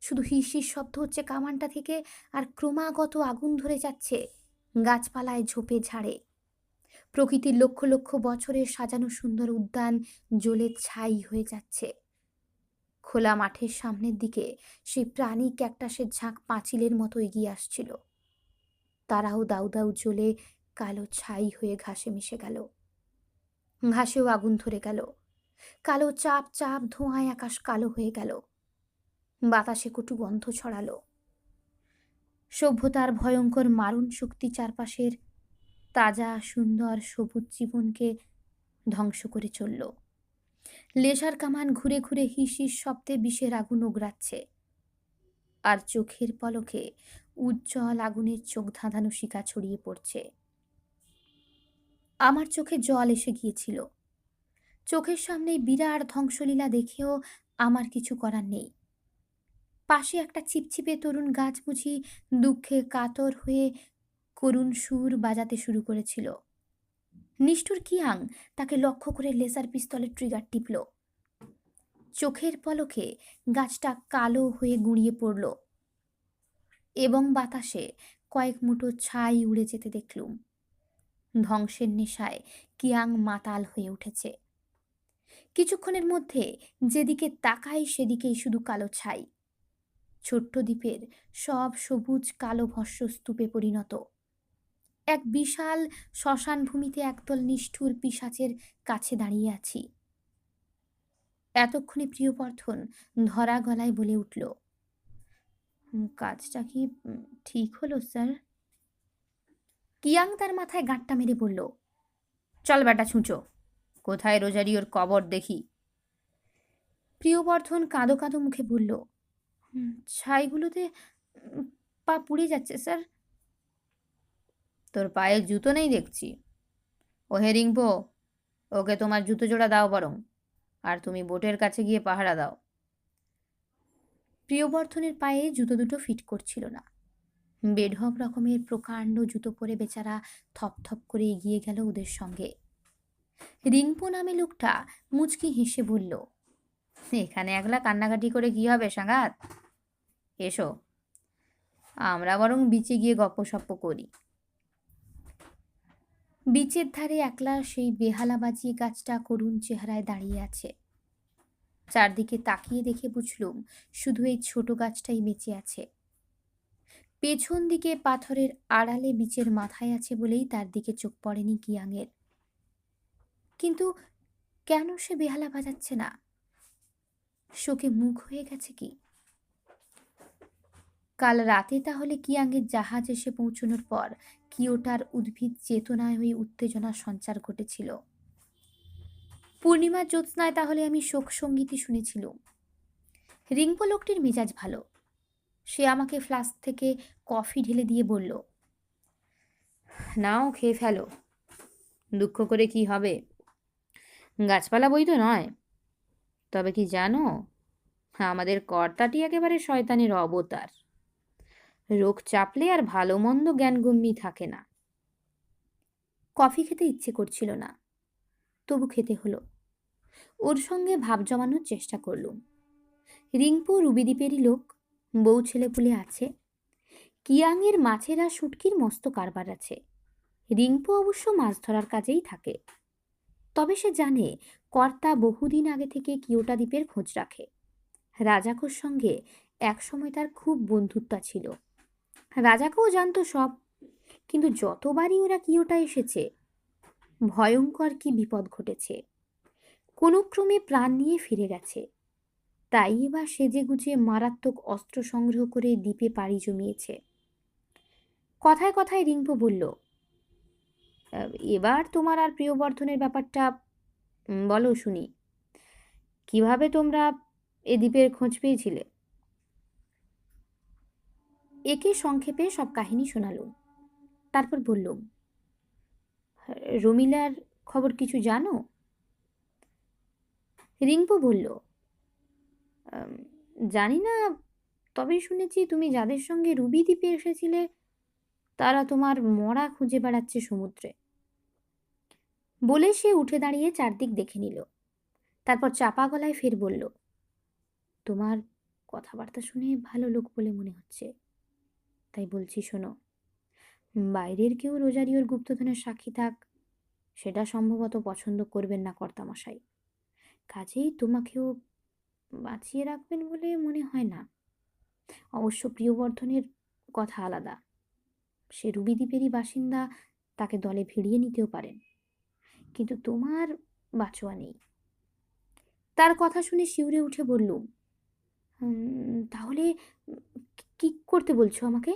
শুধু হিসির শব্দ হচ্ছে কামানটা থেকে, আর ক্রমাগত আগুন ধরে যাচ্ছে গাছপালায় ঝোপে ঝাড়ে। প্রকৃতির লক্ষ লক্ষ বছরের সাজানো সুন্দর উদ্যান জ্বলে ছাই হয়ে যাচ্ছে। খোলা মাঠের সামনের দিকে সেই প্রাণী ক্যাকটাসের ঝাঁক পাঁচিলের মতো এগিয়ে আসছিল। তারাও দাউ দাউ জ্বলে কালো ছাই হয়ে ঘাসে মিশে গেল। ঘাসেও আগুন ধরে গেল। কালো চাপ চাপ ধোঁয়ায় আকাশ কালো হয়ে গেল। বাতাসে কটু গন্ধ ছড়ালো। সভ্যতার ভয়ঙ্কর মারণ শক্তি চারপাশের, তাজা সুন্দর সবুজ জীবনকে ধ্বংস করে চলল। লেসার কামান ঘুরে ঘুরে হিস হিস শব্দে বিষের আগুন ওগড়াচ্ছে, আর চোখের পলকে উজ্জ্বল আগুনের চোখ ধাঁধানো শিকা ছড়িয়ে পড়ছে। আমার চোখে জল এসে গিয়েছিল। চোখের সামনে বিরাট ধ্বংসলীলা দেখেও আমার কিছু করার নেই। পাশে একটা চিপচিপে তরুণ গাছ বুঝি দুঃখে কাতর হয়ে করুণ সুর বাজাতে শুরু করেছিল। নিষ্ঠুর কিয়াং তাকে লক্ষ্য করে লেজার পিস্তলের ট্রিগার টিপল। চোখের পলকে গাছটা কালো হয়ে গুঁড়িয়ে পড়ল এবং বাতাসে কয়েক মুঠো ছাই উড়ে যেতে দেখলুম। ধ্বংসের নেশায় কিয়াং মাতাল হয়ে উঠেছে। কিছুক্ষণের মধ্যে যেদিকে তাকাই সেদিকেই শুধু কালো ছাই। ছোট্ট দ্বীপের সব সবুজ কালো ভস্ম স্তূপে পরিণত। এক বিশাল শ্মশান ভূমিতে একদল নিষ্ঠুর পিশাচের কাছে দাঁড়িয়ে আছি। এতক্ষণে প্রিয়বর্ধন ধরা গলায় বলে উঠল, কাজটা কি ঠিক হলো স্যার? কিয়াং তার মাথায় গাঁটটা মেরে বলল, চল বেটা ছুঁচো, কোথায় রোজারিওর কবর দেখি। প্রিয়বর্ধন কাঁদো কাঁদো মুখে বলল, ছাইগুলোতে পা পুড়ে যাচ্ছে স্যার। তোর পায়ে জুতো নেই দেখছি। ও হে রিংপো, ওকে তোমার জুতো জোড়া দাও বরং, আর তুমি বোটের কাছে গিয়ে পাহারা দাও। প্রিয়বর্ধনের পায়ে জুতো দুটো ফিট করছিল না। বেঢপ রকমের প্রকাণ্ড জুতো পরে বেচারা থপথপ করে এগিয়ে গেল ওদের সঙ্গে। রিংপো নামে লোকটা মুচকি হেসে বলল, এখানে একলা কান্নাকাটি করে কি হবে সাঙ্গাত? এসো, আমরা বরং বিচে গিয়ে গপ্পসপ্প করি। বিচের ধারে একলা সেই বেহালা বাজিয়ে গাছটা করুণ চেহারায় দাঁড়িয়ে আছে। চারদিকে তাকিয়ে দেখে বুঝলুম শুধু এই ছোট গাছটাই বেঁচে আছে। পেছন দিকে পাথরের আড়ালে বিচের মাথায় আছে বলেই তার দিকে চোখ পড়েনি কিয়াংয়ের। কিন্তু কেন সে বেহালা বাজাচ্ছে না? শোকে মুখ হয়ে গেছে কি? কাল রাতে তাহলে কিয়াংয়ের জাহাজ এসে পৌঁছানোর পর কিয়োটার উদ্ভিদ চেতনায় হয়ে উত্তেজনার সঞ্চার ঘটেছিল। পূর্ণিমার জ্যোৎস্নায় তাহলে আমি শোক সঙ্গীতই শুনেছিলুম। রিংপো লোকটির মেজাজ ভালো। সে আমাকে ফ্লাস্ক থেকে কফি ঢেলে দিয়ে বলল, নাও খেয়ে ফেলো, দুঃখ করে কি হবে? গাছপালা বই তো নয়। তবে কি জানো, আমাদের কর্তাটি একেবারে শয়তানের অবতার। রোগ চাপলে আর ভালো মন্দ জ্ঞানগম্যি থাকে না। কফি খেতে ইচ্ছে করছিল না, তবু খেতে হলো। ওর সঙ্গে ভাব জমানোর চেষ্টা করলুম। রিংপো রুবিদ্বীপেরই লোক, বউ ছেলেপুলে আছে। কিয়াংয়ের মাছের আর শুটকির মস্ত কারবার আছে। রিংপো অবশ্য মাছ ধরার কাজেই থাকে। তবে সে জানে কর্তা বহুদিন আগে থেকে কিয়োটা দ্বীপের খোঁজ রাখে। রাজাকোর সঙ্গে একসময় তার খুব বন্ধুত্ব ছিল। রাজাকেও জানতো সব, কিন্তু যতবারই ওরা কিয়োটা এসেছে ভয়ঙ্কর কি বিপদ ঘটেছে। কোনো ক্রমে প্রাণ নিয়ে ফিরে গেছে। তাই এবার সেজে গুজে মারাত্মক অস্ত্র সংগ্রহ করে দ্বীপে পাড়ি জমিয়েছে। কথায় কথায় রিংপো বলল, এবার তোমার আর প্রিয়বর্ধনের ব্যাপারটা বলো শুনি। কিভাবে তোমরা এ দ্বীপের খোঁজ পেয়েছিলে? একে সংক্ষেপে সব কাহিনী শোনালুম। তারপর বললুম, রমিলার খবর কিছু জানো? রিংপো বলল, জানি না, তবে শুনেছি তুমি যাদের সঙ্গে রুবি দ্বীপে এসেছিলে তারা তোমার মরা খুঁজে বেড়াচ্ছে সমুদ্রে। বলে সে উঠে দাঁড়িয়ে চারদিক দেখে নিল। তারপর চাপা গলায় ফের বলল, তোমার কথাবার্তা শুনে ভালো লোক বলে মনে হচ্ছে, তাই বলছি শোনো। বাইরের কেউ রোজারিওর গুপ্তধনের সাক্ষী থাক, সেটা সম্ভবত পছন্দ করবেন না কর্তামশাই। কাজেই তোমাকেও বাঁচিয়ে রাখবেন বলে মনে হয় না। অবশ্য প্রিয়বর্ধনের কথা আলাদা। সে রুবি দ্বীপেরই বাসিন্দা, তাকে দলে ভিড়িয়ে নিতেও পারেন, কিন্তু তোমার বাঁচোয়া নেই। তার কথা শুনে শিউরে উঠে বললুম, তাহলে কি করতে বলছো আমাকে?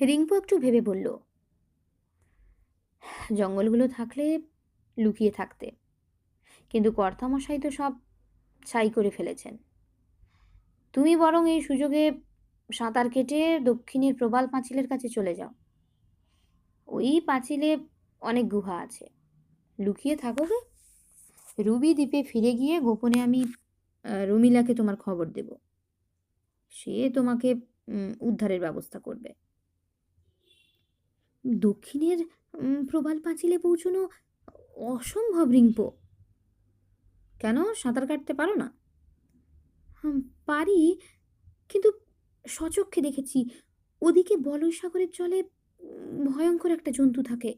রিংপো একটু ভেবে বলল, জঙ্গলগুলো থাকলে লুকিয়ে থাকতে, কিন্তু কর্তামশাই তো সব ছাই করে ফেলেছেন। তুমি বরং এই সুযোগে সাঁতার কেটে দক্ষিণের প্রবাল পাঁচিলের কাছে চলে যাও। ওই পাঁচিলে অনেক গুহা আছে, লুকিয়ে থাকো গে। রুবি দ্বীপে ফিরে গিয়ে গোপনে আমি রুমিলাকে তোমার খবর দেব। সে তোমাকে উদ্ধারের ব্যবস্থা করবে। দক্ষিণের প্রবাল পাঁচিলে পৌঁছনো অসম্ভব রিংপো। কেন, সাঁতার কাটতে পারো না? পারি, কিন্তু সচক্ষে দেখেছি ওদিকে বলয় সাগরের জলে ভয়ঙ্কর একটা জন্তু থাকে।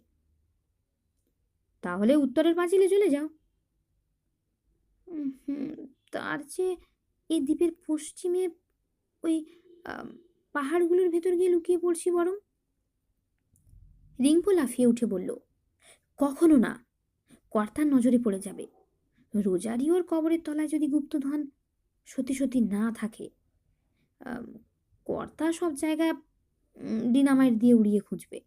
তাহলে উত্তরের পাঁচিলে চলে যাও। হুম, তার চেয়ে এই দ্বীপের পশ্চিমে ওই আম, পাহাড়গুলোর ভেতর গিয়ে লুকিয়ে পড়ছি বরং। রিংপো লাফিয়ে উঠে বলল, কখনো না, কর্তার নজরে পড়ে যাবে। রোজারিওর কবরের তলায় যদি গুপ্তধন সত্যি সত্যি না থাকে, আম, কর্তা সব জায়গায় ডিনামাইট দিয়ে উড়িয়ে খুঁজবে।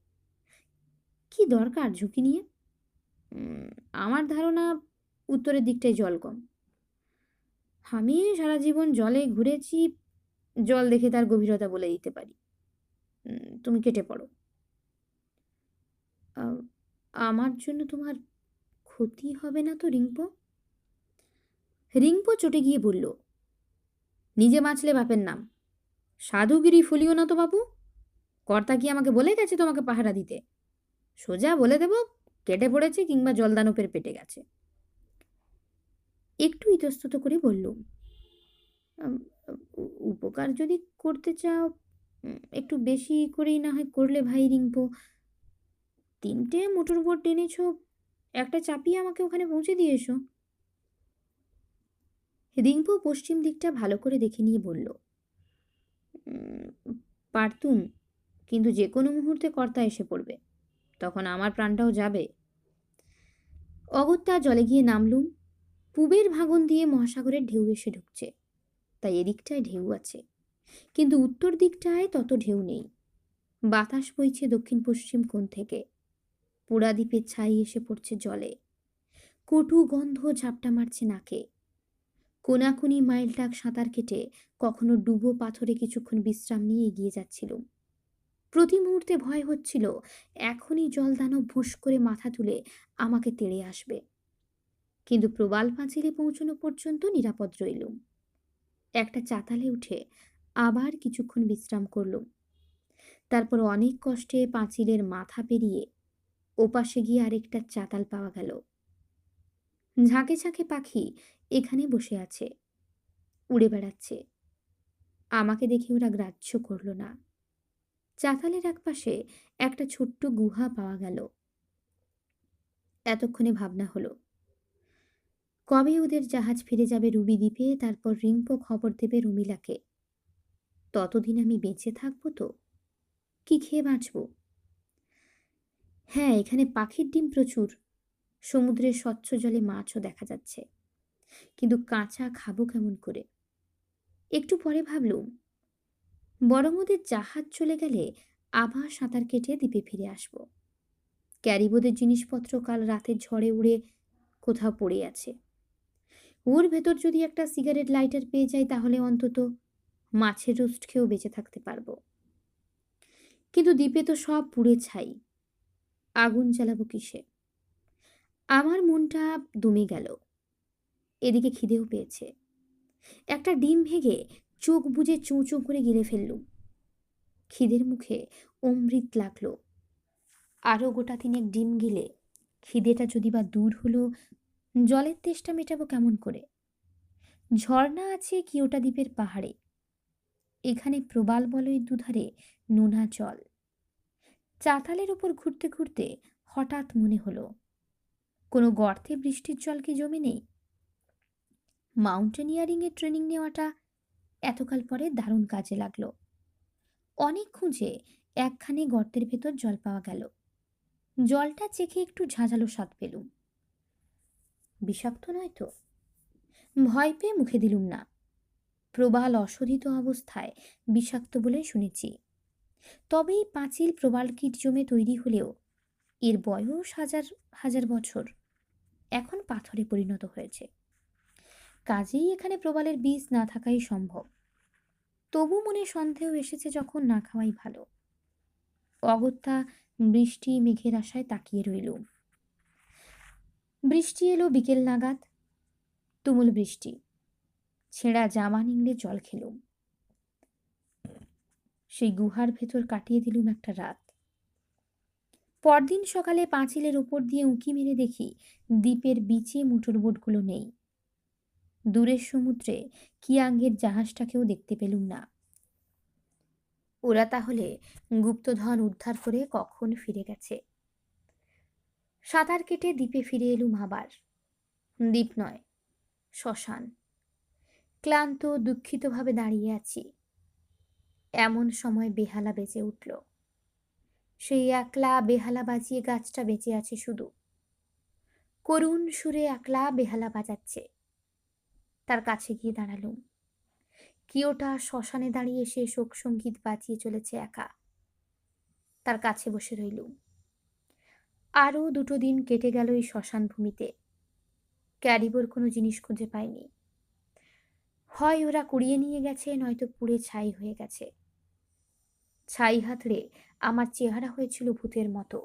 কি দরকার ঝুঁকি নিয়ে? উম, আমার ধারণা উত্তরের দিকটায় জল কম। আমি সারা জীবন জলে ঘুরেছি, জল দেখে তার গভীরতা বলে দিতে পারি। তুমি কেটে পড়ো। আহ, আমার জন্য তোমার ক্ষতি হবে না তো রিংপো? রিংপো চটে গিয়ে বলল, নিজে বাঁচলে বাপের নাম, সাধুগিরি ফুলিও না তো বাবু। কর্তা কি আমাকে বলে গেছে তোমাকে পাহারা দিতে? সোজা বলে দেব কেটে পড়েছে কিংবা জলদানবের পেটে গেছে। একটু ইতস্তত করে বলল, আম, উপকার যদি করতে চাও, একটু বেশি করেই না হয় করলে ভাই রিংপো। 3টে মোটর বোট টেনেছ, একটা চাপিয়ে আমাকে ওখানে পৌঁছে দিয়ে এসো। রিংপো পশ্চিম দিকটা ভালো করে দেখে নিয়ে বলল, পারতুম, কিন্তু যে কোনো মুহূর্তে কর্তা এসে পড়বে, তখন আমার প্রাণটাও যাবে। অগত্যা জলে গিয়ে নামলুম। পূবের ভাঙন দিয়ে মহাসাগরের ঢেউ এসে ঢুকছে, তাই এদিকটায় ঢেউ আছে, কিন্তু উত্তর দিকটায় তত ঢেউ নেই। বাতাস বইছে দক্ষিণ পশ্চিম কোণ থেকে। পোড়া দ্বীপের ছাই এসে পড়ছে জলে। কটু গন্ধ ঝাপটা মারছে নাকে। কোনাকুনি মাইলটাক সাঁতার কেটে কখনো ডুবো পাথরে কিছুক্ষণ বিশ্রাম নিয়ে এগিয়ে যাচ্ছিলুম। প্রতি মুহূর্তে ভয় হচ্ছিল এখনই জলদানব ভোঁস করে মাথা তুলে আমাকে তেড়ে আসবে। কিন্তু প্রবাল পাঁচিলে পৌঁছানো পর্যন্ত নিরাপদ রইলুম। একটা চাতালে উঠে আবার কিছুক্ষণ বিশ্রাম করলুম। তারপর অনেক কষ্টে পাঁচিলের মাথা পেরিয়ে ওপাশে গিয়ে আরেকটা চাতাল পাওয়া গেল। ঝাঁকে ঝাঁকে পাখি এখানে বসে আছে, উড়ে বেড়াচ্ছে। আমাকে দেখে ওরা গ্রাহ্য করল না। চাতালের একপাশে একটা ছোট্ট গুহা পাওয়া গেল। এতক্ষণে ভাবনা হলো, কবে ওদের জাহাজ ফিরে যাবে রুবি দ্বীপে, তারপর রিংপো খবর দেবে রুমিলাকে। ততদিন আমি বেঁচে থাকবো তো? কি খেয়ে বাঁচবো? হ্যাঁ, এখানে পাখির ডিম প্রচুর, সমুদ্রের স্বচ্ছ জলে মাছও দেখা যাচ্ছে, কিন্তু কাঁচা খাবো কেমন করে? একটু পরে ভাবলুম, বরং ওদের জাহাজ চলে গেলে আবার সাঁতার কেটে দ্বীপে ফিরে আসব। ক্যারিবোদের জিনিসপত্র কাল রাতের ঝড়ে উড়ে কোথাও পড়ে আছে। ওর ভেতর যদি একটা সিগারেট লাইটার পেয়ে যাই, তাহলে অন্তত মাছের রোস্ট খেয়েও বেঁচে থাকতে পারবো। কিন্তু দ্বীপে তো সব পুড়ে ছাই, আগুন জ্বালাবো কিসে? আমার মনটা দমে গেল। এদিকে খিদেও পেয়েছে। একটা ডিম ভেঙে চোখ বুজে চোঁ চোঁ করে গিলে ফেললুম। খিদের মুখে অমৃত লাগলো। আরও গোটা 3 ডিম গিলে খিদেটা যদি বা দূর হলো, জলের তেষ্টা মেটাবো কেমন করে? ঝর্ণা আছে কিওটা দ্বীপের পাহাড়ে। এখানে প্রবাল বলয়ের দুধারে নোনা জল। চাতালের ওপর ঘুরতে ঘুরতে হঠাৎ মনে হলো, কোনো গর্তে বৃষ্টির জল কি জমে নেই? মাউন্টেনিয়ারিংয়ের ট্রেনিং নেওয়াটা এতকাল পরে দারুণ কাজে লাগলো। অনেক খুঁজে একখানে গর্তের ভেতর জল পাওয়া গেল। জলটা চেখে একটু ঝাঁঝালো স্বাদ পেলুম। বিষাক্ত নয় তো? ভয় পেয়ে মুখে দিলুম না। প্রবাল অশোধিত অবস্থায় বিষাক্ত বলে শুনেছি। তবে এই পাঁচিল প্রবাল কীট জমে তৈরি হলেও এর বয়স হাজার হাজার বছর, এখন পাথরে পরিণত হয়েছে। কাজেই এখানে প্রবালের বীজ না থাকাই সম্ভব। তবু মনে সন্দেহ এসেছে যখন, না খাওয়াই ভালো। অগত্যা বৃষ্টি মেঘের আশায় তাকিয়ে রইলুম। বৃষ্টি এলো বিকেল নাগাদ, তুমুল বৃষ্টি। ছেঁড়া জামা নিংড়ে জল খেলুম। সেই গুহার ভেতর কাটিয়ে দিলুম একটা রাত। পরদিন সকালে পাঁচিলের উপর দিয়ে উঁকি মেরে দেখি দ্বীপের বিচে মোটরবোটগুলো নেই। দূরের সমুদ্রে কিয়াংয়ের জাহাজটাকেও দেখতে পেলুম না। ওরা তাহলে গুপ্তধন উদ্ধার করে কখন ফিরে গেছে। সাঁতার কেটে দ্বীপে ফিরে এলুম আবার। দ্বীপ নয়, শ্মশান। ক্লান্ত দুঃখিতভাবে দাঁড়িয়ে আছি। এমন সময় বেহালা বেজে উঠল। সেই একলা বেহালা বাজিয়ে গাছটা বেঁচে আছে শুধু। করুণ সুরে একলা বেহালা বাজাচ্ছে। তার কাছে গিয়ে দাঁড়ালুম। কিওটা শ্মশানে দাঁড়িয়ে সে শোক সঙ্গীত বাজিয়ে চলেছে একা। তার কাছে বসে রইলুম। আরও 2 দিন কেটে গেল এই শ্মশান ভূমিতে। ক্যারিবোর কোনো জিনিস খুঁজে পাইনি। হয় ওরা কুড়িয়ে নিয়ে গেছে, নয়তো পুড়ে ছাই হয়ে গেছে। ছাই হাতড়ে আমার চেহারা হয়েছিল ভূতের মতো।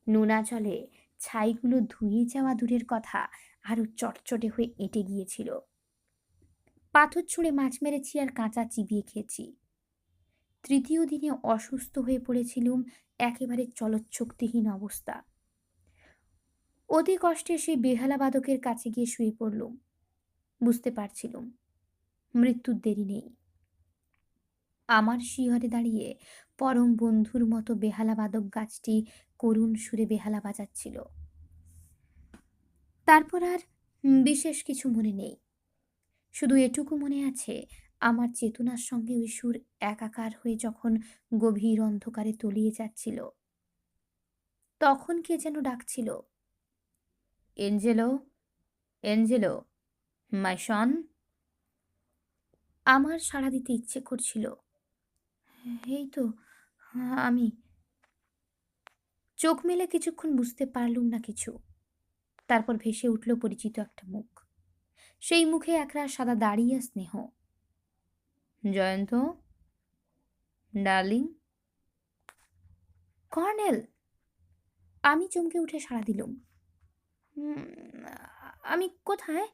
নোনা জলে ছাইগুলো ধুয়ে যাওয়া দূরের কথা, আরো চটচটে হয়ে এঁটে গিয়েছিল। পাথর ছুঁড়ে মাছ মেরেছি আর কাঁচা চিবিয়ে খেয়েছি। 3য় দিনে অসুস্থ হয়ে পড়েছিলুম, একেবারে চলৎশক্তিহীন অবস্থা। অতি কষ্টে সেই বেহালা বাদকের কাছে গিয়ে শুয়ে পড়লুম। বুঝতে পারছিলুম মৃত্যুর দেরি নেই। আমার শিয়রে দাঁড়িয়ে পরম বন্ধুর মতো বেহালা বাদক গাছটি করুণ সুরে বেহালা বাজাচ্ছিল। তারপর আর বিশেষ কিছু মনে নেই। শুধু এটুকু মনে আছে, আমার চেতনার সঙ্গে ওই সুর একাকার হয়ে যখন গভীর অন্ধকারে তলিয়ে যাচ্ছিল, তখন কে যেন ডাকছিল, এঞ্জেলো, এঞ্জেলো, মাই সন। আমার সাড়া দিতে ইচ্ছে করছিল। এই তো আমি। চোখ মেলে কিছুক্ষণ বুঝতে পারলুম না কিছু। তারপর ভেসে উঠল পরিচিত একটা মুখ। সেই মুখে একরাশ সাদা দাড়ি আর স্নেহ। জয়ন্ত, ডার্লিং। কর্নেল! আমি চমকে উঠে সাড়া দিলুম। আমি কোথায়?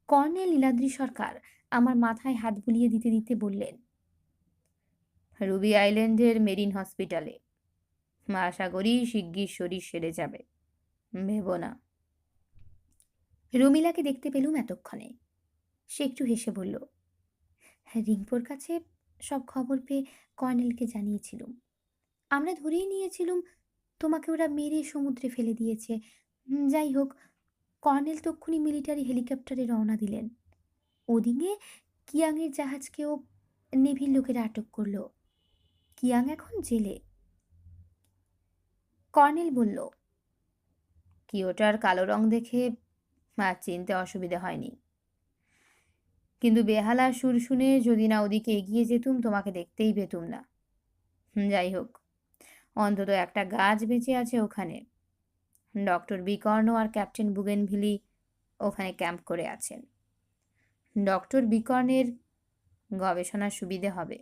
কর্নেল নীলাদ্রি সরকার আমার মাথায় হাত বুলিয়ে দিতে দিতে বললেন, রুবি আইল্যান্ডের মেরিন হসপিটালে। আশা করি শিগগির শরীর সেরে যাবে, ভেবো না। রমিলাকে দেখতে পেলুম এতক্ষণে। সে একটু হেসে বলল, রিংপোর কাছে সব খবর পেয়ে কর্নেলকে জানিয়েছিলুম। আমরা ধরেই নিয়েছিলুম তোমাকে ওরা মেরে সমুদ্রে ফেলে দিয়েছে। যাই হোক, কর্নেল তক্ষুনি মিলিটারি হেলিকপ্টারে রওনা দিলেন। ওদিকে কিয়াংয়ের জাহাজকেও নেভির লোকেরা আটক করল। কিয়াং এখন জেলে। কর্নেল বলল, কিওটার কালো রং দেখে আর চিনতে অসুবিধা হয়নি, কিন্তু বেহালা সুর শুনে যদি না ওদিকে এগিয়ে যেতুম, তোমাকে দেখতেই পেতুম না। যাই হোক, অন্তত একটা গাছ বেঁচে আছে ওখানে। ডক্টর বিকর্ণ আর ক্যাপ্টেন বুগেনভিলি ওখানে ক্যাম্প করে আছেন। ডক্টর বিকর্ণের গবেষণার সুবিধে হবে।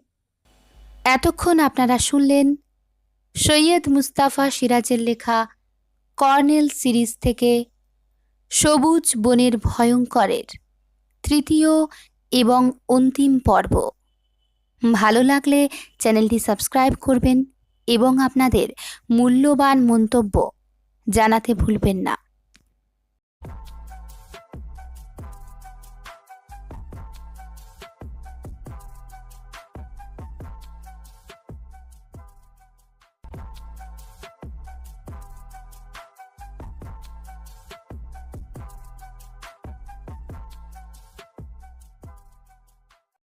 এতক্ষণ আপনারা শুনলেন সৈয়দ মুস্তাফা সিরাজের লেখা কর্নেল সিরিজ থেকে সবুজ বনের ভয়ঙ্করের 3য় এবং অন্তিম পর্ব। ভালো লাগলে চ্যানেলটি সাবস্ক্রাইব করবেন এবং আপনাদের মূল্যবান মন্তব্য জানাতে ভুলবেন না।